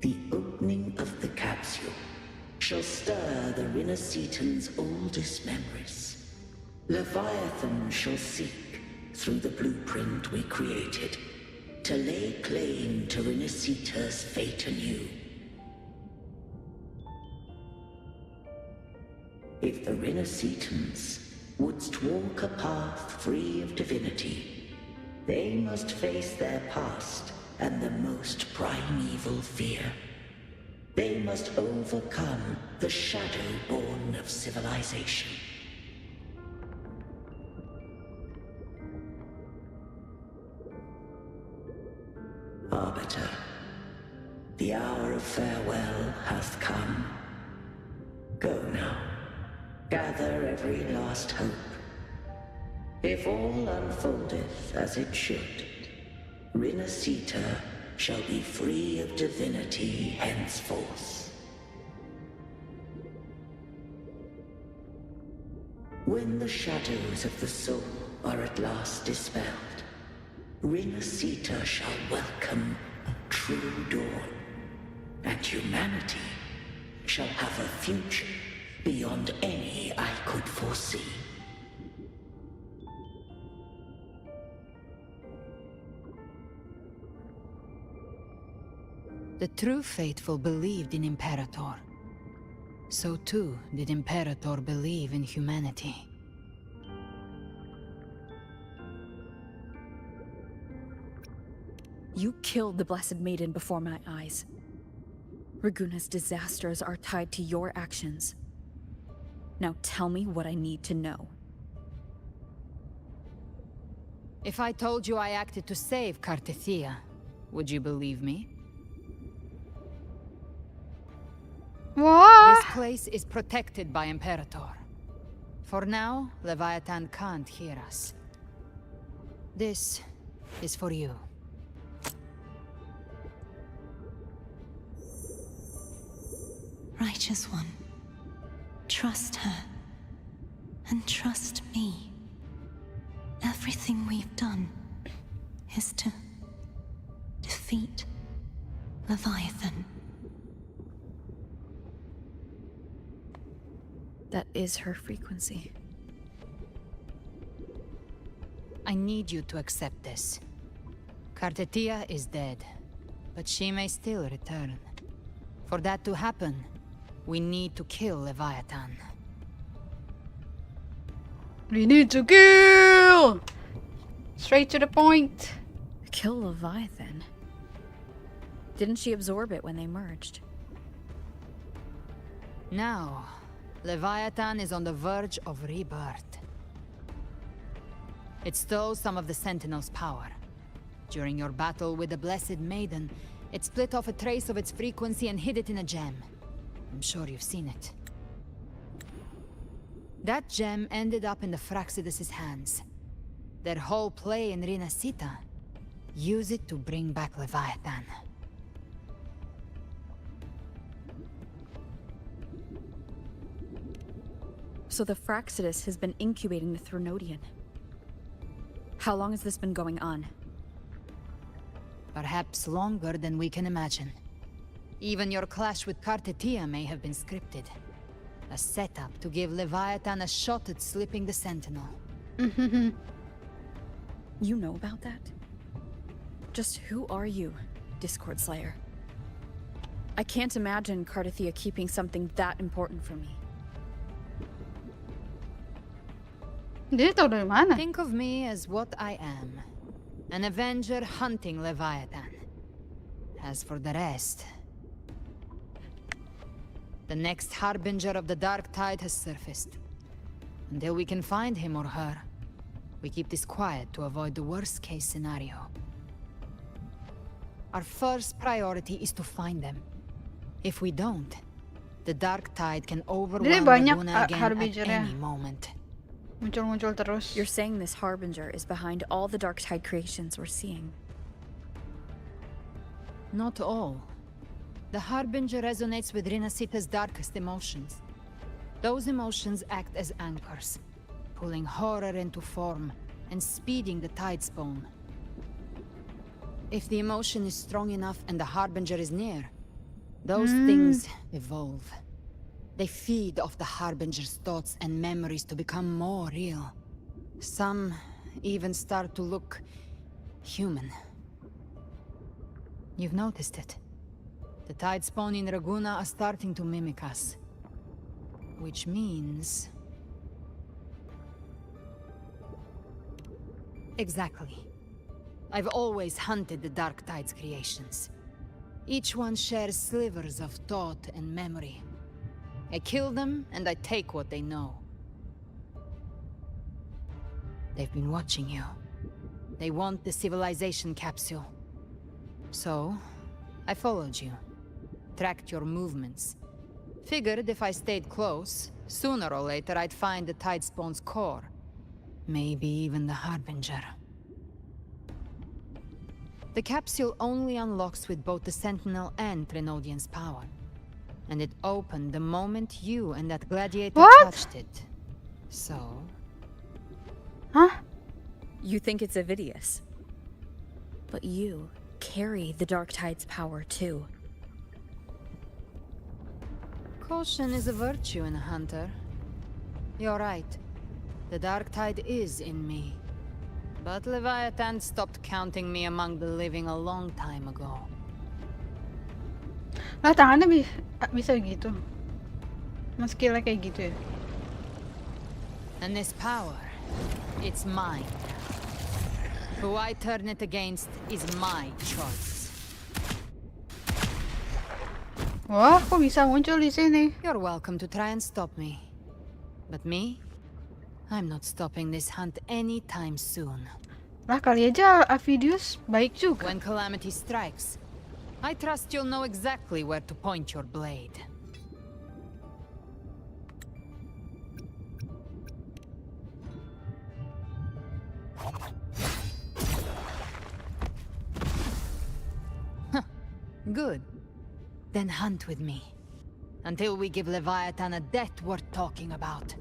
The opening of the capsule shall stir the Renacitan's oldest memories. Leviathan shall seek, through the blueprint we created, to lay claim to Renacita's fate anew. If the Renacitans wouldst walk a path free of divinity, they must face their past and the most primeval fear. They must overcome the shadow born of civilization. Arbiter, the hour of farewell hath come. Go now, gather every last hope. If all unfoldeth as it should, Renacita shall be free of divinity henceforth. When the shadows of the soul are at last dispelled, Renacita shall welcome a true dawn, and humanity shall have a future beyond any I could foresee. The true faithful believed in Imperator. So too did Imperator believe in humanity. You killed the Blessed Maiden before my eyes. Raguna's disasters are tied to your actions. Now tell me what I need to know. If I told you I acted to save Cartethia, would you believe me? What? This place is protected by Imperator. For now, Leviathan can't hear us. This is for you. Righteous One, trust her, and trust me. Everything we've done is to defeat Leviathan. That is her frequency. I need you to accept this. Cartethia is dead, but she may still return. For that to happen, we need to kill Leviathan. We need to kill! Straight to the point. Kill Leviathan? Didn't she absorb it when they merged? Now, Leviathan is on the verge of rebirth. It stole some of the Sentinel's power. During your battle with the Blessed Maiden, it split off a trace of its frequency and hid it in a gem. I'm sure you've seen it. That gem ended up in the Fraxidus' hands. Their whole play in Renacita, use it to bring back Leviathan. So the Fraxidus has been incubating the Thronodian. How long has this been going on? Perhaps longer than we can imagine. Even your clash with Cartethia may have been scripted. A setup to give Leviathan a shot at slipping the Sentinel. You know about that? Just who are you, Discord Slayer? I can't imagine Cartethia keeping something that important from me. Think of me as what I am. An Avenger hunting Leviathan. As for the rest... The next Harbinger of the Dark Tide has surfaced. Until we can find him or her, we keep this quiet to avoid the worst-case scenario. Our first priority is to find them. If we don't, the Dark Tide can overwhelm Laguna again at any moment. Muncul-muncul terus. You're saying this Harbinger is behind all the Dark Tide creations we're seeing? Not all. The Harbinger resonates with Renacita's darkest emotions. Those emotions act as anchors, pulling horror into form and speeding the Tidespawn. If the emotion is strong enough and the Harbinger is near, those things evolve. They feed off the Harbinger's thoughts and memories to become more real. Some even start to look human. You've noticed it. The tide spawn in Raguna are starting to mimic us. Which means... Exactly. I've always hunted the Dark Tide's creations. Each one shares slivers of thought and memory. I kill them, and I take what they know. They've been watching you. They want the civilization capsule. So, I followed you. Tracked your movements. Figured if I stayed close, sooner or later I'd find the Tide Spawn's core. Maybe even the Harbinger. The capsule only unlocks with both the Sentinel and Trinodian's power. And it opened the moment you and that gladiator touched it. So... Huh? You think it's Avidius. But you carry the Dark Tide's power too. Caution is a virtue in a hunter. You're right. The Dark Tide is in me. But Leviathan stopped counting me among the living a long time ago. Tangannya bisa gitu. Mas skillnya kayak gitu ya. And this power, it's mine. Who I turn it against is my choice. Wah, kok bisa muncul di sini? You're welcome to try and stop me. But me? I'm not stopping this hunt anytime soon. Lah, kali aja Avidius baik juga. When calamity strikes, I trust you'll know exactly where to point your blade. Good. Then hunt with me. Until we give Leviathan a death worth talking about.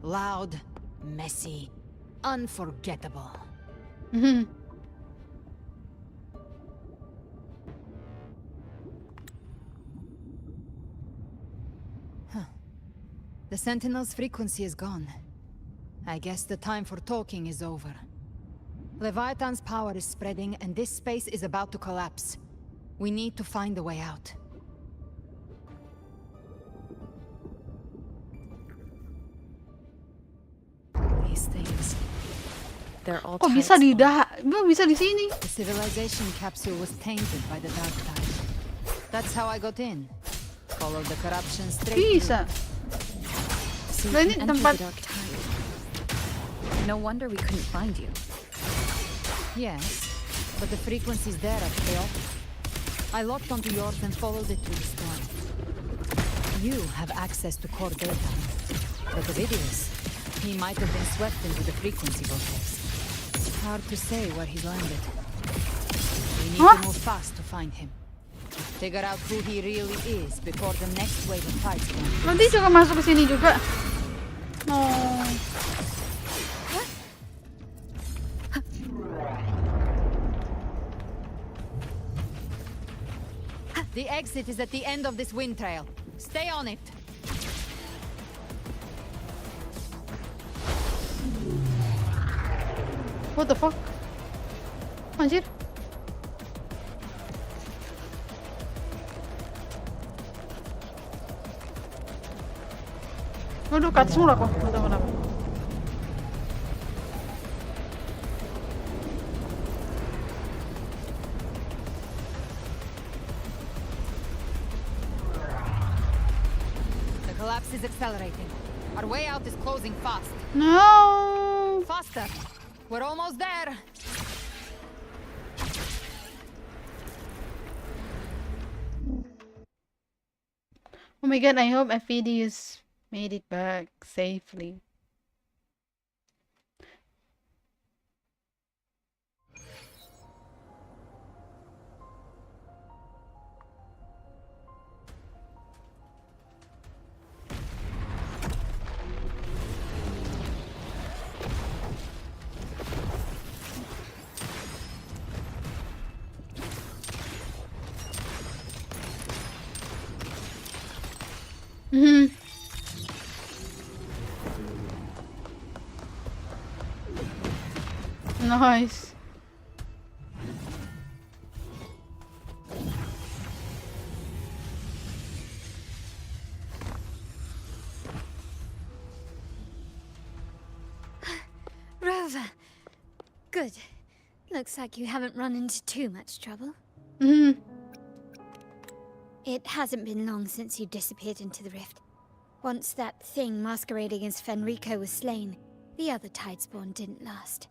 Loud, messy, unforgettable. The Sentinel's frequency is gone. I guess the time for talking is over. Leviathan's power is spreading and this space is about to collapse. We need to find a way out. These things, they're all Kok bisa bisa di sini? The civilization capsule was tainted by the Dark Tide. That's how I got in. Followed the corruption straight Bisa. So Lah, you ini entered tempat the Dark Tide. No wonder we couldn't find you. Yes, but the frequencies there are chaotic. I locked onto yours and followed it through the storm. You have access to core data. But Avidius, he might have been swept into the frequency vortex. Hard to say where he's landed. We need to move fast to find him. Figure out who he really is before the next wave of fights comes. Nanti juga masuk ke sini juga. No. The exit is at the end of this wind trail. Stay on it. What the fuck? Anjir. Waduh, cut semua kok. Kenapa? The collapse is accelerating. Our way out is closing fast. No. Faster. We're almost there. Oh my god, I hope Avidius made it back safely. Nice. Good. Looks like you haven't run into too much trouble. Mhm. It hasn't been long since you disappeared into the rift. Once that thing masquerading as Fenrico was slain, the other Tidespawn didn't last.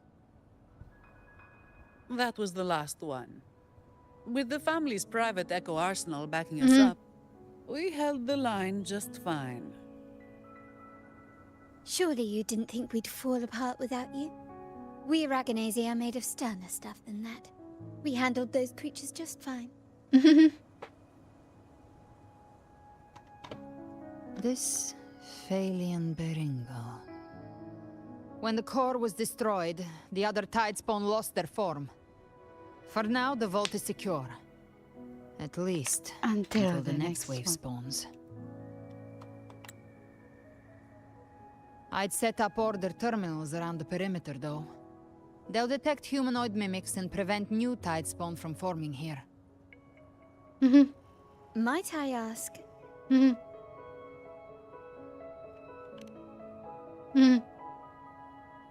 That was the last one. With the family's private Echo arsenal backing us up, we held the line just fine. Surely you didn't think we'd fall apart without you? We Raganese are made of sterner stuff than that. We handled those creatures just fine. This Phalian Beringo. When the core was destroyed, the other Tidespawn lost their form. For now, the vault is secure. At least until the next wave spawns. I'd set up order terminals around the perimeter, though. They'll detect humanoid mimics and prevent new Tidespawn from forming here. Might I ask?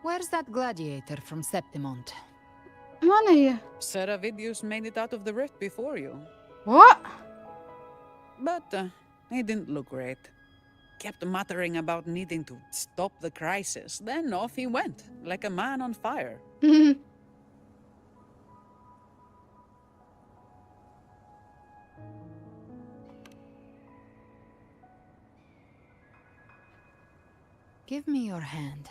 Where's that gladiator from Septimont? Mana ya? Seravidius made it out of the rift before you. What? But he didn't look great. Kept muttering about needing to stop the crisis. Then off he went, like a man on fire. Give me your hand.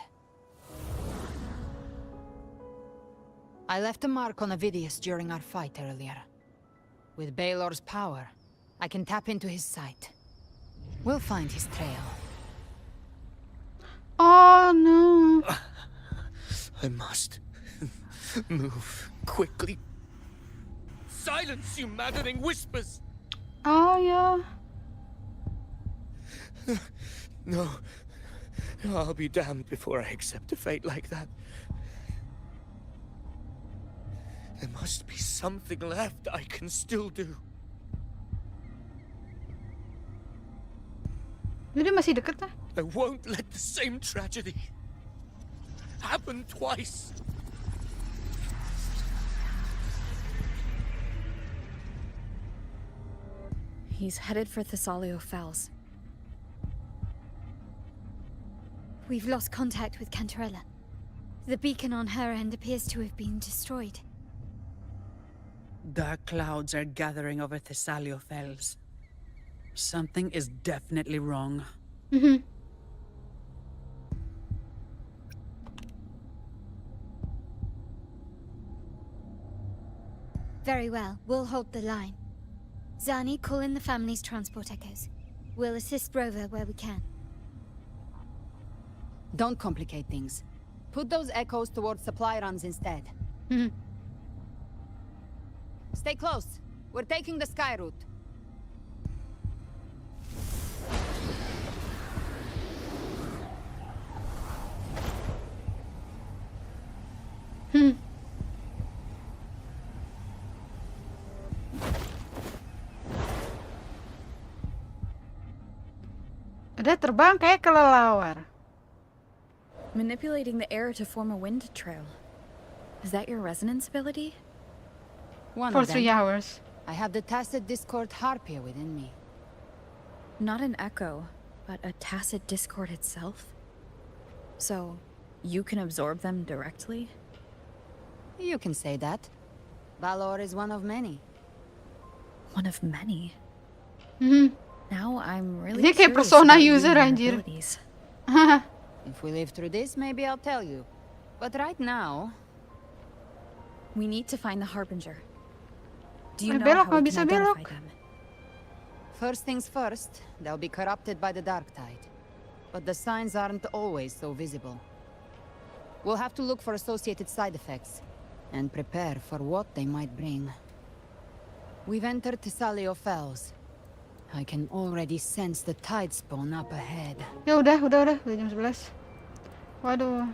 I left a mark on Avidius during our fight earlier. With Baelor's power, I can tap into his sight. We'll find his trail. Oh no. I must move quickly. Silence, you maddening whispers! Oh yeah. No. I'll be damned before I accept a fate like that. There must be something left I can still do. Dia masih deket lah. I won't let the same tragedy happen twice. He's headed for Thessalio Fells. We've lost contact with Cantarella. The beacon on her end appears to have been destroyed. Dark clouds are gathering over Thessalio Fells. Something is definitely wrong. Very well, we'll hold the line. Zani, call in the family's transport echoes. We'll assist Rover where we can. Don't complicate things. Put those echoes towards supply runs instead. Stay close. We're taking the sky route. Dia terbang kayak kelelawar. Manipulating the air to form a wind trail. Is that your resonance ability? For 3 hours. I have the tacit discord harpia within me. Not an echo, but a tacit discord itself? So, you can absorb them directly? You can say that. Valor is one of many. One of many? Now I'm really Dia kayak curious persona about you user and your anjir. abilities. If we live through this, maybe I'll tell you. But right now... We need to find the Harbinger. Do you know Belok, how we bisa can identify belok. them? First things first, they'll be corrupted by the dark tide. But the signs aren't always so visible. We'll have to look for associated side effects, and prepare for what they might bring. We've entered Thessalio Fells. I can already sense the Tidespawn up ahead. Ya udah jam 11. Waduh.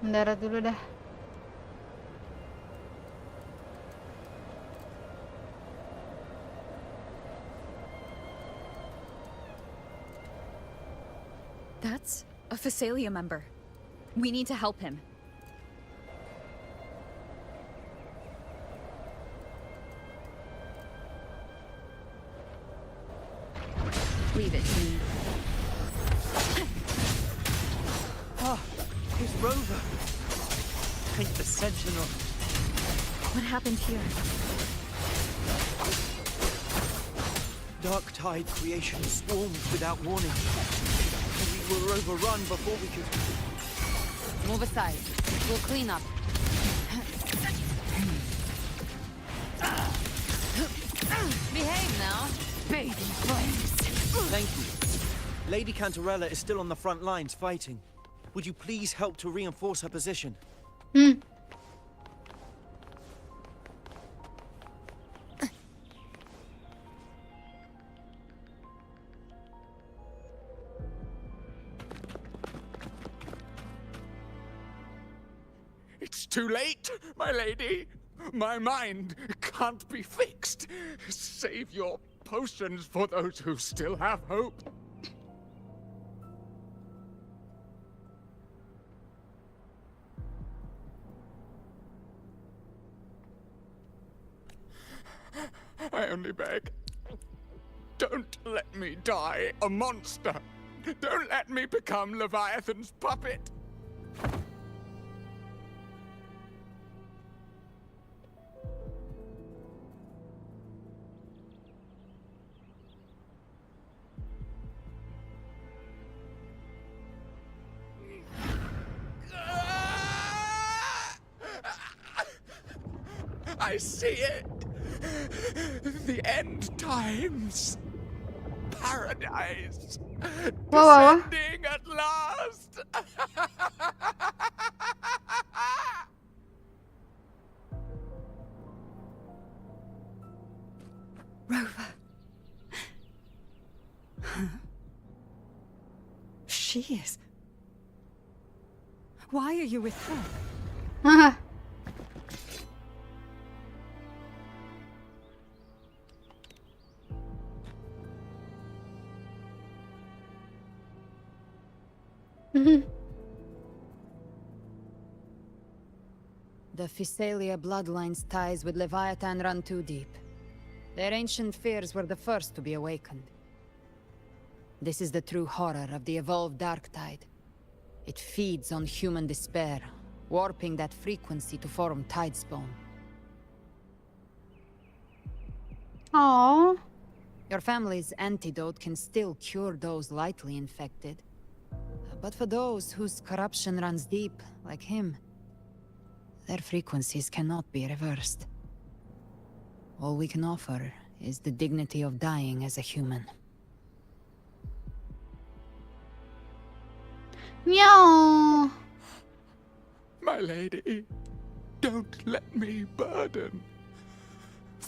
Mendarat dulu dah. That's a Phasalia member. We need to help him. Leave it to me. Ah, it's Rover. Ain't the Sentinel. What happened here? Dark Tide creation swarmed without warning. We were overrun before we could... Move aside. We'll clean up. Behave now. Bathing flames. Thank you. Lady Cantarella is still on the front lines fighting. Would you please help to reinforce her position? It's too late, my lady. My mind can't be fixed. Save your potions for those who still have hope. I only beg. Don't let me die a monster. Don't let me become Leviathan's puppet. I see it. The end times. Paradise. Descending at last. Rover. Huh? She is. Why are you with her? The Physalia bloodline's ties with Leviathan run too deep. Their ancient fears were the first to be awakened. This is the true horror of the evolved Dark Tide. It feeds on human despair, warping that frequency to form Tidespawn. Aww. Your family's antidote can still cure those lightly infected. But for those whose corruption runs deep, like him, their frequencies cannot be reversed. All we can offer is the dignity of dying as a human. Meow. My lady, don't let me burden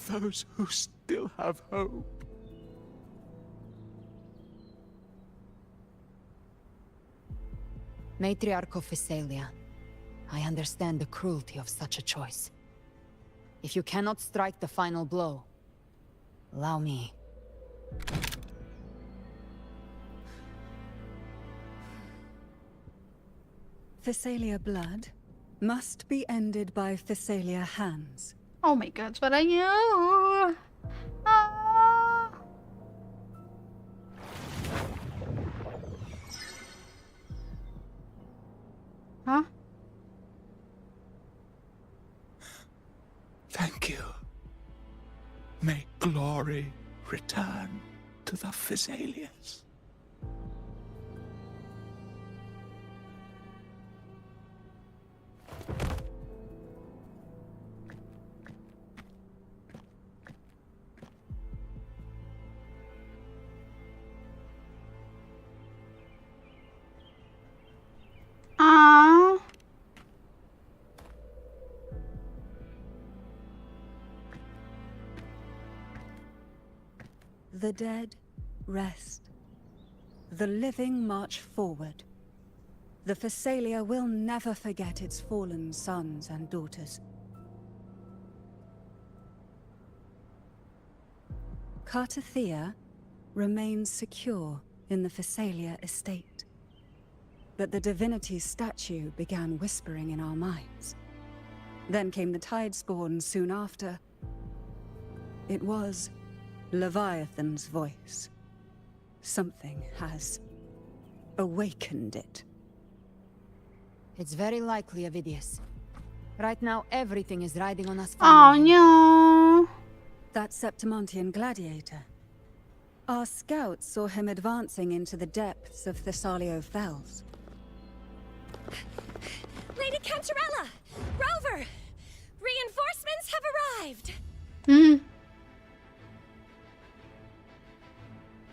those who still have hope. Matriarch of Physalia, I understand the cruelty of such a choice. If you cannot strike the final blow, allow me. Physalia blood must be ended by Physalia hands. Oh my god, suaranya. Huh? Thank you. May glory return to the Physalians. The dead rest. The living march forward. The Physalia will never forget its fallen sons and daughters. Cartathea remains secure in the Physalia estate. But the divinity's statue began whispering in our minds. Then came the Tidespawn soon after. It was Leviathan's voice. Something has awakened it. It's very likely, Avidius. Right now, everything is riding on us. Oh no! That Septimontian gladiator. Our scouts saw him advancing into the depths of Thessalio Fells. Lady Cantarella! Rover! Reinforcements have arrived!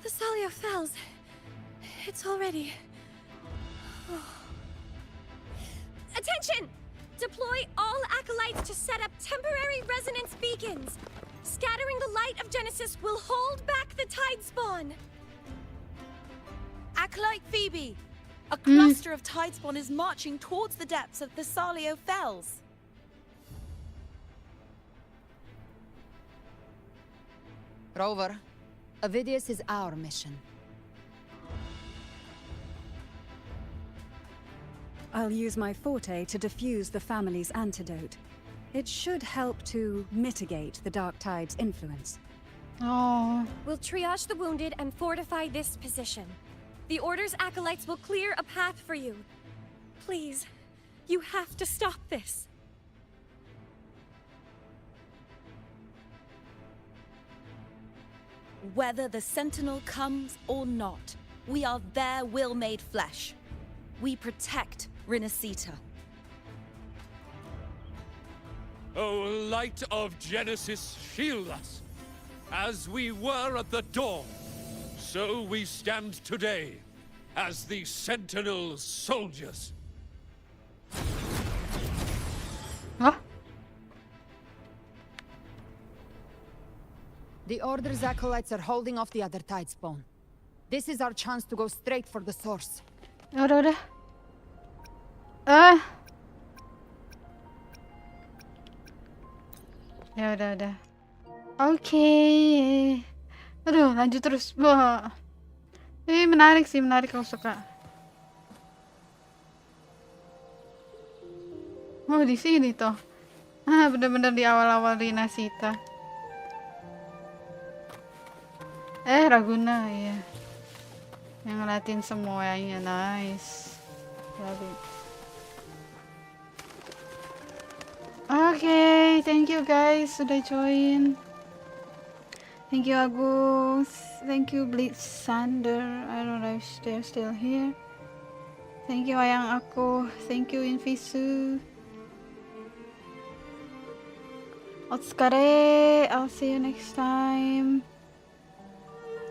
Thessalio Fells. It's already... Attention! Deploy all acolytes to set up temporary resonance beacons. Scattering the light of Genesis will hold back the tide spawn. Acolyte Phoebe, a cluster of tide spawn is marching towards the depths of Thessalio Fells. Rover, Avidius is our mission. I'll use my forte to defuse the family's antidote. It should help to mitigate the Dark Tide's influence. Oh. We'll triage the wounded and fortify this position. The Order's acolytes will clear a path for you. Please, you have to stop this. Whether the Sentinel comes or not, we are their will made flesh. We protect Rinasita. O light of Genesis, shield us. As we were at the dawn, so we stand today as the Sentinel's soldiers. Huh? The Order's acolytes are holding off the other tide spawn. This is our chance to go straight for the source. Udah. Ya udah. Oke. Aduh, lanjut terus. Wah. Menarik sih, menarik, aku suka. Oh, di sini toh. Bener-bener di awal-awal Rinasita. Raguna ya. Yang ngeliatin semuanya, nice. Love it. Okay, thank you guys sudah join. Thank you Agus. Thank you Blitzander. I don't know if they're still here. Thank you Ayang Aku. Thank you Invisu. Otsukare. I'll see you next time.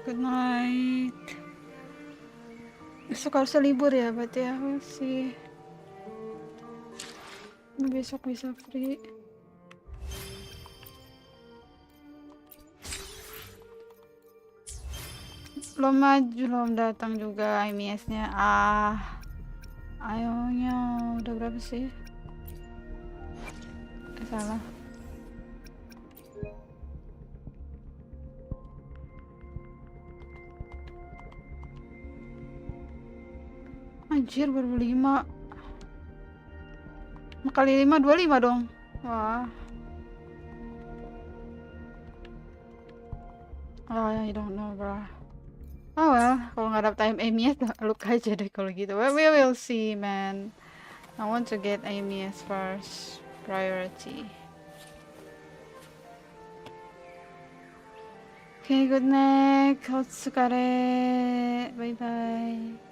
Good night. Besok harus libur ya, berarti ya. We'll see. Besok bisa free. Belum datang juga IMS-nya. Ayonya udah berapa sih? Salah. Anjir, baru 5. Kali 5, 25 dong. Wah. I don't know, bro. Oh well, kalau nggak dapet AMS, look aja deh kalau gitu. Well, we will see, man. I want to get AMS first. Priority. Okay, good night. Otsukare. Bye-bye.